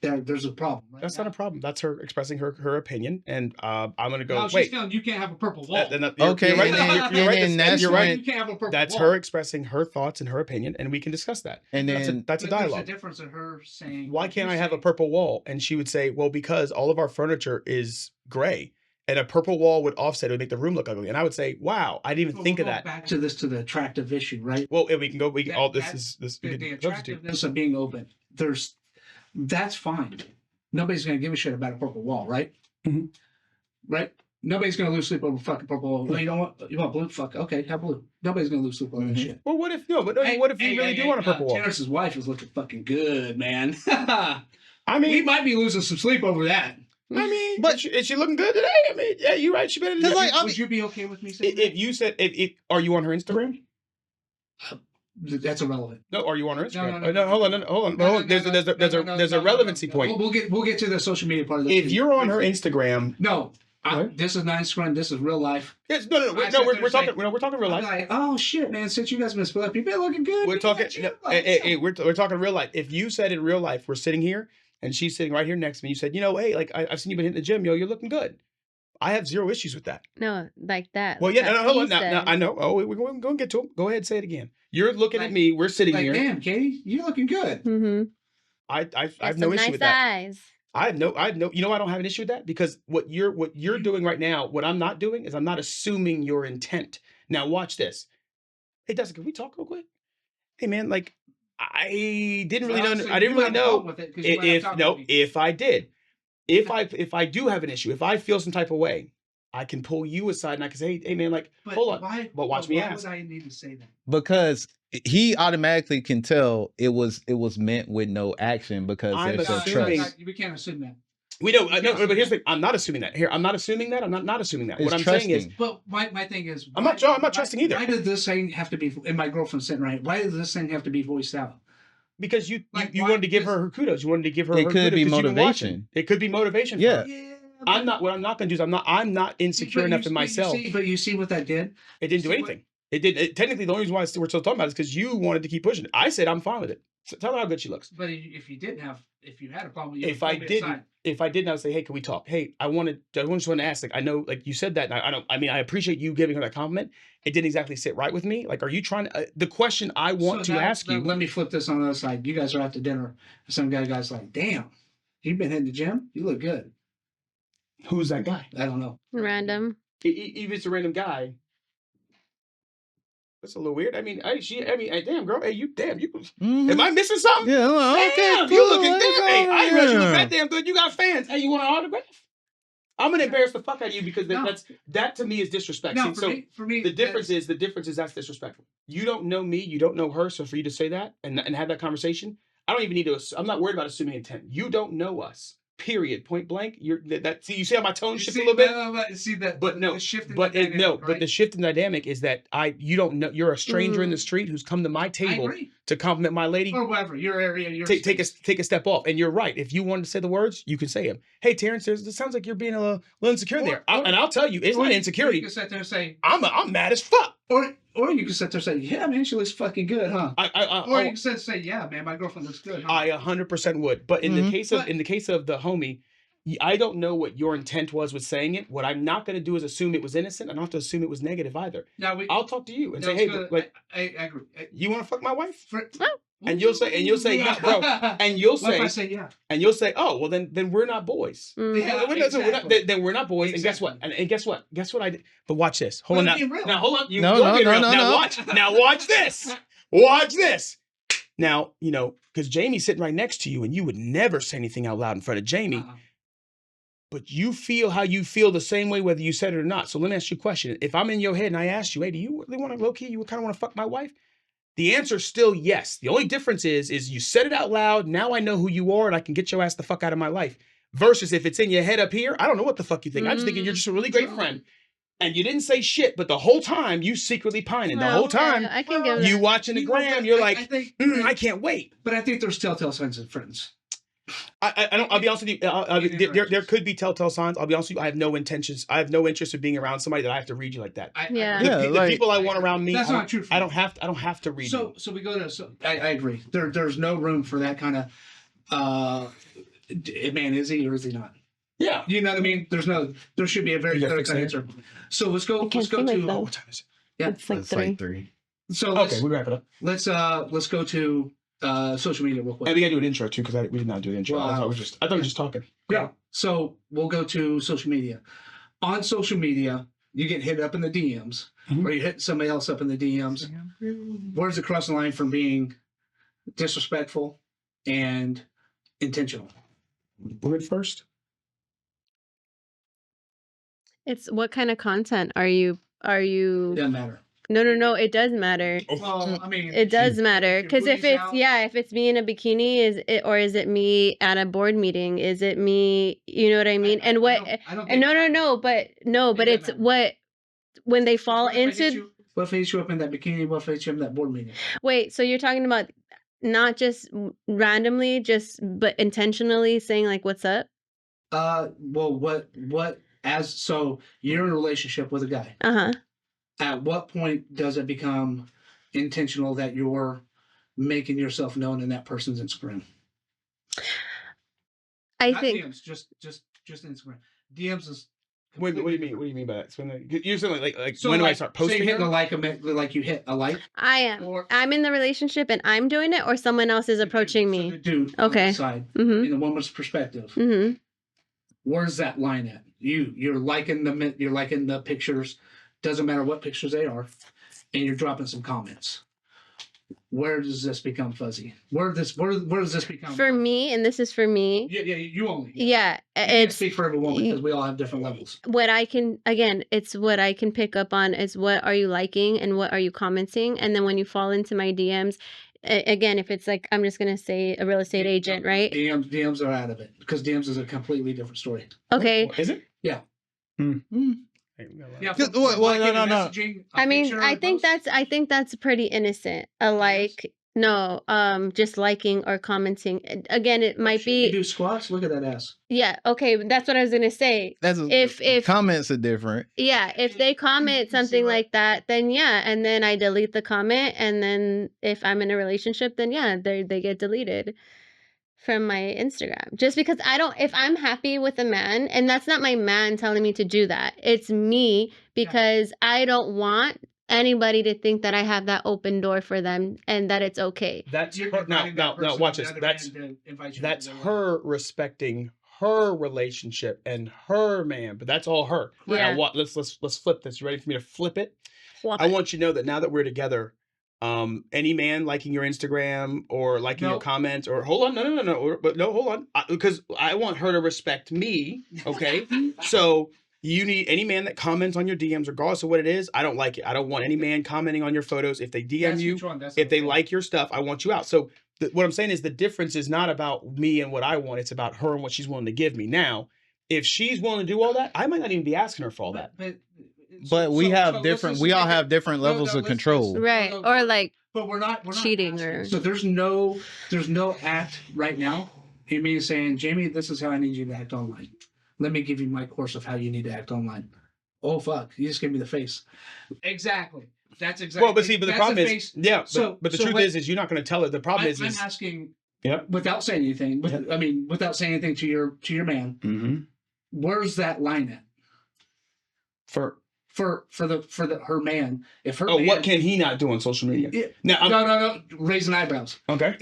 There's a problem. Right? That's not a problem. That's her expressing her opinion. And I'm going to go, no, she's telling you can't have a purple wall. You're right. You're right. You can't have a purple That's wall. her expressing her thoughts and her opinion, and we can discuss that. And then that's a dialogue. There's a difference in her saying, why can't I have a purple wall? And she would say, well, because all of our furniture is gray. And a purple wall would offset. It would make the room look ugly. And I would say, "Wow, I didn't even think of that." Back to the attractive issue, right? Well, we can go. The attractiveness of being open. That's fine. Nobody's going to give a shit about a purple wall, right? Right? Nobody's gonna lose sleep over fucking purple. Well, you want blue? Fuck. Okay, have blue. Nobody's gonna lose sleep over that shit. Well, what if what if you really do want a purple wall? Terrence's wife is looking fucking good, man. I mean, we might be losing some sleep over that. I mean, but is she looking good today? I mean, yeah, you're right. She better. Would you be okay with me saying if you said are you on her Instagram? That's irrelevant. No, are you on her Instagram? No, hold on. There's a relevancy point. We'll get to the social media part of this. If you're on her Instagram, no. This is not Instagram. This is real life. Yes, no. We're talking real life. Like, oh shit, man! Since you guys have been split up, you've been looking good. We're talking. We're talking real life. If you said in real life, we're sitting here, and she's sitting right here next to me. You said, hey, like I've seen you been hitting the gym, you're looking good. I have zero issues with that. No, like that. Well, yeah, hold on. Now, I know. Oh, we're going to get to him. Go ahead, say it again. You're looking at me. We're sitting here. Damn, Katie, you're looking good. Mm-hmm. I have no issue with that. Eyes. I have no. I don't have an issue with that because what you're doing right now, what I'm not doing is I'm not assuming your intent. Now watch this. Hey, Dustin, can we talk real quick? Hey, man, like I didn't really know. I didn't really know if I did. If I do have an issue, if I feel some type of way, I can pull you aside and I can say, hey man, like, hold on. But watch me ask. Why would I need to say that? Because he automatically can tell it was meant with no action because there's a trust. We can't assume that. We don't. No, but here's the thing. I'm not assuming that. I'm not assuming that. I'm not assuming that. It's what I'm trusting. saying is. But my thing is. I'm not trusting either. Why did this thing have to be? And my girlfriend's sitting right. Why does this thing have to be voiced out? Because you wanted to give her kudos. You wanted to give her. It could be motivation. It could be motivation. Yeah. I'm not. What I'm not going to do is I'm not insecure enough in myself. But you see what that did? It didn't do anything. It did. Technically, the only reason why we're still talking about it is because you wanted to keep pushing it. I said I'm fine with it. So tell her how good she looks. But if you had a problem, if I didn't, I would say, hey, can we talk? Hey, I just want to ask. Like, I know, like you said that. And I appreciate you giving her that compliment. It didn't exactly sit right with me. Like, are you trying to? The question I want to ask you. Let me flip this on the other side. You guys are out to dinner. Some guy's like, damn, you've been hitting the gym. You look good. Who's that guy? I don't know. Random. If it's a random guy. That's a little weird. I mean, damn girl, you. Am I missing something? Yeah, well, okay, damn, you looking damn. Hey, I heard you look that damn good. You got fans. Hey, you want an autograph? I'm gonna embarrass the fuck out of you because that to me is disrespect. No, See, for me, the difference is that's disrespectful. You don't know me, you don't know her, so for you to say that and have that conversation, I don't even need to. I'm not worried about assuming intent. You don't know us. Period. Point blank. See, you see how my tone shifts a little bit. The shift in dynamic is that you don't know. You're a stranger in the street who's come to my table to compliment my lady or whatever your area. Take a step off. And you're right. If you wanted to say the words, you can say them. Hey, Terrence, it sounds like you're being a little insecure there. And I'll tell you, it's not insecurity. You can sit there and say, I'm mad as fuck. Or you can sit there and say, yeah, man, she looks fucking good, huh? Or you can say, yeah, man, my girlfriend looks good, huh? I 100% would. But in the case of the homie, I don't know what your intent was with saying it. What I'm not going to do is assume it was innocent. I don't have to assume it was negative either. I'll talk to you and say, hey, I agree. You want to fuck my wife? And you'll say, no, bro. And you'll say, I say yeah. And you'll say, oh, well, then we're not boys. Yeah, then we're not boys. Exactly. And guess what? Guess what I did? But watch this. Hold on now. Hold on. Watch this. Watch this. Now, because Jamie's sitting right next to you, and you would never say anything out loud in front of Jamie. But you feel how you feel the same way whether you said it or not. So let me ask you a question. If I'm in your head and I ask you, hey, do you really want to low-key? You kind of want to fuck my wife? The answer is still yes. The only difference is you said it out loud. Now I know who you are and I can get your ass the fuck out of my life. Versus if it's in your head up here, I don't know what the fuck you think. I'm just thinking you're just a really great friend. And you didn't say shit, but the whole time you secretly pining. The whole time you watching the gram, you're like, I can't wait. But I think there's telltale signs of friends. I'll be honest with you. There could be telltale signs. I'll be honest with you. I have no intentions. I have no interest in being around somebody that I have to read you like that. The people I want around me. That's not true. I don't have to read you. So we go to. I agree. There's no room for that kind of. Man, is he or is he not? Yeah. You know what I mean? There should be a very clear answer. So let's go to. What time is it? Yeah, it's like 3. So okay, we wrap it up. Let's go to. Social media real quick. And we gotta do an intro too because we did not do the intro. I thought we were just talking. Yeah. So we'll go to social media. On social media, you get hit up in the DMs, or you hit somebody else up in the DMs. Where's it cross the line from being disrespectful and intentional? Word first. It's what kind of content are you? It doesn't matter. No, it does matter. Well, I mean, It does matter because if it's out, if it's me in a bikini, is it me at a board meeting? Is it me? You know what I mean? And what? I don't And think but it's matter. what when they fall what if into. What if I hit you up in that bikini? What if I hit you up in that board meeting? Wait, so you're talking about not just randomly, but intentionally saying like, "What's up?" Well, so you're in a relationship with a guy. At what point does it become intentional that you're making yourself known in that person's Instagram? Not think DMs, just Instagram. DMs is. Wait, what do you mean? What do you mean by that? You're saying like so when do I start posting? So you hit like you hit a like. I am. I'm in the relationship and I'm doing it, or someone else is approaching me. So the dude okay. On the side, in a woman's perspective. Where's that line at? You're liking the pictures. Doesn't matter what pictures they are, and you're dropping some comments. Where does this become fuzzy? Where does this become for me? And this is for me. Yeah, you only. Yeah, you can't speak for every woman because we all have different levels. What I can it's what I can pick up on is what are you liking and what are you commenting, and then when you fall into my DMs. Again, if it's like, I'm just going to say a real estate agent, right? DMs are out of it because DMs is a completely different story. Okay. Is it? Yeah. Yeah. No. I mean, I think that's pretty innocent. No, just liking or commenting. Again, it might be. You do squats. Look at that ass. Yeah. Okay, that's what I was gonna say. If comments are different. Yeah, if they comment something like that, then yeah, and then I delete the comment, and then if I'm in a relationship, then yeah, they get deleted from my Instagram. Just because if I'm happy with a man, and that's not my man telling me to do that, it's me because I don't want anybody to think that I have that open door for them and that it's okay. That's her. Now watch this. That's her respecting her relationship and her man, but that's all her. Yeah. Now let's flip this. You ready for me to flip it? I want you to know that now that we're together, any man liking your Instagram or liking your comments or hold on, no, hold on, because I want her to respect me. Okay, so. You need any man that comments on your DMs, regardless of what it is. I don't like it. I don't want any man commenting on your photos. If they DM you, if they like your stuff, I want you out. So what I'm saying is the difference is not about me and what I want. It's about her and what she's willing to give me. Now, if she's willing to do all that, I might not even be asking her for all that. But we have different. We all have different levels of control, right? Or like, but we're not cheating or. So there's no act right now. You mean saying, Jamie, this is how I need you to act online. Let me give you my course of how you need to act online. Oh, fuck. You just gave me the face. Exactly. That's exactly. Well, but the problem is, but the truth is you're not going to tell her. The problem is, I'm asking, yep. Without saying anything, without saying anything to your man, where's that line at? For her man, if her man, what can he not do on social media? No, raising eyebrows. Okay.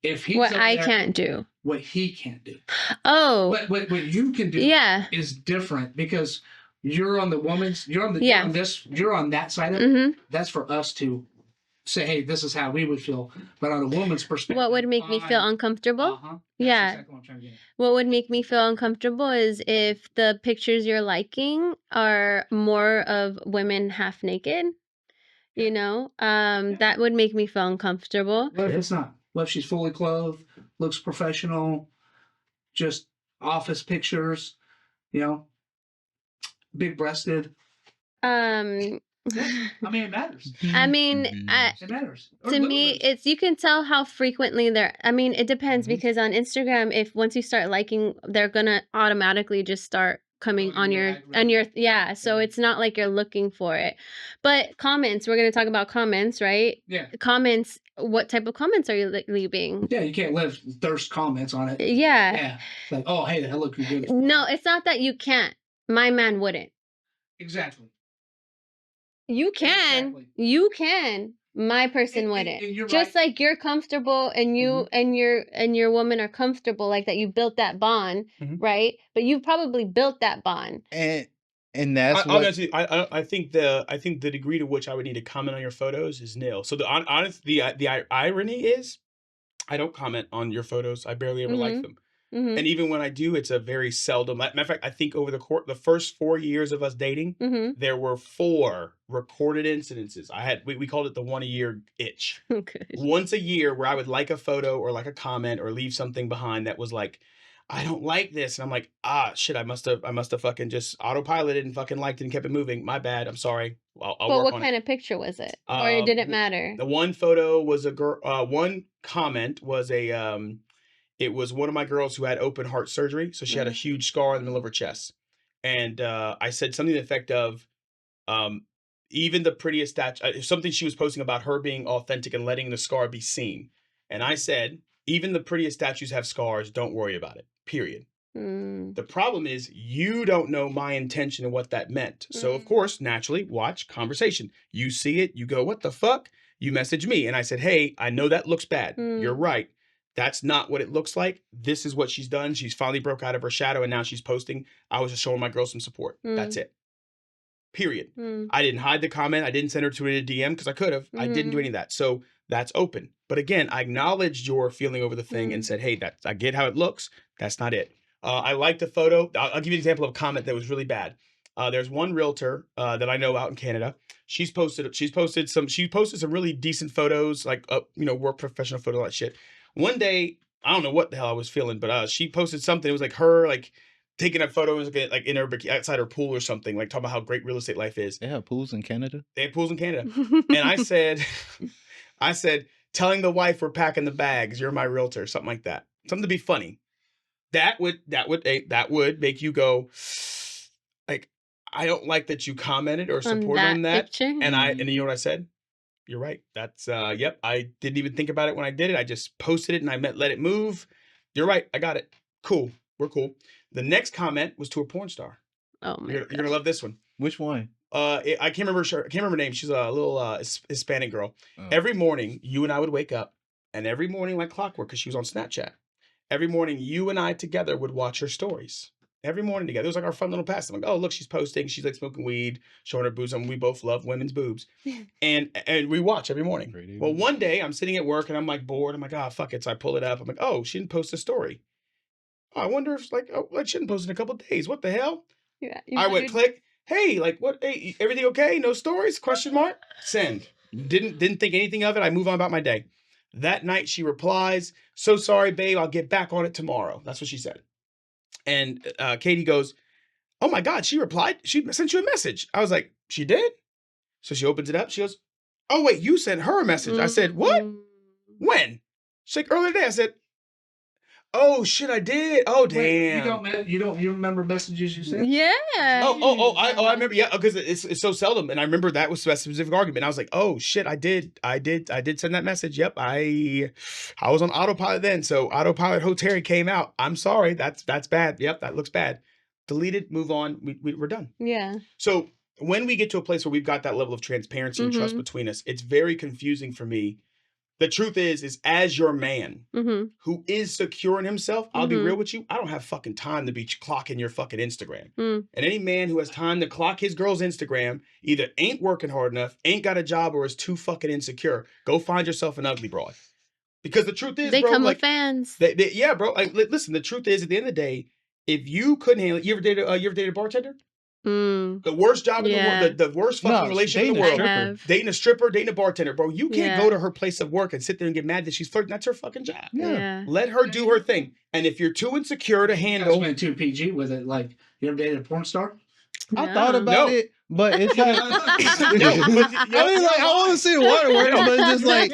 If he's what I can't do. What he can't do. Oh. What you can do is different because you're on you're on that side of it. That's for us to say, hey, this is how we would feel. But on a woman's perspective. What would make me feel uncomfortable? Yeah. Exactly what I'm trying to get. What would make me feel uncomfortable is if the pictures you're liking are more of women half naked. You know? That would make me feel uncomfortable. What if it's not? What if she's fully clothed, looks professional, just office pictures, big-breasted? I mean, it matters. I mean, it matters. To me, you can tell how frequently it depends because on Instagram, if once you start liking, they're gonna automatically just start coming on your so it's not like you're looking for it. But comments, we're going to talk about comments, right? Yeah. Comments, what type of comments are you leaving? Yeah, you can't live thirst comments on it. Yeah. Like, oh, hey, that look good. No, it's not that you can't. My man wouldn't. Exactly. You can. Exactly. You can. My person wouldn't. And just right. Like you're comfortable and you and your woman are comfortable like that. You built that bond, right? But you've probably built that bond. And that's I think the degree to which I would need to comment on your photos is nil. So the irony is I don't comment on your photos. I barely ever like them. Mhm. And even when I do, it's a very seldom. Matter of fact, I think over the first 4 years of us dating, there were 4 recorded incidences. We called it the 1 a year itch. Okay. Once a year where I would like a photo or like a comment or leave something behind that was like, I don't like this. And I'm like, shit, I must have fucking just autopiloted and fucking liked it and kept it moving. My bad. I'm sorry. I'll But work what on kind it. of picture was it? Or it didn't matter? The one photo was a girl. One comment was it was one of my girls who had open heart surgery. So she had a huge scar in the middle of her chest. And I said something to the effect of, even the prettiest statue, something she was posting about her being authentic and letting the scar be seen. And I said, even the prettiest statues have scars. Don't worry about it. Period. The problem is you don't know my intention and what that meant. So, of course, naturally, watch conversation. You see it. You go, what the fuck? You message me. And I said, hey, I know that looks bad. You're right. That's not what it looks like. This is what she's done. She's finally broke out of her shadow and now she's posting. I was just showing my girl some support. That's it. Period. I didn't hide the comment. I didn't send her to a DM because I could have. I didn't do any of that. So that's open. But again, I acknowledged your feeling over the thing and said, hey, I get how it looks. That's not it. I liked the photo. I'll give you an example of a comment that was really bad. There's one realtor that I know out in Canada. She posted some really decent photos, like work professional photo, all that shit. One day, I don't know what the hell I was feeling, but she posted something. It was like her taking a photo like in her outside her pool or something, like talking about how great real estate life is. They have pools in Canada. They have pools in Canada, and I said, telling the wife we're packing the bags. You're my realtor, something like that. Something to be funny. That would make you go, like, I don't like that you commented or supported on that. Picture? And you know what I said? You're right. That's yep. I didn't even think about it when I did it. I just posted it and I let it move. You're right. I got it. Cool. We're cool. The next comment was to a porn star. Oh my You're gonna love this one. Which one? I can't remember her name. She's a little Hispanic girl. Oh. Every morning, you and I would wake up, and every morning, like clockwork, because she was on Snapchat. Every morning, you and I together would watch her stories. Every morning together. It was like our fun little pastime. Like, oh, look, she's posting. She's like smoking weed, showing her boobs. And we both love women's boobs. and we watch every morning. Well, one day I'm sitting at work and I'm like bored. I'm like, fuck it. So I pull it up. I'm like, oh, she didn't post a story. Oh, I wonder if she didn't post in a couple of days. What the hell? Yeah. I went click. Hey, what? Hey, everything okay? No stories? Question mark. Send. Didn't think anything of it. I move on about my day. That night she replies, so sorry, babe. I'll get back on it tomorrow. That's what she said. And Katie goes, oh my God, she replied. She sent you a message. I was like, she did? So she opens it up. She goes, oh wait, you sent her a message. I said, what? When? She's like, earlier today. I said, oh shit, I did. Oh damn. Wait, you remember messages you sent? Yeah. I remember. Yeah, because it's so seldom, and I remember that was a specific argument. I was like, oh shit, I did send that message. Yep, I was on autopilot then. So autopilot Hoteri came out. I'm sorry, that's bad. Yep, that looks bad. Delete it. Move on. We're done. Yeah. So when we get to a place where we've got that level of transparency and trust between us, it's very confusing for me. The truth is as your man who is secure in himself, I'll be real with you, I don't have fucking time to be clocking your fucking Instagram. And any man who has time to clock his girl's Instagram either ain't working hard enough, ain't got a job, or is too fucking insecure. Go find yourself an ugly broad. Because the truth is, they bro, come with fans. Yeah, bro. Like, listen, the truth is, at the end of the day, if you couldn't handle it, you ever dated a bartender? The worst job in the world, the worst fucking relationship in the world. Dating a stripper, dating a bartender, bro. You can't go to her place of work and sit there and get mad that she's flirting. That's her fucking job. Yeah. Let her do her thing. And if you're too insecure to handle, went too PG with it. Like, you ever dated a porn star? I thought about it, but it's like I want to see the waterworks, but it's just like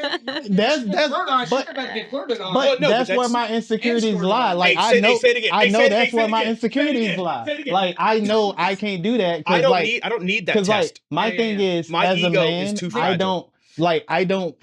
that's where my insecurities lie. Like I know that's where my insecurities lie. Like I know I can't do that. I don't need that test. Like my thing is, my as a ego man, is too fragile. I don't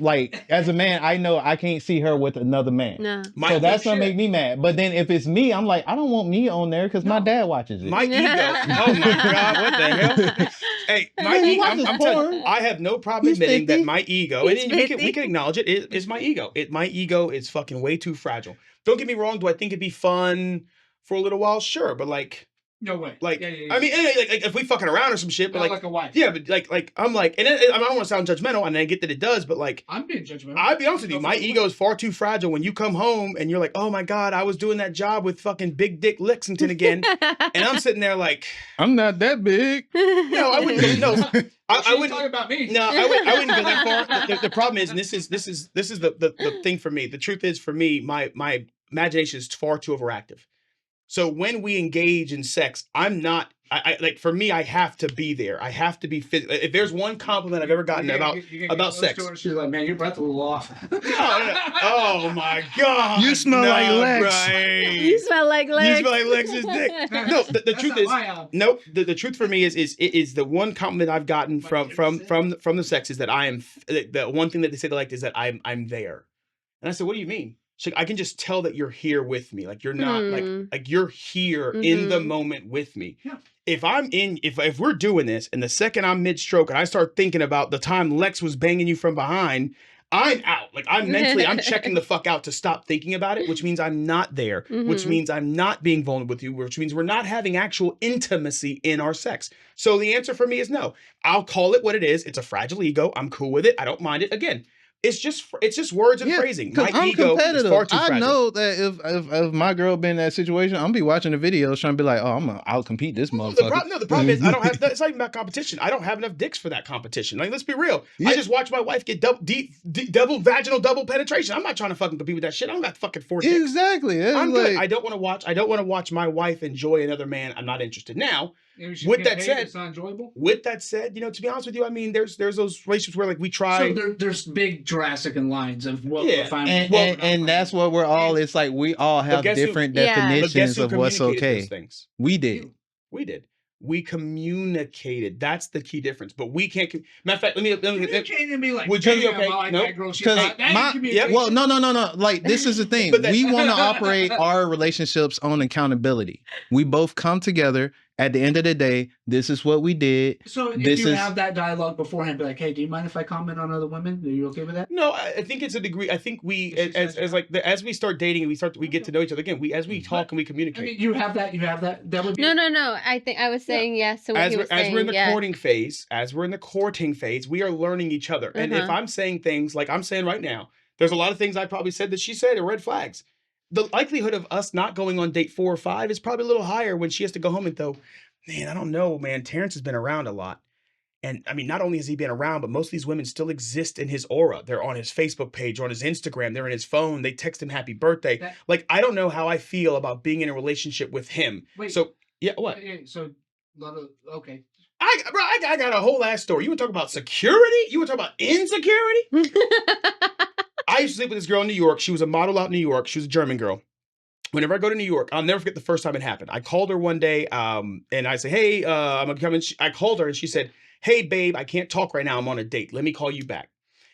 as a man, I know I can't see her with another man. No. So that's gonna make me mad. But then if it's me, I'm like, I don't want me on there because my dad watches it. My ego. Oh my God, what the hell? Hey, my ego. I'm telling you, I have no problem admitting that my ego, and we can acknowledge it, is my ego. My ego is fucking way too fragile. Don't get me wrong. Do I think it'd be fun for a little while? Sure, but like, No way. Like, yeah. I mean, like if we fucking around or some shit, but like a wife. Yeah, but like I'm like, and I don't want to sound judgmental, and I get that it does, but like I'm being judgmental. I'll be honest with you, my ego is far too fragile. When you come home and you're like, oh my god, I was doing that job with fucking Big Dick Lexington again, and I'm sitting there like, I'm not that big. No, I wouldn't. No, I wouldn't talk about me. No, I wouldn't go that far. The problem is, and this is the thing for me. The truth is, for me, my imagination is far too overactive. So when we engage in sex, I'm not. I like, for me, I have to be there. I have to be physical. If there's one compliment I've ever gotten about sex, she's like, man, your breath a little off. No. Oh my god, you smell like Lex. Right. You smell like Lex. You smell like Lex's dick. No, the truth is, nope. The truth for me is the one compliment I've gotten from the sex is that I am. The one thing that they say they liked is that I'm there. And I said, what do you mean? She's like, I can just tell that you're here with me. Like, you're not like you're here in the moment with me. Yeah. If we're doing this and the second I'm mid-stroke and I start thinking about the time Lex was banging you from behind, I'm out. Like, I'm checking the fuck out to stop thinking about it, which means I'm not there, which means I'm not being vulnerable with you, which means we're not having actual intimacy in our sex. So the answer for me is no. I'll call it what it is. It's a fragile ego. I'm cool with it. I don't mind it. Again, it's just words and phrasing. My I'm ego competitive. is far too fragile. I know that if my girl been in that situation, I'm gonna be watching the videos trying to be like, oh, I'm gonna outcompete this motherfucker. The problem is I don't have. It's not even about competition. I don't have enough dicks for that competition. Like, let's be real. Yeah. I just watched my wife get double vaginal penetration. I'm not trying to fucking compete with that shit. I don't got fucking 4 dicks. Exactly. I'm good. I don't want to watch my wife enjoy another man. I'm not interested. Now, with that said, it's not enjoyable. With that said, to be honest with you, I mean, there's those relationships where like we try. So there's big Jurassic lines of what and that's what we're all. It's like we all have different definitions of what's okay. We did. We communicated. That's the key difference. But we can't. Matter of fact, let me communicate and be like, would you be okay? Nope. Well, no. Like, this is the thing. We want to operate our relationships on accountability. We both come together. At the end of the day, this is what we did. So if you have that dialogue beforehand, be like, hey, do you mind if I comment on other women? Are you okay with that? No, I think it's a degree. I think we, as we start dating and we get to know each other again, as we talk and we communicate. I mean, you have that. That would be No. I think I was saying yes to what he was saying. As we're in the courting phase, we are learning each other. And if I'm saying things like I'm saying right now, there's a lot of things I probably said that she said are red flags. The likelihood of us not going on date 4 or 5 is probably a little higher when she has to go home and go, man, I don't know, man. Terrence has been around a lot. And I mean, not only has he been around, but most of these women still exist in his aura. They're on his Facebook page, or on his Instagram. They're in his phone. They text him happy birthday. Like, I don't know how I feel about being in a relationship with him. Wait. So, yeah, what? So, okay. I got a whole ass story. You want to talk about security? You want to talk about insecurity? I used to sleep with this girl in New York. She was a model out in New York. She was a German girl. Whenever I go to New York, I'll never forget the first time it happened. I called her one day, and I said, hey, I'm going to come in. I called her, and she said, hey, babe, I can't talk right now. I'm on a date. Let me call you back.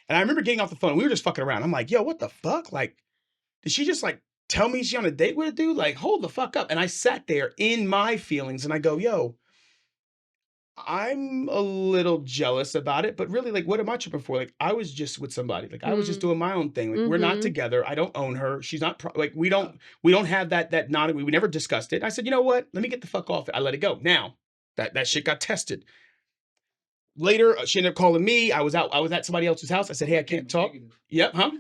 And I remember getting off the phone. We were just fucking around. I'm like, yo, what the fuck? Like, did she just, like, tell me she's on a date with a dude? Like, hold the fuck up. And I sat there in my feelings, and I go, yo, I'm a little jealous about it, but really, like, what am I tripping for? Like, I was just with somebody. Like, I was just doing my own thing. Like, we're not together. I don't own her. She's not we don't have that non. We never discussed it. I said, you know what? Let me get the fuck off it. I let it go. Now that shit got tested. Later, she ended up calling me. I was at somebody else's house. I said, hey, I can't talk. Yep, huh?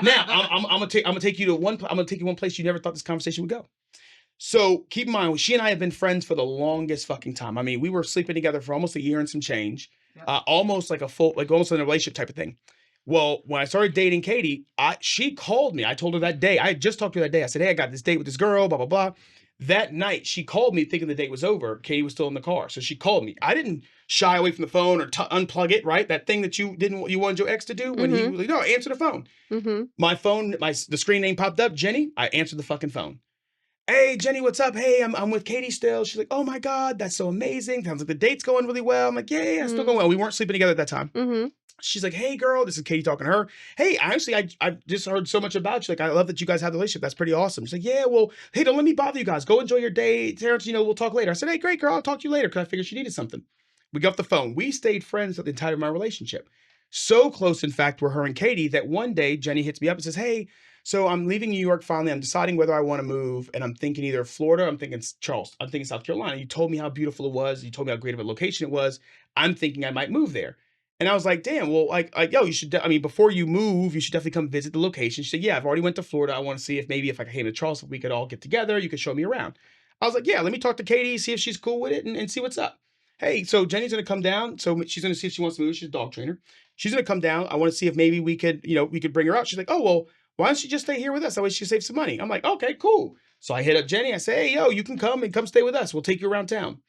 Now I'm gonna take you to one place you never thought this conversation would go. So keep in mind, she and I have been friends for the longest fucking time. I mean, we were sleeping together for almost a year and some change, almost like almost in a relationship type of thing. Well, when I started dating Katie, she called me. I told her that day. I had just talked to her that day. I said, hey, I got this date with this girl, blah, blah, blah. That night, she called me thinking the date was over. Katie was still in the car. So she called me. I didn't shy away from the phone or unplug it, right? That thing that you wanted your ex to do when he was like, no, answer the phone. My phone, the screen name popped up, Jenny. I answered the fucking phone. Hey, Jenny, what's up? Hey, I'm with Katie still. She's like, oh my God, that's so amazing. Sounds like the date's going really well. I'm like, yeah, still going well. We weren't sleeping together at that time. She's like, hey, girl, this is Katie talking to her. Hey, honestly, I just heard so much about you. Like, I love that you guys have the relationship. That's pretty awesome. She's like, yeah, well, hey, don't let me bother you guys. Go enjoy your day. Terrence, we'll talk later. I said, hey, great, girl. I'll talk to you later because I figured she needed something. We got off the phone. We stayed friends the entire of my relationship. So close, in fact, were her and Katie that one day Jenny hits me up and says, hey, So I'm leaving New York finally. I'm deciding whether I want to move, and I'm thinking either Florida, I'm thinking Charleston, I'm thinking South Carolina. You told me how beautiful it was. You told me how great of a location it was. I'm thinking I might move there. And I was like, damn, well, like yo, you should, I mean, before you move, you should definitely come visit the location. She said, yeah, I've already went to Florida. I want to see if maybe if I came to Charleston, we could all get together. You could show me around. I was like, yeah, let me talk to Katie, see if she's cool with it and see what's up. Hey, so Jenny's going to come down. So she's going to see if she wants to move. She's a dog trainer. She's going to come down. I want to see if maybe we could, we could bring her out. She's like, oh, well, why don't you just stay here with us? That way she saves some money. I'm like, okay, cool. So I hit up Jenny. I say, hey, yo, you can come stay with us. We'll take you around town.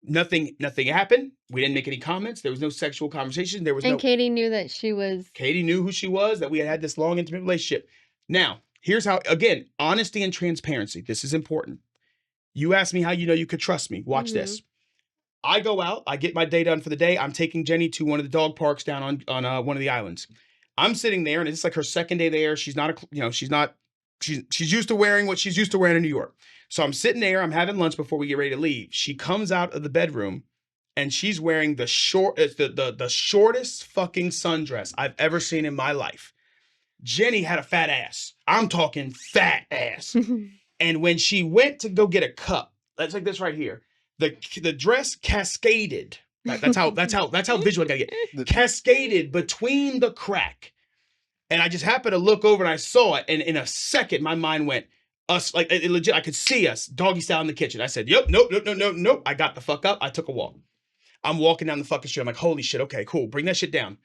Nothing happened. We didn't make any comments. There was no sexual conversation. And Katie knew that she was. Katie knew who she was, that we had this long, intimate relationship. Now, here's how, again, honesty and transparency. This is important. You asked me how you know you could trust me. Watch this. I go out, I get my day done for the day. I'm taking Jenny to one of the dog parks down on one of the islands. I'm sitting there, and it's like her second day there. She's used to wearing what she's used to wearing in New York. So I'm sitting there, I'm having lunch before we get ready to leave. She comes out of the bedroom, and she's wearing the shortest fucking sundress I've ever seen in my life. Jenny had a fat ass. I'm talking fat ass. And when she went to go get a cup, that's like this right here. The dress cascaded. That's how visual I gotta get. Cascaded between the crack. And I just happened to look over and I saw it. And in a second, my mind went, us, like it legit, I could see us doggy style in the kitchen. I said, yep, nope. I got the fuck up. I took a walk. I'm walking down the fucking street. I'm like, holy shit, okay, cool. Bring that shit down.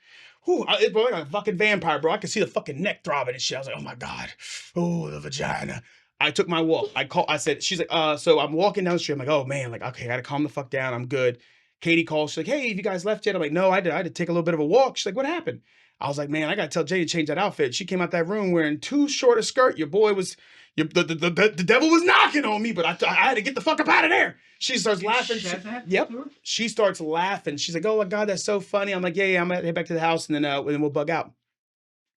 Bro, like a fucking vampire, bro. I could see the fucking neck throbbing and shit. I was like, oh my God. Oh, the vagina. I took my walk. I said, she's like, so I'm walking down the street. I'm like, oh man, like, okay, I gotta calm the fuck down. I'm good. Katie calls. She's like, hey, have you guys left yet? I'm like, no, I had to take a little bit of a walk. She's like, what happened? I was like, man, I gotta tell Jay to change that outfit. She came out that room wearing too short a skirt. Your boy was, the devil was knocking on me, but I had to get the fuck up out of there. She starts laughing. Yep. She starts laughing. She's like, oh my God, that's so funny. I'm like, yeah, I'm gonna head back to the house and then we'll bug out.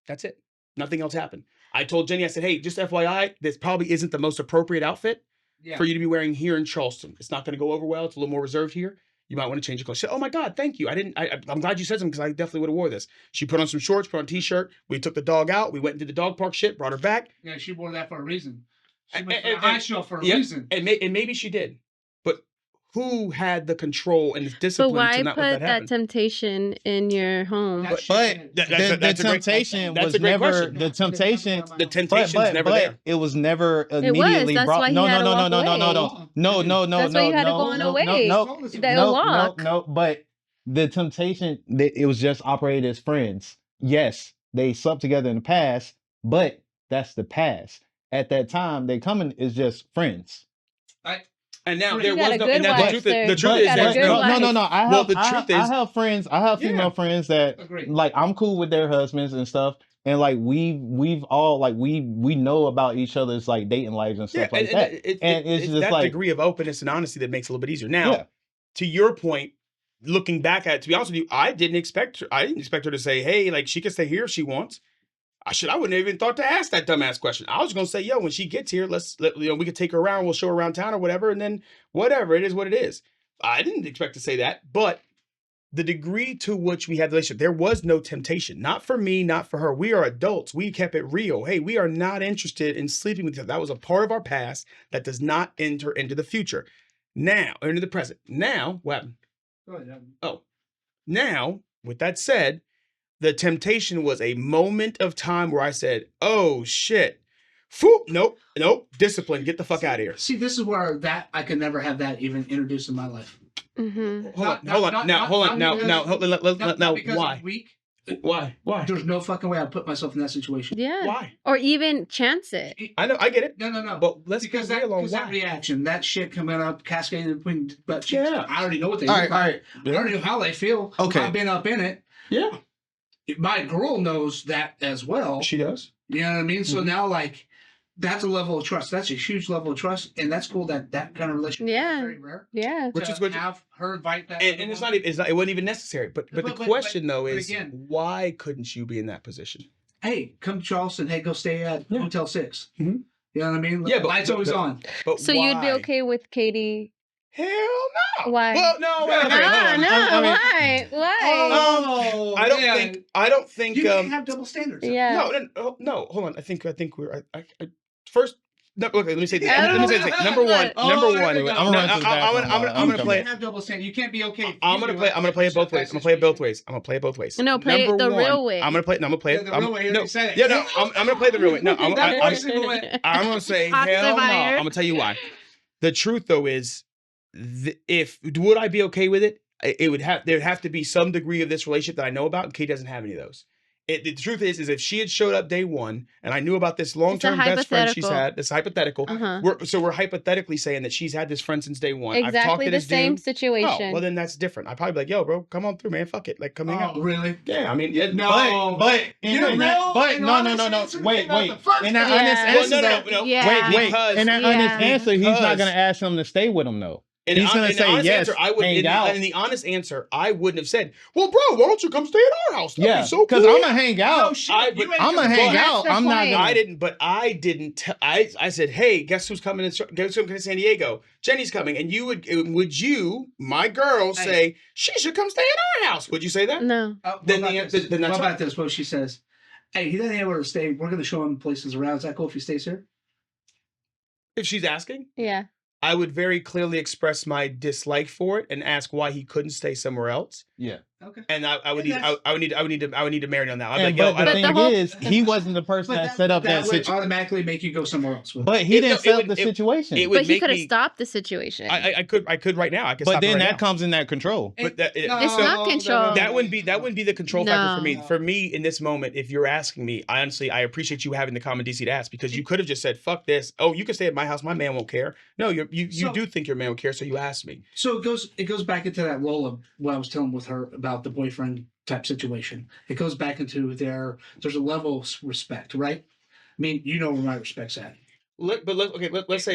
That's it. Nothing else happened. I told Jenny, I said, hey, just FYI, this probably isn't the most appropriate outfit for you to be wearing here in Charleston. It's not going to go over well. It's a little more reserved here. You might want to change your clothes. She said, oh my God, thank you. I'm glad you said something because I definitely would have wore this. She put on some shorts, put on a t-shirt. We took the dog out. We went and did the dog park shit, brought her back. Yeah, she wore that for a reason. She went for a high show for a reason. And maybe she did. But who had the control and the discipline to not let that happen? But why put that temptation in your home? But the temptation was never the temptation. The temptation's never there. It was never immediately brought. No. That's why you had to go on a way. No. But the temptation, it was just operated as friends. Yes, they slept together in the past, but that's the past. At that time, they coming is just friends. And now there was no. And the truth is, no. I have friends. I have female friends that like I'm cool with their husbands and stuff, and like we've all like we know about each other's like dating lives and stuff like that. And it's just that like degree of openness and honesty that makes it a little bit easier. Now, to your point, looking back at it, to be honest with you, I didn't expect her to say, hey, like she can stay here if she wants. I wouldn't have even thought to ask that dumbass question. I was going to say, yo, when she gets here, we could take her around. We'll show her around town or whatever. And then whatever, it is what it is. I didn't expect to say that, but the degree to which we had the relationship, there was no temptation. Not for me, not for her. We are adults. We kept it real. Hey, we are not interested in sleeping with each other. That was a part of our past that does not enter into the future. Now, into the present. Now, what happened? Go ahead. Oh, now, with that said, the temptation was a moment of time where I said, oh, shit. Nope. Discipline. Get the fuck out of here. See, this is where I could never have that even introduced in my life. Hold on. Now, why? Why? There's no fucking way I'd put myself in that situation. Yeah. Why? Or even chance it. I know. I get it. No. But let's because get real on why. That reaction, that shit coming up, cascading between butt cheeks. Yeah. I already know what they do. All right. I already know how they feel. Okay. I've been up in it. Yeah. My girl knows that as well. She does. You know what I mean? So now, like, that's a level of trust. That's a huge level of trust, and that's cool. That kind of relationship is very rare. Yeah. Which is good. Have her invite that, and it's not. It wasn't even necessary. But the question though is, again, why couldn't you be in that position? Hey, come to Charleston. Hey, go stay at Hotel 6. Mm-hmm. You know what I mean? Yeah, but lights always on. But so why? you'd be okay with Katie Hell no. Why? Well, no, wait, okay, hold on. Why? Why? I don't think. You can't have double standards. Yeah. No. Hold on. I think we're. First. No, okay, let me say this. Let me say this. Number one. I'm gonna play. You can't have double standards. You can't be okay. I'm gonna play it both ways. I'm gonna play it both ways. No, play it the real way. I'm gonna play. No, I'm gonna play it. The real way. No, yeah, no. I'm gonna play the real way. No, I'm gonna say hell no. Fire. I'm gonna tell you why. The truth though is, if would I be okay with it? There'd have to be some degree of this relationship that I know about, and Kate doesn't have any of those. The truth is if she had showed up day one, and I knew about this long-term best friend she's had, it's hypothetical. We're hypothetically saying that she's had this friend since day one. Exactly I've talked to the this same dude. situation. Oh, well then that's different. I'd probably be like, yo, bro, come on through, man. Fuck it. Like, come hang out. Really? Yeah, I mean, no. But no. In that honest answer, Yeah. In that honest answer, he's not gonna ask him to stay with him though. He's gonna say yes. Hang out. In the honest answer, I wouldn't have said, "Well, bro, why don't you come stay at our house?" That'd be so cool. Because I'm gonna hang out. I'm gonna hang out. I'm not gonna. I didn't. I said, "Hey, guess who's coming? Guess who's coming to San Diego? Jenny's coming." And would you, my girl, say she should come stay at our house? Would you say that? No. Then what about this? What she says? Hey, he doesn't have where to stay. We're gonna show him places around. Is that cool if he stays here? If she's asking, yeah. I would very clearly express my dislike for it and ask why he couldn't stay somewhere else. Yeah. Okay. And I would need to marry on that. But the thing is, he wasn't the person that set up that situation. Automatically make you go somewhere else. But he didn't set up the situation. But he could have stopped the situation. I could right now. I could. But then that comes in that control. But it's not control. That wouldn't be the control factor for me. For me, in this moment, if you're asking me, I appreciate you having the common decency to ask, because you could have just said, "Fuck this." Oh, you can stay at my house. My man won't care. No, you do think your man will care, so you asked me. So it goes back into that role of what I was telling with her about the boyfriend type situation. It goes back into there's a level of respect, right? I mean, you know where my respect's at. Let's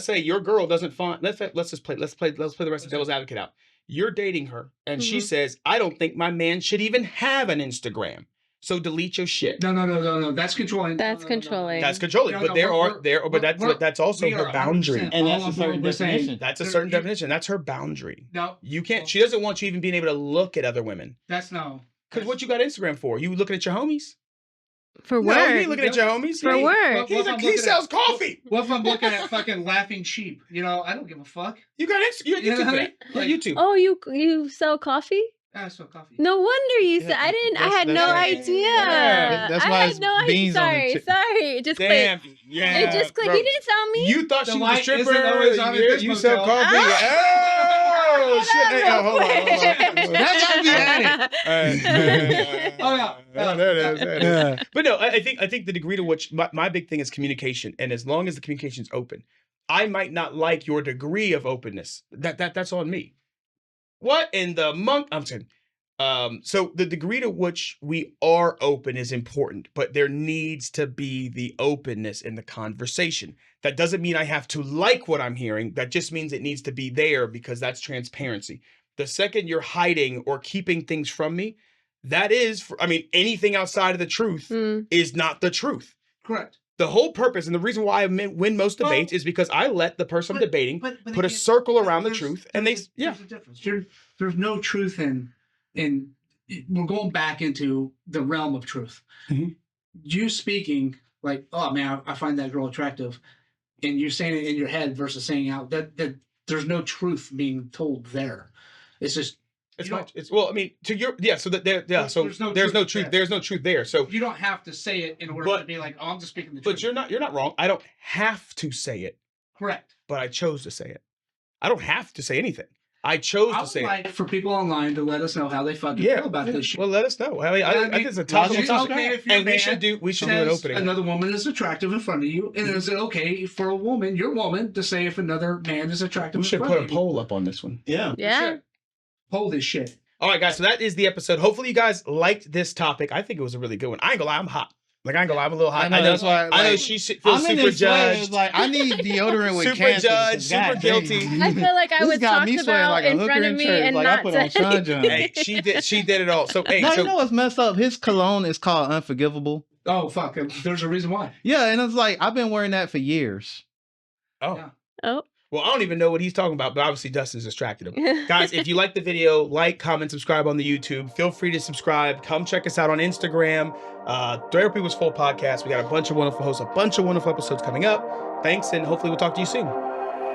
say your girl doesn't find. Let's play the rest of devil's advocate out. You're dating her, and she says, "I don't think my man should even have an Instagram. So delete your shit." No. That's controlling. That's controlling. That's controlling. But that's also her boundary. And that's a certain definition. That's a certain definition. That's her boundary. No. You can't. She doesn't want you even being able to look at other women. That's no. Because what you got Instagram for? You looking at your homies? For work. No, he ain't looking at your homies. For work. He sells coffee. What if I'm looking at fucking laughing sheep? You know, I don't give a fuck. You got Instagram. You YouTube for that. YouTube. Oh, you sell coffee? I sell coffee. No wonder you said. I had no idea. That's why it's beans on the Sorry. It just clicked. Yeah. It just clicked. He didn't tell me. You thought she was a stripper. You sell coffee. Oh shit! Hold on. That's how we had it. There it is. But no, I think the degree to which my big thing is communication, and as long as the communication is open, I might not like your degree of openness. That's on me. What in the monk? I'm saying. So the degree to which we are open is important, but there needs to be the openness in the conversation. That doesn't mean I have to like what I'm hearing. That just means it needs to be there, because that's transparency. The second you're hiding or keeping things from me, that is, anything outside of the truth is not the truth. Correct. The whole purpose and the reason why I win most debates is because I let the person I'm debating put a circle around the truth, and there's a difference. There's no truth in we're going back into the realm of truth. Mm-hmm. You speaking like, "Oh man, I find that girl attractive," and you're saying it in your head versus saying out that there's no truth being told there. It's just So there's no truth. There's no truth there. So you don't have to say it in order to be like, "Oh, I'm just speaking the truth." But you're not wrong. I don't have to say it. Correct. But I chose to say it. I don't have to say anything. I chose to say it. For people online to let us know how they fucking feel about this shit. Well, let us know. I think it's a topic. And we should do an opening. Another woman is attractive in front of you, and is it okay for a woman, your woman, to say if another man is attractive? We should put a poll up on this one. Yeah. Poll this shit. All right, guys. So that is the episode. Hopefully, you guys liked this topic. I think it was a really good one. I ain't gonna lie, I'm hot. I'm a little hot. I know that's why. I know she feels super judged. I need deodorant with super judged, super guilty. I feel like I would talk about in front of me and not Hey, she did it all. So you know what's messed up? His cologne is called Unforgivable. Oh fuck! There's a reason why. Yeah, and it's like I've been wearing that for years. Oh. Oh. Well, I don't even know what he's talking about, but obviously Dustin's distracted him. Guys, if you like the video, like, comment, subscribe on the YouTube. Feel free to subscribe. Come check us out on Instagram. Therapy Was Full podcast. We got a bunch of wonderful hosts, a bunch of wonderful episodes coming up. Thanks, and hopefully we'll talk to you soon.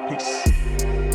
Peace.